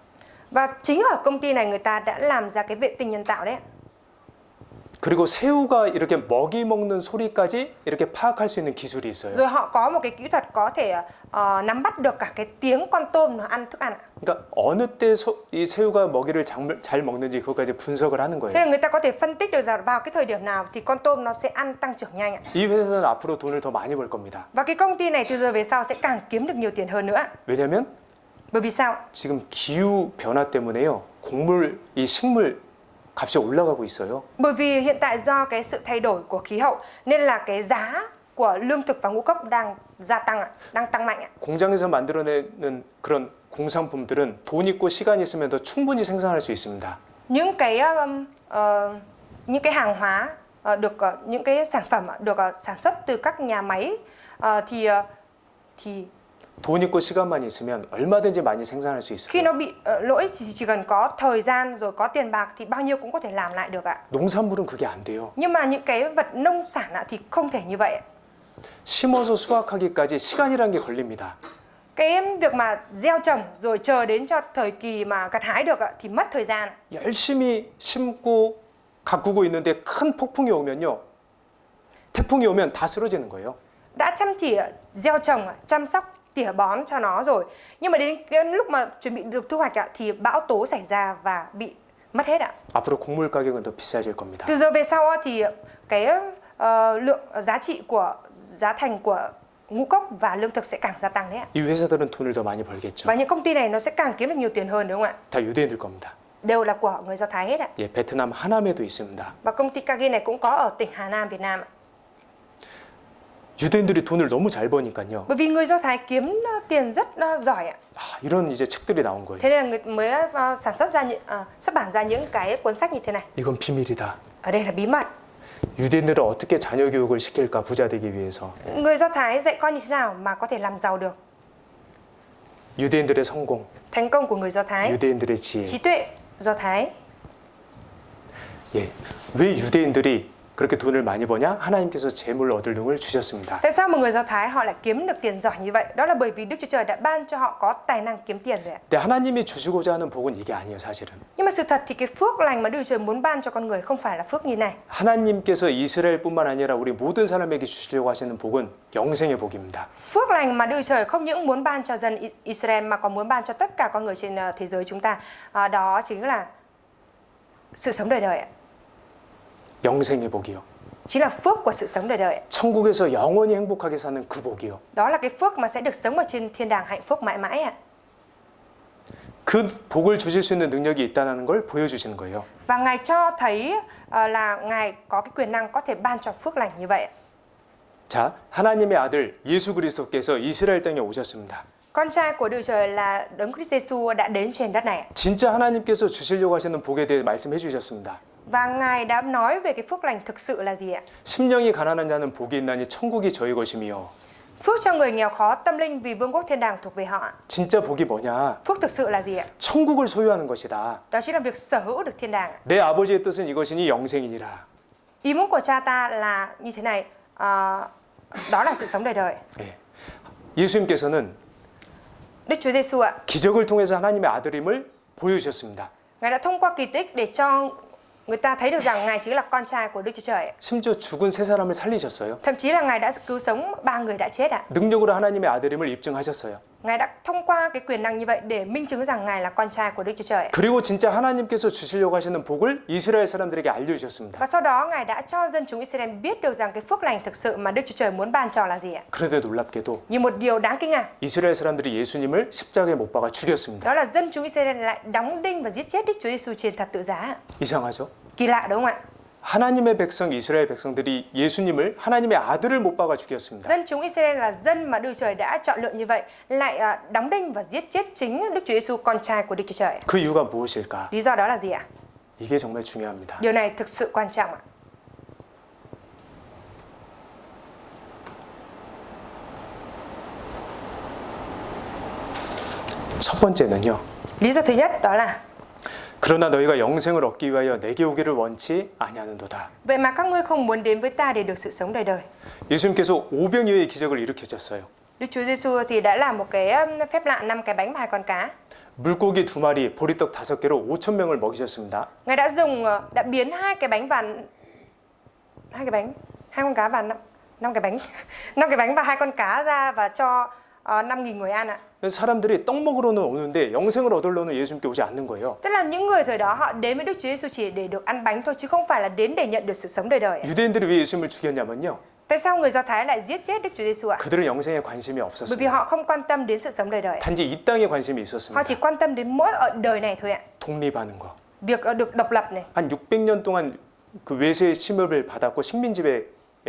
Và chính ở công ty này người ta đã làm ra cái vệ tinh nhân tạo đấy. 그리고 새우가 이렇게 먹이 먹는 소리까지 이렇게 파악할 수 있는 기술이 있어요. Rồi họ có một cái kỹ thuật có thể nắm bắt được cả cái tiếng con tôm nó ăn thức ăn ạ. 그러니까 어느 때 이 새우가 먹이를 잘 먹는지 그것까지 분석을 하는 Thế 거예요. là người ta có thể phân tích được rằng vào cái thời điểm nào thì con tôm nó sẽ ăn tăng trưởng nhanh ạ. 이 회사는 앞으로 돈을 더 많이 벌 겁니다. Và cái công ty này từ giờ về sau sẽ càng kiếm được nhiều tiền hơn nữa. 왜냐하면 Bởi vì sao? 지금 기후 변화 때문에요. 이 식물 값이 올라가고 있어요. Bởi vì hiện tại do cái sự thay đổi của khí hậu nên là cái giá của lương thực và ngũ cốc đang gia tăng ạ, đang tăng mạnh ạ. 공장에서 만들어내는 그런 공산품들은 돈 있고 시간이 있으면 더 충분히 생산할 수 있습니다. Những cái hàng hóa những cái sản phẩm được sản xuất từ các nhà máy thì 돈 있고 시간만 있으면 얼마든지 많이 생산할 수 khi 있어요. nó bị lỗi thì chỉ cần có thời gian rồi có tiền bạc thì bao nhiêu cũng có thể làm lại được ạ. 농산물은 그게 안 돼요. Nhưng mà những cái vật nông sản thì không thể như vậy ạ. 심어서 수확하기까지 시간이란 게 걸립니다. Cái việc mà gieo trồng rồi chờ đến cho thời kỳ mà gặt hái được thì mất thời gian ạ. 열심히 심고 가꾸고 있는데 큰 폭풍이 오면요. 태풍이 오면 다 쓰러지는 거예요. Đã chăm chỉ gieo trồng, chăm sóc, tỉa bón cho nó rồi. Nhưng mà đến cái lúc mà chuẩn bị được thu hoạch thì bão tố xảy ra và bị mất hết ạ. 앞으로 곡물 가격은 더 비싸질 겁니다. Từ giờ về sau thì cái lượng giá thành của ngũ cốc và lương thực sẽ càng gia tăng đấy ạ. 이 회사들은 돈을 더 많이 벌겠죠. Và những công ty này nó sẽ càng kiếm được nhiều tiền hơn đúng không ạ? 다 유대인들 겁니다. Đều là của người Do Thái hết ạ. 예, 베트남 하남에도 있습니다. Và công ty Cargill này cũng có ở tỉnh Hà Nam, Việt Nam ạ. 유대인들이 돈을 너무 잘 버니까요. Bởi vì người Do Thái kiếm tiền rất giỏi ạ. 이런 이제 책들이 나온 거예요. Thế nên là người mới sản xuất ra xuất bản ra những cái cuốn sách như thế này. 이건 비밀이다. Ở đây là bí mật. 유대인들을 어떻게 자녀 교육을 시킬까 부자 되기 위해서. Người Do Thái dạy con như thế nào mà có thể làm giàu được? 유대인들의 성공, Thành công của người Do Thái, 유대인들의 지혜. trí tuệ Do Thái. 예, 왜 유대인들이 그렇게 돈을 많이 버냐? 하나님께서 재물 얻을 능을 주셨습니다. Tại sao mà người Do Thái họ lại kiếm được tiền giỏi như vậy? Đó là bởi vì Đức Chúa Trời đã ban cho họ có tài năng kiếm tiền rồi ạ. 근데 하나님이 주시고자 하는 복은 이게 아니에요, 사실은. Nhưng mà sự thật thì cái phước lành mà Đức Chúa Trời muốn ban cho con người không phải là phước như này. 하나님께서 이스라엘뿐만 아니라 우리 모든 사람에게 주시려고 하시는 복은 영생의 복입니다. Phước lành mà Đức Chúa Trời không những muốn ban cho dân Israel mà còn muốn ban cho tất cả con người trên thế giới chúng ta. Đó chính là sự sống đời đời ạ. 영생의 복이요. Chính là phước của sự sống đời đời ạ. 천국에서 영원히 행복하게 사는 그 복이요. Đó là cái phước mà sẽ được sống ở trên thiên đàng hạnh phúc mãi mãi ạ. 그 복을 주실 수 있는 능력이 있다는 걸 보여주시는 거예요. Và Ngài cho thấy là Ngài có cái quyền năng có thể ban cho phước lành như vậy. 자, 하나님의 아들 예수 그리스도께서 이스라엘 땅에 오셨습니다. Con trai của Đức Trời là Đấng Christ Jesus đã đến trên đất này. 진짜 하나님께서 주시려고 하시는 복에 대해 말씀해 주셨습니다. Và Ngài đã nói về cái phước lành thực sự là gì ạ? 심령이 가난한 자는 복이 있나니 천국이 저희 것이며. Phước cho người nghèo khó tâm linh vì vương quốc thiên đàng thuộc về họ. 진짜 복이 뭐냐? Phước thực sự là gì ạ? 천국을 소유하는 것이다. Đó chính là việc sở hữu được thiên đàng. 내 아버지의 뜻은 이것이니 영생이니라. Ý muốn của cha ta là như thế này, đó là sự sống đời đời. 예. 예수님께서는 Đức Chúa Giêsu ạ, 기적을 통해서 하나님의 아들임을 보여주셨습니다. Ngài đã thông qua kỳ tích để cho người ta thấy được rằng Ngài chính là con trai của Đức Chúa Trời. 심지어 죽은 세 사람을 살리셨어요. Thậm chí là Ngài đã cứu sống 3 người đã chết ạ. 능력으로 하나님의 아들임을 입증하셨어요. Ngài đã thông qua cái quyền năng như vậy để minh chứng rằng Ngài là con trai của Đức Chúa Trời. 그리고 진짜 하나님께서 주시려고 하시는 복을 이스라엘 사람들에게 알려주셨습니다. Và sau đó Ngài đã cho dân chúng Israel biết được rằng cái phước lành thực sự mà Đức Chúa Trời muốn ban cho là gì ạ? 그런데 놀랍게도 Như một điều đáng kinh ngạc, 이스라엘 사람들이 예수님을 십자가에 못 박아 죽였습니다. đó là dân chúng Israel lại đóng đinh và giết chết Đức Chúa Giêsu trên thập tự giá. 이상하죠? Kỳ lạ đúng không ạ? 하나님의 백성 이스라엘 백성들이 예수님을 하나님의 아들을 못 박아 죽였습니다. Dân chúng Israel là dân mà Đức Chúa Trời đã chọn lựa như vậy, lại đóng đinh và giết chết chính Đức Chúa Giêsu, con trai của Đức Chúa Trời. 그 이유가 무엇일까? Lý do đó là gì ạ? 이게 정말 중요합니다. Điều này thực sự quan trọng ạ. 첫 번째는요. Lý do thứ nhất đó là 그러나 너희가 영생을 얻기 위하여 내게 오기를 원치 아니하는도다. vậy mà các ngươi không muốn đến với ta để được sự sống đời đời. 예수님께서 오병이어의 기적을 일으키셨어요. Đức Chúa Giêsu thì đã làm một cái phép lạ 5 cái bánh và 2 con cá. 물고기 2마리, 보리떡 5개로 5천 명을 먹이셨습니다. Ngài đã biến 2 cái bánh và 2 con cá và 5 cái bánh 5 cái bánh và 2 con cá ra và cho 5.000 người ăn ạ. 사람들이 떡 먹으러는 오는데 영생을 얻으려는 예수님께 오지 않는 거예요. Tức là những người thời đó họ đến với Đức Chúa Giêsu chỉ để được ăn bánh thôi, chứ không phải là đến để nhận được sự sống đời đời. 유대인들이 왜 예수님을 죽였냐면요. Tại sao người Do Thái lại giết chết Đức Chúa Giêsu ạ? 그들은 영생에 관심이 Bởi vì 없었습니다. họ không quan tâm đến sự sống đời đời. 단지 이 땅에 관심이 Họ 있었습니다. chỉ quan tâm đến mỗi ở đời này thôi ạ. 독립하는 거. Việc được độc lập này. 한 600년 동안 그 외세의 침입을 받았고 식민지배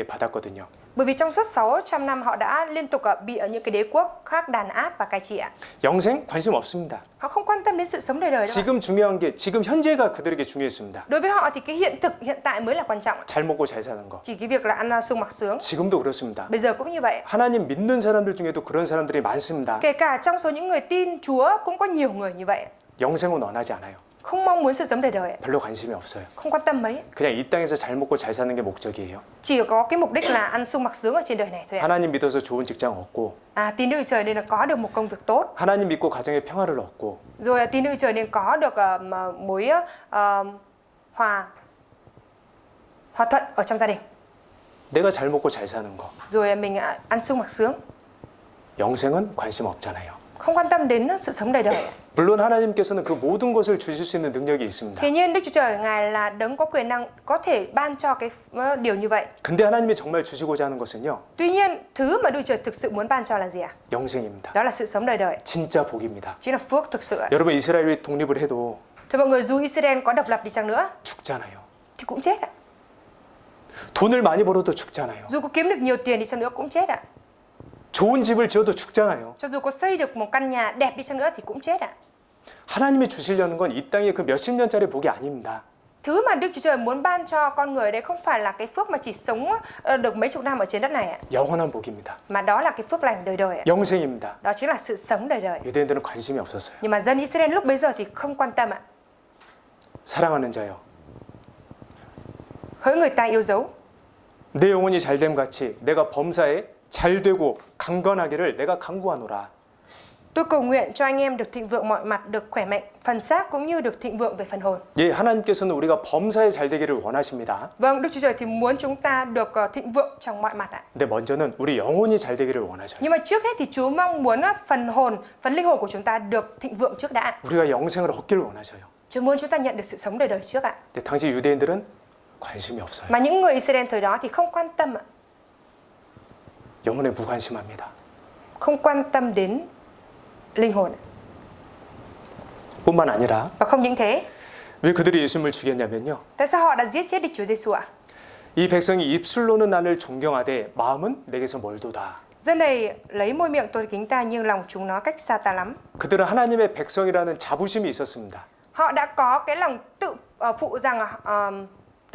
받았거든요. Bởi vì trong suốt 600 năm họ đã liên tục bị ở những cái đế quốc khác đàn áp và cai trị ạ. 영생 관심 없습니다. Họ không quan tâm đến sự sống đời đời đâu. 지금 중요한 게 지금 현재가 그들에게 중요했습니다. Đối với họ thì cái hiện thực hiện tại mới là quan trọng. 잘 먹고 잘 사는 거. Chỉ cái việc là ăn sung mặc sướng. 지금도 그렇습니다. Bây giờ cũng như vậy. 하나님 믿는 사람들 중에도 그런 사람들이 많습니다. Kể cả trong số những người tin Chúa cũng có nhiều người như vậy. 영생은 원하지 않아요. Không mong muốn sự sống đời đời, 별로 관심이 없어요. không quan tâm mấy. 그냥 이 땅에서 잘 먹고 잘 사는 게 목적이에요. Chỉ có cái mục đích là ăn sung mặc sướng ở trên đời này thôi ạ. 하나님 믿어서 좋은 직장 얻고 Tin Đức Chúa Trời nên là có được một công việc tốt. 하나님 믿고 가정의 평화를 얻고 Rồi tin Đức Chúa Trời nên có được mối hòa thuận ở trong gia đình. 내가 잘 먹고 잘 사는 거. Rồi mình ăn sung mặc sướng. 영생은 관심 없잖아요. Không quan tâm đến sự sống đời đời. 물론 하나님께서는 그 모든 것을 주실 수 있는 능력이 있습니다. Tuy nhiên Đức Chúa Trời Ngài là đấng có quyền năng có thể ban cho cái điều như vậy. 근데 하나님이 정말 주시고자 하는 것은요. Tuy nhiên thứ mà Đức Chúa Trời thực sự muốn ban cho là gì ạ? 영생입니다. Đó là sự sống đời đời. 진짜 복입니다. Chính là phước thực sự ạ. 여러분 이스라엘이 독립을 해도 Thưa mọi người, dù Israel có độc lập đi chăng nữa 죽잖아요. thì cũng chết ạ. 돈을 많이 벌어도 죽잖아요. Dù có kiếm được nhiều tiền đi chăng nữa cũng chết ạ. 좋은 집을 지어도 죽잖아요. Cho dù có xây được một căn nhà đẹp đi chăng nữa thì cũng chết ạ. 하나님이 주시려는 건 이 땅의 그 몇십 년짜리 복이 아닙니다. Thứ mà Đức Chúa Trời muốn ban cho con người đấy không phải là cái phước mà chỉ sống được mấy chục năm ở trên đất này ạ. 영원한 복입니다. Mà đó là cái phước lành đời đời ạ. 영생입니다. Đó chính là sự sống đời đời. 유대인들은 관심이 없었어요. Nhưng mà dân Israel lúc bấy giờ thì không quan tâm ạ. 사랑하는 자여, Hỡi người ta yêu dấu, 내 영혼이 잘됨 같이 내가 범사에 잘되고 강건하기를 내가 간구하노라. tôi cầu nguyện cho anh em được thịnh vượng mọi mặt, được khỏe mạnh, phần xác cũng như được thịnh vượng về phần hồn. 예, 하나님께서는 우리가 범사에 잘되기를 원하십니다. Vâng, Đức Chúa Trời thì muốn chúng ta được thịnh vượng trong mọi mặt ạ. 근데 먼저는 우리 영혼이 잘되기를 원하셔요. Nhưng mà trước hết thì Chúa mong muốn phần hồn, phần linh hồn của chúng ta được thịnh vượng trước đã. 우리가 영생을 얻기를 원하셔요. Chúa muốn chúng ta nhận được sự sống đời đời trước ạ. 근데 당시 유대인들은 관심이 없어요. Mà những người Israel thời đó thì không quan tâm ạ. 영혼에 무관심합니다. Không quan tâm đến linh hồn. 뿐만 아니라 Và không những thế, 왜 그들이 예수님을 죽였냐면요. tại sao họ đã giết chết Đức Chúa Giêsu ạ? 이 백성이 입술로는 나를 존경하되 마음은 내게서 멀도다. Dân này lấy môi miệng tôi kính ta nhưng lòng chúng nó cách xa ta lắm. 그들은 하나님의 백성이라는 자부심이 있었습니다. Họ đã có cái lòng tự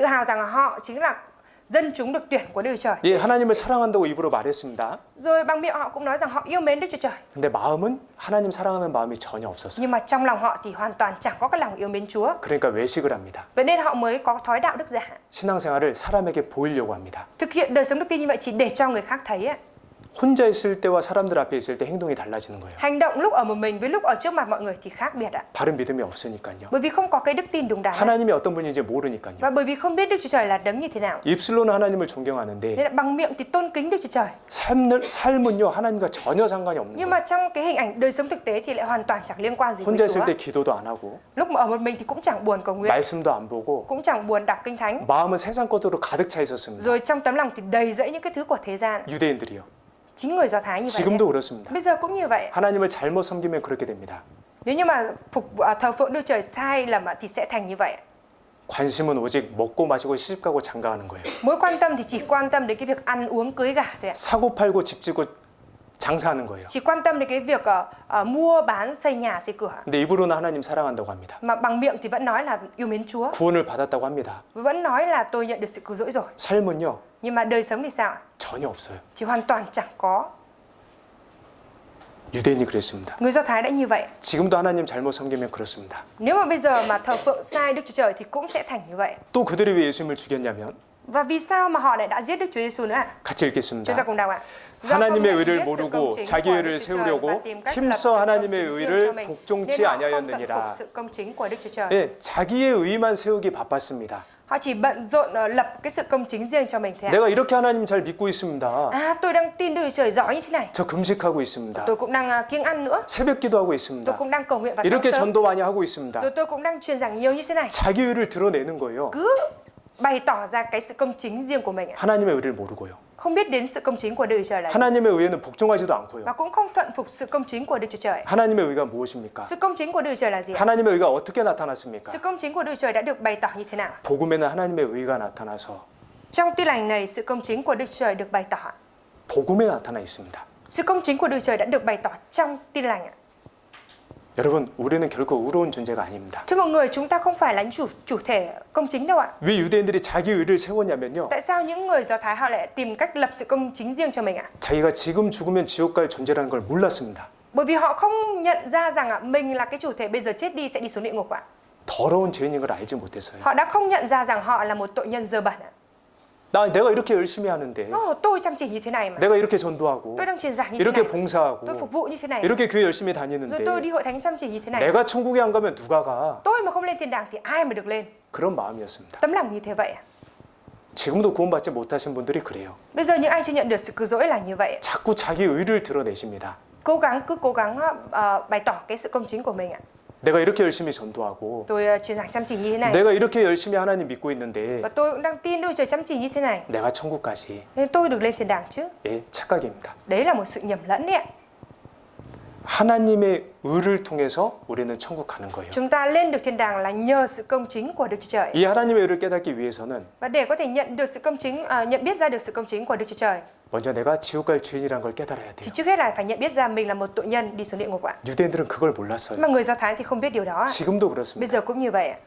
hào rằng họ chính là dân chúng được tuyển của Đức Chúa Trời. 예, 하나님을 사랑한다고 입으로 말했습니다. Rồi bằng miệng họ cũng nói rằng họ yêu mến Đức Chúa Trời. 근데 마음은 하나님 사랑하는 마음이 전혀 없었어요. Nhưng mà trong lòng họ thì hoàn toàn chẳng có cái lòng yêu mến Chúa. 그러니까 외식을 합니다. Vậy nên họ mới có thói đạo đức giả. 신앙생활을 사람에게 보이려고 합니다. Thực hiện đời sống đức tin như vậy chỉ để cho người khác thấy. 혼자 있을 때와 사람들 앞에 있을 때 행동이 달라지는 거예요. Hành động lúc ở một mình với lúc ở trước mặt mọi người thì khác biệt ạ. 바른 믿음이 없으니까요. Bởi vì không có cái đức tin đúng đắn. 하나님이 어떤 분인지 모르니까요. Và bởi vì không biết Đức Chúa Trời là đấng như thế nào. 입술로는 하나님을 존경하는데 Nên là bằng miệng thì tôn kính Đức Chúa Trời. 삶은요 하나님과 전혀 상관이 없는 Nhưng 거예요. mà trong cái hình ảnh đời sống thực tế thì lại hoàn toàn chẳng liên quan gì với 혼자 Chúa. 있을 때 기도도 안 하고 Lúc mà ở một mình thì cũng chẳng buồn cầu nguyện, 말씀도 안 보고 cũng chẳng buồn đọc kinh thánh. 마음은 세상 것으로 가득 차 있었습니다. Rồi trong tấm lòng thì đầy rẫy những cái thứ của thế gian. 유대인들이요. Chính người Do Thái như vậy. 지금도 그렇습니다. Bây giờ cũng như vậy. 하나님을 잘못 섬기면 그렇게 됩니다. Nếu như mà thờ phượng Đức Trời sai lầm thì sẽ thành như vậy. 관심은 오직 먹고 마시고 시집가고 장가하는 거예요. Mối quan tâm thì chỉ quan tâm đến cái việc ăn uống cưới gả thôi ạ. 사고 팔고 집 짓고 장사하는 거예요. Chỉ quan tâm đến cái việc mua bán, xây nhà, xây cửa. 근데 입으로는 하나님 사랑한다고 합니다. Mà bằng miệng thì vẫn nói là yêu mến Chúa. 구원을 받았다고 합니다. Vẫn nói là tôi nhận được sự cứu rỗi rồi. 삶은요 Nhưng mà đời sống thì sao? 전혀 없어요. Thì hoàn toàn chẳng có. 유대인이 그랬습니다. Người Do Thái đã như vậy. 지금도 하나님 잘못 섬기면 그렇습니다. Nếu mà bây giờ mà thờ phượng sai Đức Chúa Trời thì cũng sẽ thành như vậy. 또 그들이 왜 예수님을 죽였냐면 Và vì sao mà họ lại đã giết Đức Chúa Giêsu nữa ạ? 같이 Chúng 읽겠습니다. ta cùng đọc ạ. Do không 하나님의 nhận 의를 biết sự 모르고 công chính 자기 của 의를 Đức Chúa Trời và 세우려고 tìm cách lập 힘써 sự công 하나님의 chính riêng 의를 cho mình, 복종치 nên họ không thuận 아니하였느니라. phục sự công chính của Đức Chúa Trời. 예, 자기의 의만 세우기 바빴습니다. Họ chỉ bận rộn lập cái sự công chính riêng cho mình thôi ạ. 내가 이렇게 하나님 잘 믿고 있습니다. À, tôi đang tin Đức Chúa Trời rõ như thế này. 저 금식하고 있습니다. Tôi cũng đang kiêng ăn nữa. 새벽 기도하고 Tôi 있습니다. cũng đang cầu nguyện vào sáng 이렇게 sớm. 전도 많이 하고 있습니다. Rồi tôi cũng đang truyền giảng nhiều như thế này. 자기 의를 드러내는 거예요. Cứ bày tỏ ra cái sự công chính riêng của mình ạ. 하나님의 의를 모르고요. Không biết đến sự công chính của Đức Chúa Trời là gì. 하나님의 의에는 복종하지도 않고요. Và cũng không thuận phục sự công chính của Đức Chúa Trời. 하나님의 의가 무엇입니까? Sự công chính của Đức Chúa Trời là gì ạ? 하나님의 의가 어떻게 나타났습니까? Sự công chính của Đức Chúa Trời đã được bày tỏ như thế nào? 복음에는 하나님의 의가 나타나서 Trong Tin lành này, sự công chính của Đức Chúa Trời được bày tỏ. 복음에 나타나 있습니다. Sự công chính của Đức Chúa Trời đã được bày tỏ trong Tin lành ạ. 여러분, 우리는 결코 의로운 존재가 아닙니다. Thưa mọi người, chúng ta không phải là những chủ thể công chính đâu ạ. 왜 유대인들이 자기 의를 세웠냐면요. Tại sao những người Do Thái họ lại tìm cách lập sự công chính riêng cho mình ạ? 자기가 지금 죽으면 지옥 갈 존재라는 걸 몰랐습니다. Bởi vì họ không nhận ra rằng mình là cái chủ thể bây giờ chết đi sẽ đi xuống địa ngục ạ. 더러운 죄인인 걸 알지 못했어요. Họ đã không nhận ra rằng họ là một tội nhân dơ bẩn ạ. 내가 이렇게 열심히 하는데, Tôi chăm chỉ như thế này mà. 내가 이렇게 전도하고, Tôi đang truyền giảng như thế 이렇게 này. 봉사하고, Tôi phục vụ như thế này. 이렇게 교회 열심히 Rồi 다니는데 tôi đi hội thánh chăm chỉ như thế này. 내가 천국에 안 가면 누가 가? Tôi mà không lên thiên đàng thì ai mà được lên? 그런 마음이었습니다. Tấm lòng như thế vậy ạ. 지금도 구원받지 못하신 분들이 그래요. Bây giờ những ai chưa nhận được sự cứu rỗi là như vậy. 자꾸 자기 의를 드러내십니다. Cứ cố gắng bày tỏ cái sự công chính của mình ạ. 내가 이렇게 열심히 전도하고, Tôi truyền giảng chăm chỉ như thế này. 내가 이렇게 열심히 하나님 믿고 있는데 Và tôi cũng đang tin Đức Trời chăm chỉ như thế này. 내가 천국까지. Nên tôi được lên thiên đàng chứ. 예, 착각입니다. Đấy là một sự nhầm lẫn đấy ạ. 하나님의 의를 통해서 우리는 천국 가는 거예요. Chúng ta lên được thiên đàng là nhờ sự công chính của Đức Chúa Trời. 이 하나님의 의를 깨닫기 위해서는 Và để có thể nhận được sự công chính, nhận biết ra được sự công chính của Đức Chúa Trời, 먼저 내가 지옥 갈 죄인이라는 걸 깨달아야 thì 돼요. trước hết là phải nhận biết ra mình là một tội nhân đi xuống địa ngục ạ. 유대인들은 그걸 몰랐어요. Mà người Do Thái thì không biết điều đó ạ. 지금도 Bây 그렇습니다. giờ cũng như vậy ạ.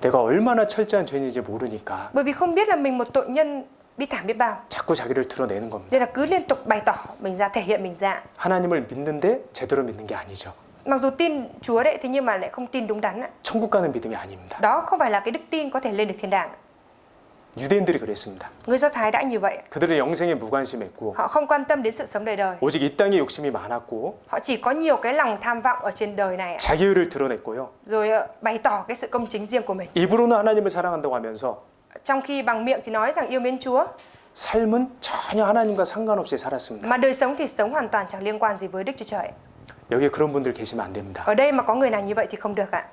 내가 얼마나 철저한 죄인인지 모르니까 Bởi vì không biết là mình một tội nhân bi thảm biết bao, 자꾸 자기를 드러내는 겁니다. nên là cứ liên tục bày tỏ mình ra, thể hiện mình ra. 하나님을 믿는데 제대로 믿는 게 아니죠. Mặc dù tin Chúa đấy, thế nhưng mà lại không tin đúng đắn ạ. 천국 가는 믿음이 아닙니다. Đó không phải là cái đức tin có thể lên được thiên đàng. 유대인들이 그랬습니다. Người Do Thái đã như vậy. 그들의 영생에 무관심했고 Họ không quan tâm đến sự sống đời đời. 오직 이 땅에 욕심이 많았고 Họ chỉ có nhiều cái lòng tham vọng ở trên đời này ạ. 자기 의를 드러냈고요. Rồi bày tỏ cái sự công chính riêng của mình. 입으로는 하나님을 사랑한다고 하면서 Trong khi bằng miệng thì nói rằng yêu mến Chúa, 삶은 전혀 하나님과 상관없이 살았습니다. mà đời sống thì sống hoàn toàn chẳng liên quan gì với Đức Chúa Trời. 여기에 그런 분들 계시면 안 됩니다. Ở đây mà có người nào như vậy thì không được ạ.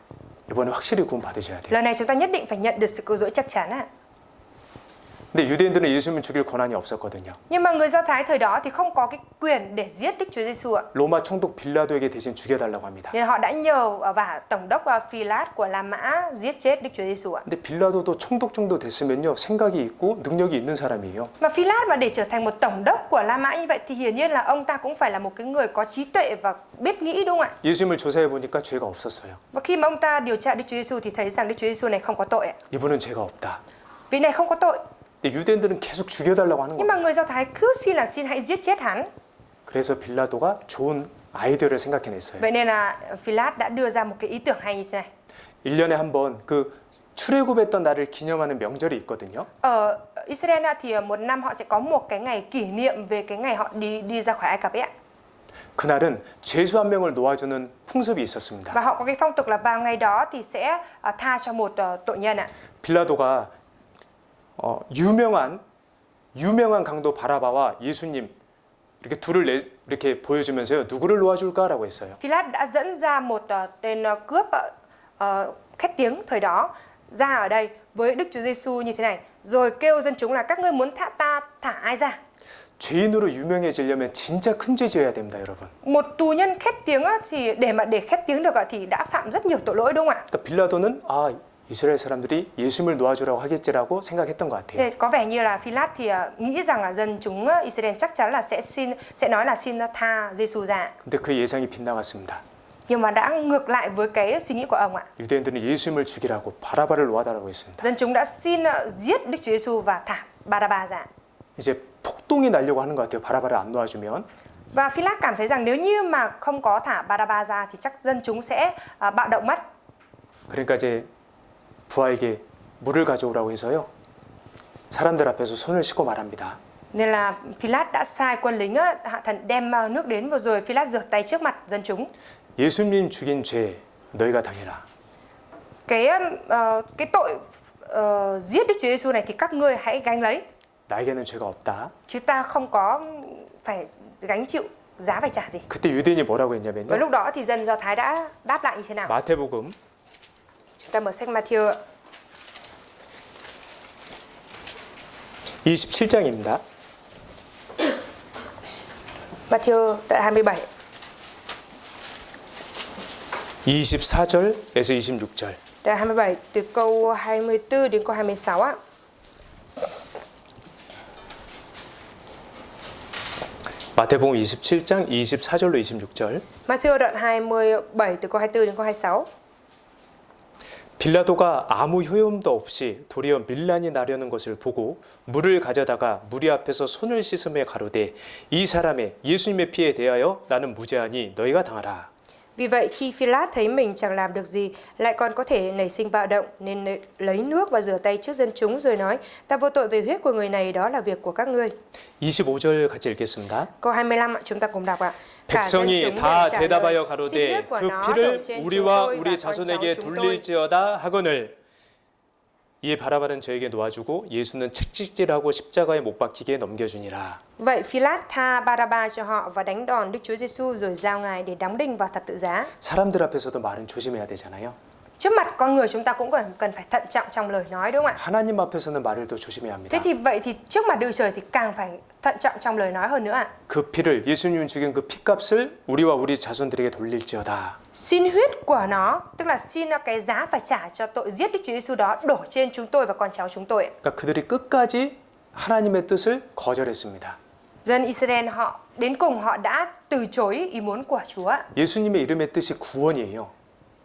이번에 확실히 구원 받으셔야 돼요. Lần này chúng ta nhất định phải nhận được sự cứu rỗi chắc chắn ạ. 근데 유대인들은 예수님을 죽일 권한이 없었거든요. Nhưng mà người Do Thái thời đó thì không có cái quyền để giết Đức Chúa Giêsu ạ. 로마 총독 빌라도에게 대신 죽여달라고 합니다. Nên họ đã nhờ và tổng đốc Phi-lát của La Mã giết chết Đức Chúa Giêsu ạ. 근데 빌라도도 총독 정도 됐으면요 생각이 있고 능력이 있는 사람이에요. Mà Phi-lát mà để trở thành một tổng đốc của La Mã như vậy thì hiển nhiên là ông ta cũng phải là một cái người có trí tuệ và biết nghĩ đúng không ạ? 예수님을 조사해 보니까 죄가 없었어요. Và khi mà ông ta điều tra Đức Chúa Giêsu thì thấy rằng Đức Chúa Giêsu này không có tội ạ. 이분은 죄가 없다. Vị này không có tội. 근데 유대인들은 계속 죽여달라고 하는 Nhưng mà 겁니다. người Do Thái cứ xin hãy giết chết hắn. 그래서 빌라도가 좋은 아이디어를 생각해냈어요. Vậy nên là Phi-lát đã đưa ra một cái ý tưởng hay như thế này. 1년에 한 번 그 출애굽했던 날을 기념하는 명절이 있거든요. Ở Israel thì một năm họ sẽ có một cái ngày kỷ niệm về cái ngày họ đi ra khỏi Ai Cập ấy ạ. 그날은 죄수 한 명을 놓아주는 풍습이 있었습니다. Và họ có cái phong tục là vào ngày đó thì sẽ tha cho một tội nhân ạ. 빌라도가 유명한 강도 바라바와 예수님 이렇게 둘을 이렇게 보여주면서요. 누구를 놓아줄까라고 했어요. Philát đã dẫn ra một tên cướp khét tiếng thời đó ra ở đây với Đức Chúa Giêsu như thế này, rồi kêu dân chúng là các ngươi muốn thả ai ra? 죄인으로 유명해지려면 진짜 큰 죄 지어야 됩니다, 여러분. Một tù nhân khét tiếng thì để khét tiếng được thì đã phạm rất nhiều tội lỗi đúng không ạ? 그러니까 빌라도는 이스라엘 사람들이 예수님을 놓아주라고 하겠지라고 생각했던 것 같아요. Thế có vẻ như là Philát thì nghĩ rằng là dân chúng Israel chắc chắn là sẽ nói là xin tha Giêsu ra. 근데 그 예상이 빗나갔습니다. Nhưng mà đã ngược lại với cái suy nghĩ của ông ạ. 유대인들은 예수님을 죽이라고 바라바를 놓아달라고 했습니다. Dân chúng đã xin giết Đức Chúa Giêsu và thả Baraba ra. 이제 폭동이 나려고 하는 것 같아요. 바라바를 안 놓아주면. Và Philát cảm thấy rằng nếu như mà không có thả Baraba ra thì chắc dân chúng sẽ bạo động mất. 그러니까 이제 부하에게 물을 가져오라고 해서요. 사람들 앞에서 손을 씻고 말합니다. Nên là Philát đã sai quân lính hạ thần đem nước đến, vừa rồi Philát rửa tay trước mặt dân chúng. 예수님 죽인 죄 너희가 당해라. Cái tội giết Đức Chúa Giêsu này thì các ngươi hãy gánh lấy. 나에게는 죄가 없다. Chứ ta không có phải gánh chịu giá phải trả gì. 그때 유대인이 뭐라고 Và 했냐면요. lúc đó thì dân Do Thái đã đáp lại như thế nào? 마태복음 Chúng ta mở sách Matthew 27장입니다. Matthew đoạn 27 24절에서 26절. đoạn 27 từ câu 24 đến câu 26 á. 마태복음 27장 24절로 26절. Matthew đoạn 27 từ câu 24 đến câu 26. 빌라도가 아무 효용도 없이 도리어 밀란이 나려는 것을 보고 물을 가져다가 무리 앞에서 손을 씻으며 가로되 이 사람의 예수님의 피에 대하여 나는 무죄하니 너희가 당하라. Vì vậy khi Philát thấy mình chẳng làm được gì, lại còn có thể nảy sinh bạo động, nên lấy nước và rửa tay trước dân chúng rồi nói: ta vô tội về huyết của người này, đó là việc của các ngươi. 25절 같이 읽겠습니다. Câu 25 chúng ta cùng đọc ạ. Cả dân 백성이 chúng 다 đều trả lời, 대답하여 xin 가로되 huyết của 그 nó đổ 피를 trên chúng 우리와 tôi 우리 và con cháu 자손에게 chúng tôi. 돌릴지어다 하거늘 이 바라바는 저에게 놓아주고 예수는 채찍질하고 십자가에 못 박히게 넘겨주니라. Vậy Philát tha Baraba cho họ và đánh đòn Đức Chúa Giêsu rồi giao ngài để đóng đinh vào thập tự giá. 사람들 앞에서도 말은 조심해야 되잖아요. Trước mặt con người chúng ta cũng cần phải thận trọng trong lời nói đúng không ạ? 하나님 앞에서는 말을 더 조심해야 합니다. Thế thì vậy thì trước mặt Đức Trời thì càng phải thận trọng trong lời nói hơn nữa ạ. 그 피를 예수님 죽인 그 피값을 우리와 우리 자손들에게 돌릴지어다. Xin huyết của nó, tức là xin cái giá phải trả cho tội giết Đức Chúa Giêsu đó đổ trên chúng tôi và con cháu chúng tôi. 그러니까 그들이 끝까지 하나님의 뜻을 거절했습니다. Dân Israel họ đến cùng họ đã từ chối ý muốn của Chúa. 예수님의 이름의 뜻이 구원이에요.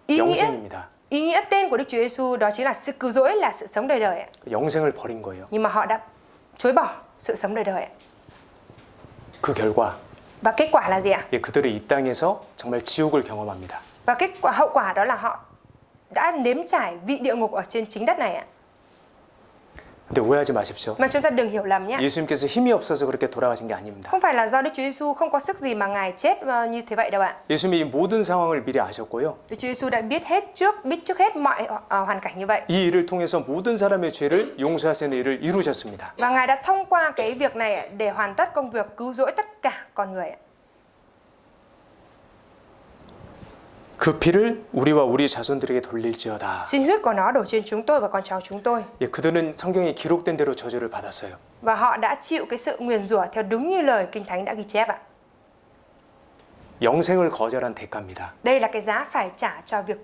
Ý 영생입니다. nghĩa tên của Đức Chúa Giêsu đó chính là sự cứu rỗi, là sự sống đời đời. 영생을 버린 거예요. Nhưng mà họ đã chối bỏ sự sống đời đời. 그 결과 Và kết quả là gì ạ? 그들이 이 땅에서 정말 지옥을 경험합니다. Và hậu quả đó là họ đã nếm trải vị địa ngục ở trên chính đất này ạ. 근데 오해하지 마십시오. Mà chúng ta đừng hiểu lầm nhé. 예수님께서 힘이 없어서 그렇게 돌아가신 게 아닙니다. Không phải là do Đức Chúa Giêsu không có sức gì mà ngài chết như thế vậy đâu ạ. 예수님이 이 모든 상황을 미리 아셨고요. Đức Chúa Giêsu đã biết trước hết mọi hoàn cảnh như vậy. 이 일을 통해서 모든 사람의 죄를 용서하시는 일을 이루셨습니다. Và ngài đã thông qua cái việc này để hoàn tất công việc cứu rỗi tất cả con người ạ. 그 피를 우리와 우리 자손들에게 돌릴지어다. Xin huyết của nó đổ trên chúng tôi và con cháu chúng tôi. 그들은 성경에 기록된 대로 저주를 받았어요. Và họ đã chịu cái sự nguyền rủa theo đúng như lời Kinh Thánh đã ghi chép ạ. 영생을 거절한 대가입니다. Đây là cái giá phải trả cho việc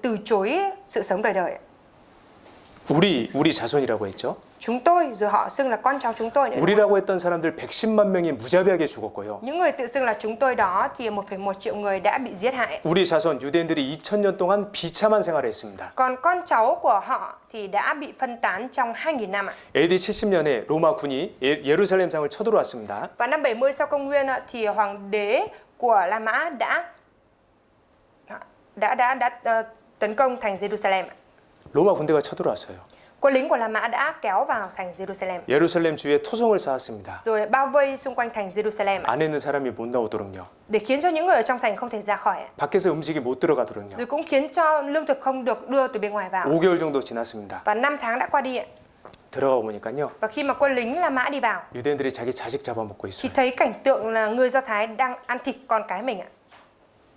từ chối sự sống đời đời. 우리 자손이라고 했죠. Chúng tôi, rồi họ xưng là con cháu chúng tôi nữa. 우리라고 했던 사람들 110만 명이 무자비하게 죽었고요. Những người tự xưng là chúng tôi đó thì 1,1 triệu người đã bị giết hại. 우리 자손 유대인들이 2000년 동안 비참한 생활을 했습니다. Còn con cháu của họ thì đã bị phân tán trong 2000 năm ạ. AD 70년에 로마 군이 예루살렘 성을 쳐들어왔습니다. Và năm 70 sau công nguyên thì hoàng đế của La Mã đã tấn công thành Jerusalem. 로마 군대가 쳐들어왔어요. Quân lính của La Mã đã kéo vào thành Jerusalem, 예루살렘 주위에 토성을 쌓았습니다. rồi bao vây xung quanh thành Jerusalem 안에 있는 사람이 못 나오도록요. để khiến cho những người ở trong thành không thể ra khỏi, 밖에서 음식이 못 들어가도록요. rồi cũng khiến cho lương thực không được đưa từ bên ngoài vào. 5개월 정도 지났습니다. Và 5 tháng đã qua đi, 들어가 보니까요. và khi mà quân lính La Mã đi vào 유대인들이 자기 자식 잡아먹고 thì 있어요. thấy cảnh tượng là người Do Thái đang ăn thịt con cái mình ạ.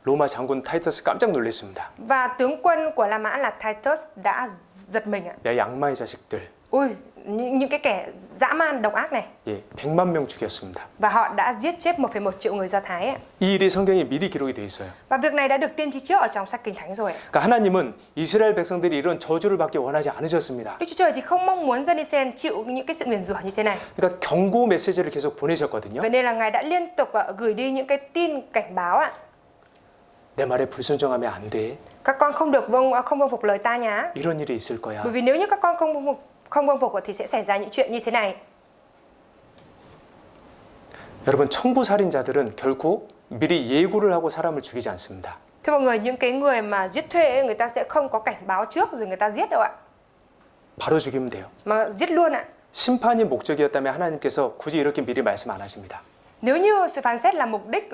로마 장군 타이터스 깜짝 놀랐습니다. Và tướng quân của La Mã là Titus đã giật mình ạ. 야 양마의 자식들. Ôi, những cái kẻ dã man độc ác này. 예, 100만 명 죽였습니다. Và họ đã giết chết 1,1 triệu người Do Thái ạ. 이 일이 성경에 미리 기록이 돼 있어요. Và việc này đã được tiên tri trước ở trong sách Kinh Thánh rồi. 그러니까 하나님은 이스라엘 백성들이 이런 저주를 받기 원하지 않으셨습니다. Đức Chúa Trời thì không mong muốn dân Israel chịu những cái sự nguyền rủa như thế này. 그러니까 경고 메시지를 계속 보내셨거든요. Vậy nên là Ngài đã liên tục gửi đi những cái tin cảnh báo ạ. 내 말에 불순종하면 안 돼. Các con không vâng phục lời ta nhá. 이런 일이 있을 거야. Bởi vì nếu như các con không vâng phục thì sẽ xảy ra những chuyện như thế này. 여러분 청부 살인자들은 결코 미리 예고를 하고 사람을 죽이지 않습니다. Thưa mọi người, những cái người mà giết thuê ấy, người ta sẽ không có cảnh báo trước rồi người ta giết đâu ạ. 바로 죽이면 돼요. Mà giết luôn ạ. 심판이 목적이었다면 하나님께서 굳이 이렇게 미리 말씀 안 하십니다. Nếu như sự phán xét là mục đích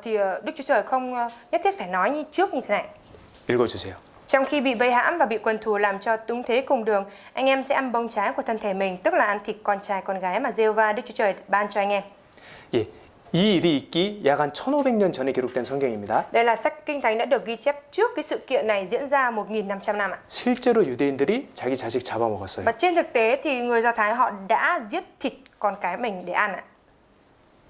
thì Đức Chúa Trời không nhất thiết phải nói như trước như thế này. 읽어주세요. Trong khi bị vây hãm và bị quần thù làm cho túng thế cùng đường, anh em sẽ ăn bông trái của thân thể mình, tức là ăn thịt con trai con gái mà Giê-hô-va Đức Chúa Trời ban cho anh em. 예, 이 일이 있기 약 한 1500년 전에 기록된 성경입니다. Đây là sách Kinh Thánh đã được ghi chép trước cái sự kiện này diễn ra 1.500 năm ạ. 실제로 유대인들이 자기 자식 잡아먹었어요. Và trên thực tế thì người Do Thái họ đã giết thịt con cái mình để ăn ạ.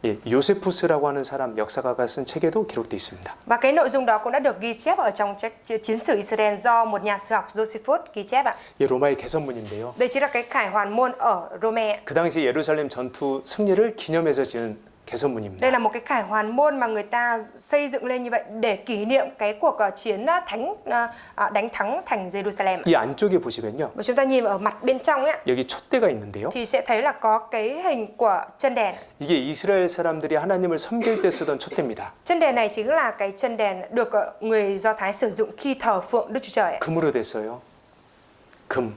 예, 요세푸스라고 하는 사람 역사가가 쓴 책에도 기록돼 있습니다. Và cái nội dung đó cũng đã được ghi chép ở trong Chiến sử Israel do một nhà sử học Josephus ghi chép ạ. 예, 로마의 개선문인데요. Đây chính là cái khải hoàn môn ở Rome. 그 당시 예루살렘 전투 승리를 기념해서 지은 개선문입니다. Đây là một cái khải hoàn môn mà người ta xây dựng lên như vậy để kỷ niệm cái cuộc chiến đánh thắng thành Jerusalem. 이 안쪽에 보시면요. Và chúng ta nhìn ở mặt bên trong ấy, 여기 촛대가 있는데요. thì sẽ thấy là có cái hình của chân đèn. 이게 이스라엘 사람들이 하나님을 섬길 때 쓰던 촛대입니다. Chân đèn này chính là cái chân đèn được người Do Thái sử dụng khi thờ phượng Đức Chúa Trời. 금으로 됐어요. 금.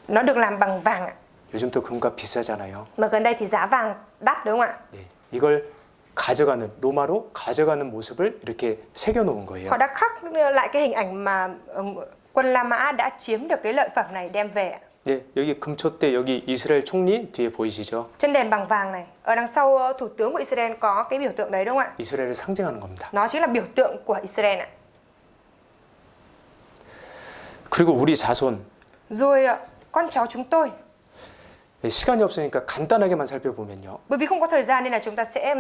Nó được làm bằng vàng ạ. 요즘 또 금값 비싸잖아요. Mà gần đây thì giá vàng đắt đúng không ạ? 네, 이걸 가져가는 로마로 가져가는 모습을 이렇게 새겨 놓은 거예요. Họ đã khắc lại cái hình ảnh mà quân La Mã đã chiếm được cái lợi phẩm này đem về. 네, 여기 금촛대 여기 이스라엘 총리 뒤에 보이시죠? Chân đèn bằng vàng này, ở đằng sau thủ tướng của Israel có cái biểu tượng đấy đúng không ạ? 이스라엘을 상징하는 겁니다. Nó chính là biểu tượng của Israel ạ. 그리고 우리 자손 Rồi con cháu chúng tôi. 시간이 없으니까 간단하게만 살펴보면요. Bởi vì không có thời gian nên là chúng ta sẽ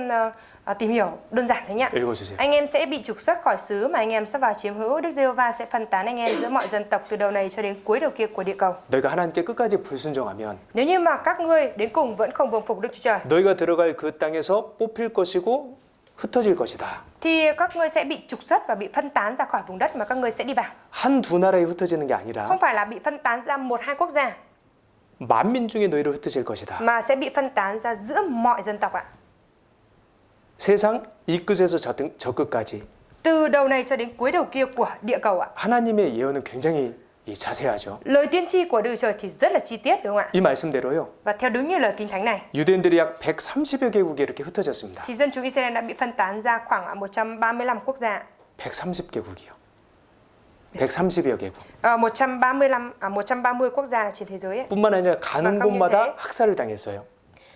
tìm hiểu đơn giản thôi nhé. 읽어주세요. Anh em sẽ bị trục xuất khỏi xứ mà anh em sắp vào chiếm hữu. Đức Giê-hô-va sẽ phân tán anh em giữa mọi dân tộc từ đầu này cho đến cuối đầu kia của địa cầu. 너희가 하나님께 끝까지 불순종하면 Nếu như mà các ngươi đến cùng vẫn không vâng phục Đức Chúa Trời, 너희가 들어갈 그 땅에서 뽑힐 것이고 흩어질 것이다. thì các ngươi sẽ bị trục xuất và bị phân tán ra khỏi vùng đất mà các ngươi sẽ đi vào. 한 두 나라에 흩어지는 게 아니라 Không phải là bị phân tán ra một hai quốc gia, 만민 중에 너희로 흩어질 것이다. mà sẽ bị phân tán ra giữa mọi dân tộc ạ. 세상 이 끝에서 저 끝까지 Từ đầu này cho đến cuối đầu kia của địa cầu ạ. 하나님의 예언은 굉장히 자세하죠. Lời tiên tri của Đức Chúa Trời thì rất là chi tiết đúng không ạ? 이 말씀대로요. Và theo đúng như lời Kinh Thánh này, 유대인들이 약 130여 개국에 이렇게 흩어졌습니다. thì dân chúng Israel đã bị phân tán ra khoảng 135 quốc gia. 130개국이요. 130여 개국. 130 quốc gia trên thế giới ấy. 뿐만 아니라 가는 không như 곳마다 thế. 학살을 당했어요.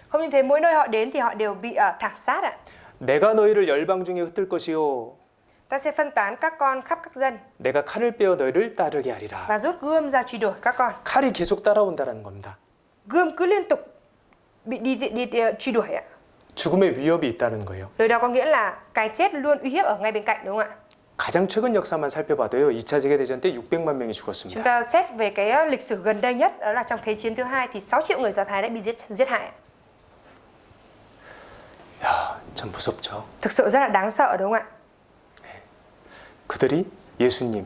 Không như thế, mỗi nơi họ đến thì họ đều bị thảm sát ạ. 내가 너희를 열방 중에 흩을 것이요. Ta sẽ phân tán các con khắp các dân 내가 칼을 빼어 너희를 따르게 하리라. và rút gươm ra truy đuổi các con. 칼이 계속 따라온다는 겁니다. Gươm cứ liên tục bị đi truy đuổi ạ. 죽음의 위협이 있다는 거예요. Điều đó có nghĩa là cái chết luôn uy hiếp ở ngay bên cạnh đúng không ạ? 가장 최근 역사만 살펴봐도요. 2차 세계대전 때 600만 명이 Chúng 죽었습니다. ta xét về cái lịch sử gần đây nhất, đó là trong Thế chiến thứ hai thì 6 triệu người Do Thái đã bị giết hại. 야, 참 무섭죠. Thực sự rất là đáng sợ đúng không ạ? 그들이 예수님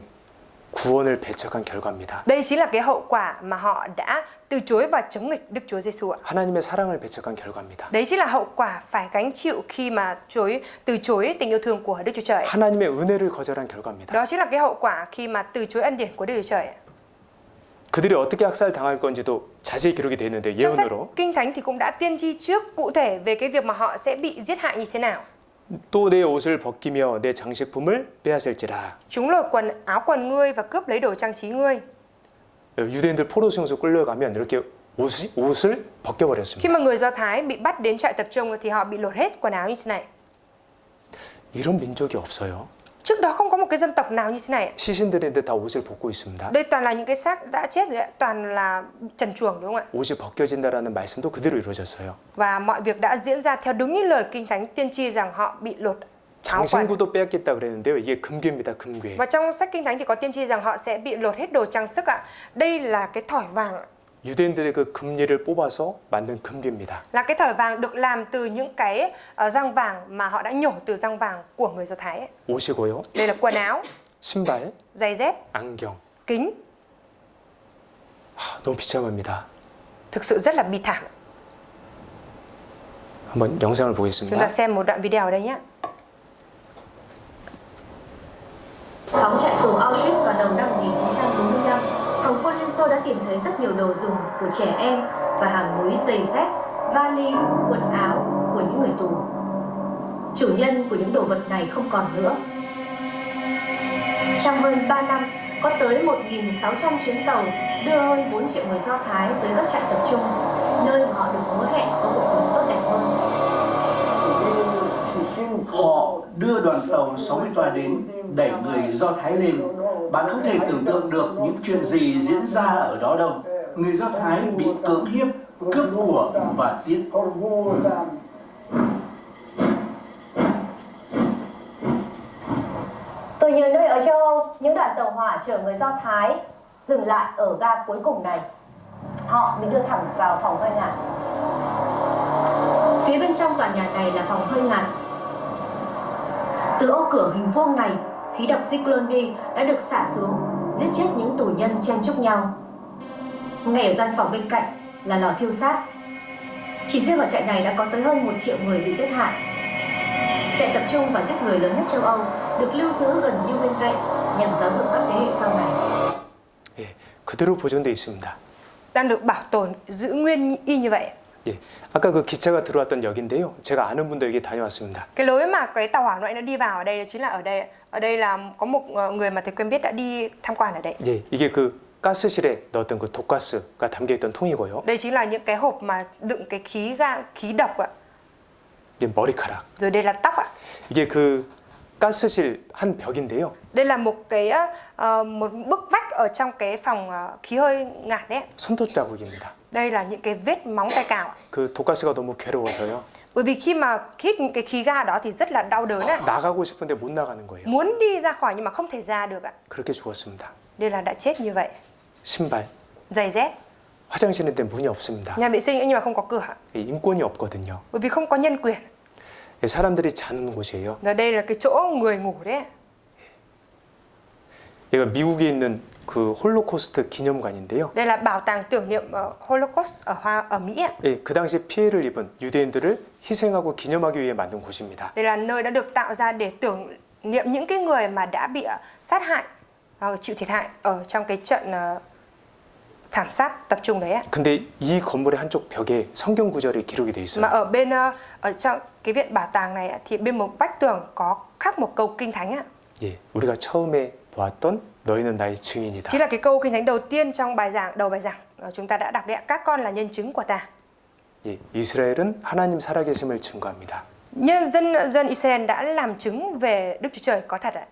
구원을 배척한 결과입니다. Đây chính là cái hậu quả mà họ đã từ chối và chống nghịch Đức Chúa Giêsu ạ. 하나님의 사랑을 배척한 결과입니다. Đấy chính là hậu quả phải gánh chịu khi mà từ chối tình yêu thương của Đức Chúa Trời. 하나님의 은혜를 거절한 결과입니다. Đó chính là cái hậu quả khi mà từ chối ân điển của Đức Chúa Trời. 그들이 어떻게 학살당할 건지도 자세히 기록이 되어 있는데 Trong sách 예언으로 Kinh Thánh thì cũng đã tiên tri trước cụ thể về cái việc mà họ sẽ bị giết hại như thế nào. 또 내 옷을 벗기며 내 장식품을 빼앗을지라. Chúng lột áo quần ngươi và cướp lấy đồ trang trí ngươi. 유대인들 포로 수용소 끌려가면 이렇게 옷을 벗겨버렸습니다. Khi mà người Do Thái bị bắt đến trại tập trung thì họ bị lột hết quần áo như thế này. 이런 민족이 없어요. Trước đó không có một cái dân tộc nào như thế này. 시신들인데 다 옷을 벗고 있습니다. Đây toàn là những cái xác đã chết rồi, toàn là trần truồng đúng không ạ? 옷이 벗겨진다라는 말씀도 그대로 이루어졌어요. Và mọi việc đã diễn ra theo đúng như lời Kinh Thánh tiên tri rằng họ bị lột áo quần. 장신구도 빼앗겠다 그랬는데요. 이게 금괴입니다. 금괴. Và trong sách Kinh Thánh thì có tiên tri rằng họ sẽ bị lột hết đồ trang sức ạ. Đây là cái thỏi vàng ạ. 유대인들의 그 금리를 뽑아서 만든 금괴입니다. Là cái thỏi vàng được làm từ những cái răng vàng mà họ đã nhổ từ răng vàng của người Do Thái ấy. 옷이고요. Đây là quần áo, 신발, giày dép, 안경. kính. 너무 비참합니다. Thực sự rất là bi thảm. 한번 영상을 Chúng ta 보겠습니다. xem một đoạn video ở đây nhé. Phóng trại tù Auschwitz vào đầu năm 1945, Phòng quân Liên Xô đã tìm thấy rất nhiều đồ dùng của trẻ em và hàng núi giày dép, vali, quần áo của những người tù. Chủ nhân của những đồ vật này không còn nữa. Trong hơn 3 năm, có tới 1.600 chuyến tàu đưa hơn 4 triệu người Do Thái tới các trại tập trung, nơi mà họ được hứa hẹn có cuộc sống tốt đẹp hơn. Họ đưa đoàn tàu 60 toa đến, đẩy người Do Thái lên. Bạn không thể tưởng tượng được những chuyện gì diễn ra ở đó đâu. Người Do Thái bị cưỡng hiếp, cướp của và giết. Từ nhiều nơi ở châu Âu, những đoàn tàu hỏa chở người Do Thái dừng lại ở ga cuối cùng này. Họ bị đưa thẳng vào phòng hơi ngạt. Phía bên trong tòa nhà này là phòng hơi ngạt. Từ ô cửa hình vuông này, khí độc Zyklon B đã được xả xuống, giết chết những tù nhân chen chúc nhau. Ngay ở gian phòng bên cạnh là lò thiêu xác. Chỉ riêng ở trại này đã có tới hơn 1 triệu người bị giết hại. Trại tập trung và giết người lớn nhất châu Âu được lưu giữ gần như nguyên vẹn nhằm giáo dục các thế hệ sau này. 예, 그대로 보존되어 있습니다. Đang được bảo tồn giữ nguyên y như vậy. 예, 아까 그 기차가 들어왔던 역인데요. 제가 아는 분도 여기 다녀왔습니다. Cái lối mà cái tàu hỏa loại nó đi vào ở đây chính là ở đây. Ở đây là có một người mà thầy quen biết đã đi tham quan ở đây. 예, 이게 그 가스실에 넣었던 그 독가스가 담겨 있던 통이고요. Đây chính là những cái hộp mà đựng cái khí độc ạ. 이게 머리카락. Rồi đây là tóc ạ. 이게 그 가스실 한 벽인데요. Đây là một bức vách ở trong cái phòng khí hơi ngạt đấy. 손톱 자국입니다. Đây là những cái vết móng tay cào. 그 독가스가 너무 괴로워서요. Bởi vì khi mà hít những cái khí ga đó thì rất là đau đớn ạ. 나가고 싶은데 못 나가는 거예요. Muốn đi ra khỏi nhưng mà không thể ra được ạ. 그렇게 죽었습니다. Đây là đã chết như vậy. 신발, Giày dép, 화장실인데 문이 없습니다. nhà vệ sinh nhưng mà không có cửa. 인권이 없거든요. Bởi vì không có nhân quyền. 사람들이 자는 곳이에요. Rồi đây là cái chỗ người ngủ đấy. 얘가 미국에 있는 그 홀로코스트 기념관인데요. Đây là bảo tàng tưởng niệm Holocaust ở Mỹ ạ. 예, 그 당시 피해를 입은 유대인들을 희생하고 기념하기 위해 만든 곳입니다. Đây là nơi đã được tạo ra để tưởng niệm những cái người mà đã bị sát hại, chịu thiệt hại ở trong cái trận thảm sát tập trung đấy ạ. 근데 이 건물의 한쪽 벽에 성경 구절이 기록이 돼 있어요. Mà ở bên ở trong cái viện bảo tàng này ạ, thì bên một vách tường có khắc một câu kinh thánh ạ. 예, 우리가 처음에 보았던 너희는 나의 증인이다. Chính là cái câu kinh thánh đầu tiên trong đầu bài giảng chúng ta đã đọc đấy ạ. Các con là nhân chứng của ta. 예, 이스라엘은 하나님 살아계심을 증거합니다. Dân Israel đã làm chứng về Đức Chúa Trời có thật ạ.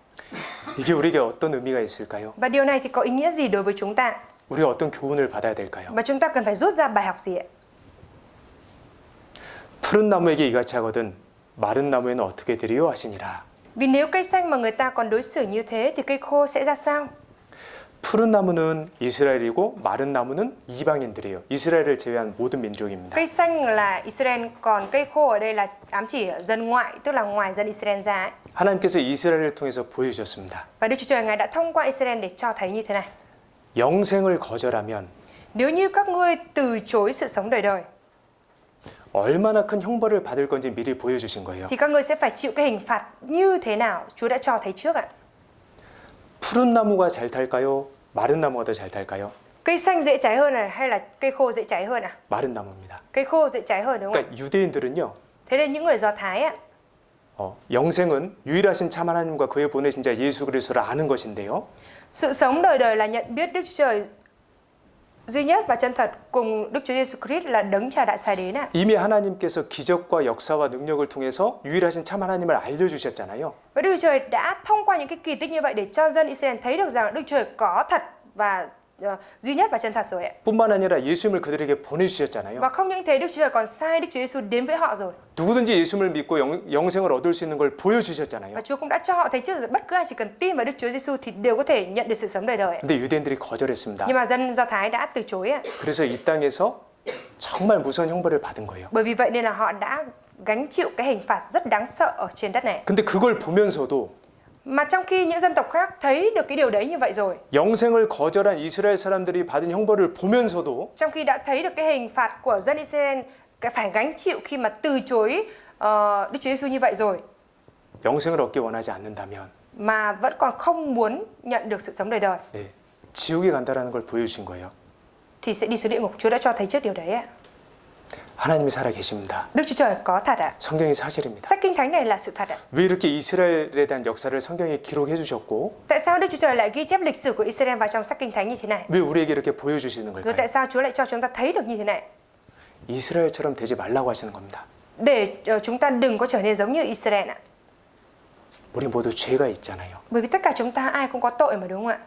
이게 우리에게 어떤 의미가 있을까요? Và điều này thì có ý nghĩa gì đối với chúng ta? 우리가 어떤 교훈을 받아야 될까요? Và chúng ta cần phải rút ra bài học gì ạ? 푸른 나무에게 이같이 하거든 마른 나무에는 어떻게 되리요 하시니라. Vì nếu cây xanh mà người ta còn đối xử như thế thì cây khô sẽ ra sao? 푸른 나무는 이스라엘이고 마른 나무는 이방인들이에요. 이스라엘을 제외한 모든 민족입니다. Cây xanh là Israel, còn cây khô ở đây là ám chỉ dân ngoại, tức là ngoài dân Israel ra ấy. 하나님께서 이스라엘을 통해서 보여주셨습니다. Và Đức Chúa Trời Ngài đã thông qua Israel để cho thấy như thế này. 영생을 거절하면 Nếu như các ngươi từ chối sự sống đời đời 얼마나 큰 형벌을 받을 건지 미리 보여주신 거예요. thì các ngươi sẽ phải chịu cái hình phạt như thế nào? Chúa đã cho thấy trước ạ. 푸른 나무가 잘 탈까요? 마른 나무가 더 잘 탈까요? Cây xanh dễ cháy hơn này hay là cây khô dễ cháy hơn à? 마른 나무입니다. Cây khô dễ cháy hơn đúng không ạ? 그러니까 유대인들은요. Thế nên những người Do Thái á, 영생은 유일하신 참 하나님과 그의 보내신 자 예수 그리스도를 아는 것인데요. sự sống đời đời là nhận biết Đức Chúa Trời duy nhất và chân thật cùng Đức Chúa Giêsu Christ là đấng Cha đã sai đến ạ. 이미 하나님께서 기적과 역사와 능력을 통해서 유일하신 참 하나님을 알려주셨잖아요. Và Đức Chúa Trời đã thông qua những cái kỳ tích như vậy để cho dân Israel thấy được rằng Đức Chúa Trời có thật và duy nhất và chân thật rồi ạ. 뿐만 아니라 예수님을 그들에게 보내주셨잖아요. Và không những thế, Đức Chúa Trời còn sai Đức Chúa Giêsu đến với họ rồi. 누구든지 예수님을 믿고 영생을 얻을 수 있는 걸 보여주셨잖아요. Và Chúa cũng đã cho họ thấy trước bất cứ ai chỉ cần tin vào Đức Chúa Giêsu thì đều có thể nhận được sự sống đời đời. 근데 유대인들이 거절했습니다. Nhưng mà dân Do Thái đã từ chối ạ. 그래서 이 땅에서 정말 무서운 형벌을 받은 거예요. Bởi vì vậy nên là họ đã gánh chịu cái hình phạt rất đáng sợ ở trên đất này. 근데 그걸 보면서도 Mà trong khi những dân tộc khác thấy được cái điều đấy như vậy rồi, 영생을 거절한 이스라엘 사람들이 받은 형벌을 보면서도 trong khi đã thấy được cái hình phạt của dân Israel phải gánh chịu khi mà từ chối Đức Chúa Giêsu như vậy rồi, 영생을 얻기 원하지 않는다면 mà vẫn còn không muốn nhận được sự sống đời đời, 네, 지옥에 간다라는 걸 보여주신 거예요. thì sẽ đi xuống địa ngục. Chúa đã cho thấy trước điều đấy ạ. 하나님이 살아 계십니다. Đức Chúa Trời có thật ạ. 성경이 사실입니다. Sách Kinh Thánh này là sự thật ạ. 왜 이렇게 이스라엘에 대한 역사를 성경에 기록해 주셨고 Tại sao Đức Chúa Trời lại ghi chép lịch sử của Israel vào trong sách Kinh Thánh như thế này? 왜 우리에게 이렇게 보여주시는 Rồi 걸까요? tại sao Chúa lại cho chúng ta thấy được như thế này? 이스라엘처럼 되지 말라고 하시는 겁니다. Để chúng ta đừng có trở nên giống như Israel ạ. 우리 모두 죄가 있잖아요. Bởi vì tất cả chúng ta ai cũng có tội mà đúng không ạ?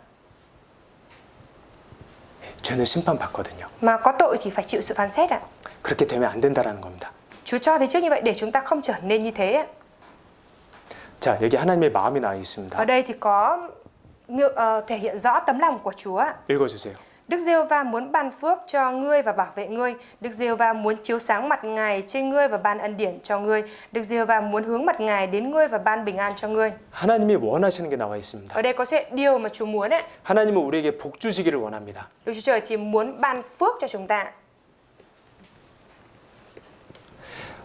죄는 심판받거든요. Mà có tội thì phải chịu sự phán xét ạ. 그렇게 되면 안 된다라는 겁니다. Chúa cho thấy trước như vậy để chúng ta không trở nên như thế ạ. 자, 여기 하나님의 마음이 나와 있습니다. Ở đây thì có thể hiện rõ tấm lòng của Chúa ạ. 읽어주세요. Đức Giê-hô-va muốn ban phước cho ngươi và bảo vệ ngươi. Đức Giê-hô-va muốn chiếu sáng mặt Ngài trên ngươi và ban ân điển cho ngươi. Đức Giê-hô-va muốn hướng mặt Ngài đến ngươi và ban bình an cho ngươi. 하나님이 원하시는 게 나와 있습니다. Ở đây có sẽ điều mà Chúa muốn ạ. 하나님은 우리에게 복 주시기를 원합니다. Đức Chúa Trời thì muốn ban phước cho chúng ta.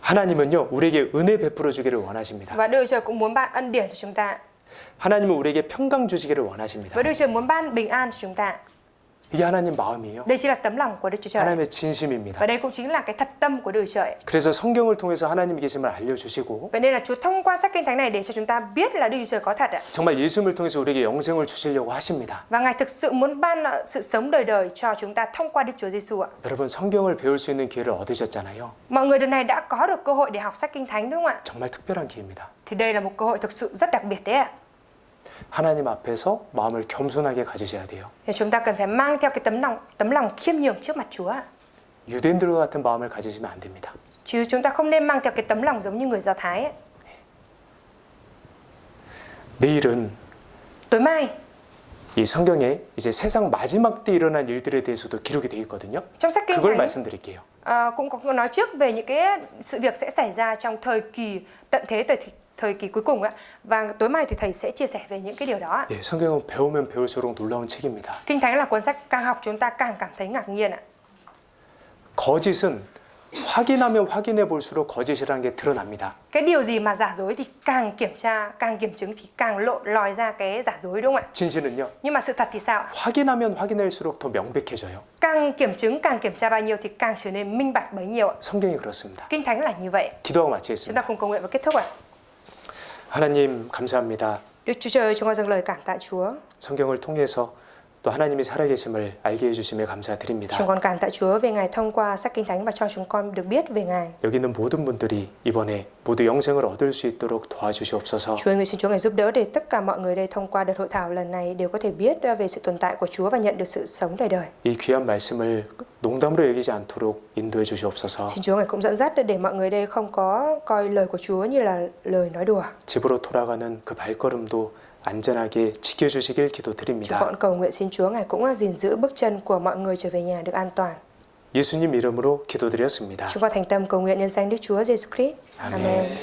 하나님은요, 우리에게 은혜 베풀어 주기를 원하십니다. Và Đức Chúa Trời cũng muốn ban ân điển cho chúng ta. 하나님은 우리에게 평강 주시기를 원하십니다. Và Đức Chúa Trời muốn ban bình an cho chúng ta. 이게 하나님 마음이에요. Đây chính là tấm lòng của Đức Chúa Trời. 하나님의 진심입니다. Và đây cũng chính là cái thật tâm của Đức Chúa Trời. 그래서 성경을 통해서 하나님이 계심을 알려주시고 Vậy nên là Chúa thông qua sách Kinh Thánh này để cho chúng ta biết là Đức Chúa Trời có thật ạ. 정말 예수님을 통해서 우리에게 영생을 주시려고 하십니다. Và Ngài thực sự muốn ban sự sống đời đời cho chúng ta thông qua Đức Chúa Giêsu ạ. 여러분 성경을 배울 수 있는 기회를 얻으셨잖아요. Mọi người đợt này đã có được cơ hội để học sách Kinh Thánh đúng không ạ? 정말 특별한 기회입니다. Thì đây là một cơ hội thực sự rất đặc biệt đấy ạ. 하나님 앞에서 마음을 겸손하게 가지셔야 돼요. Thì chúng ta cần phải mang theo cái tấm lòng khiêm nhường trước mặt Chúa ạ. 유대인들과 같은 마음을 가지시면 안 됩니다. Chứ chúng ta không nên mang theo cái tấm lòng giống như người Do Thái ấy. 내일은 Tối mai 이 성경에 이제 세상 마지막 때 일어난 일들에 대해서도 기록이 되어 있거든요. trong sách Kinh 그걸 Thánh 말씀드릴게요. cũng có nói trước về những cái sự việc sẽ xảy ra trong thời kỳ tận thế, thời kỳ cuối cùng ạ. Và tối mai thì thầy sẽ chia sẻ về những cái điều đó ạ. 예, 성경은 배우면 배울수록 놀라운 책입니다. Kinh Thánh là cuốn sách càng học chúng ta càng cảm thấy ngạc nhiên ạ. 거짓은 확인하면 확인해 볼수록 거짓이라는 게 드러납니다. Cái điều gì mà giả dối thì càng kiểm tra, càng kiểm chứng thì càng lộ lòi ra cái giả dối đúng không ạ? 진실은요. Nhưng mà sự thật thì sao ạ? 확인하면 확인할수록 더 명백해져요. Càng kiểm chứng, càng kiểm tra bao nhiêu thì càng trở nên minh bạch bấy nhiêu ạ. 성경이 그렇습니다. Kinh Thánh là như vậy. 기도하고 Chúng ta 마치겠습니다. cùng cầu nguyện và kết thúc ạ. 하나님 감사합니다. Đức Chúa Trời, chúng con dâng lời cảm tạ Chúa. 성경을 통해서 또 하나님이 살아계심을 알게 해주심에 감사드립니다. Chúng con cảm tạ Chúa về Ngài thông qua sách Kinh Thánh và cho chúng con được biết về Ngài. 여기 있는 모든 분들이 이번에 모두 영생을 얻을 수 있도록 도와주시옵소서. Chúa ơi, nguyện xin Chúa Ngài giúp đỡ để tất cả mọi người đây thông qua đợt hội thảo lần này đều có thể biết về sự tồn tại của Chúa và nhận được sự sống đời đời. 이 귀한 말씀을 농담으로 여기지 않도록 인도해 주시옵소서. Xin Chúa Ngài cũng dẫn dắt để mọi người đây không có coi lời của Chúa như là lời nói đùa. 집으로 돌아가는 그 발걸음도 안전하게 지켜주시길 Chúng 기도드립니다. con cầu nguyện xin Chúa Ngài cũng gìn giữ bước chân của mọi người trở về nhà được an toàn. 예수님 이름으로 기도드렸습니다. Chúng con thành tâm cầu nguyện nhân danh Đức Chúa Giêsu Christ. Amen.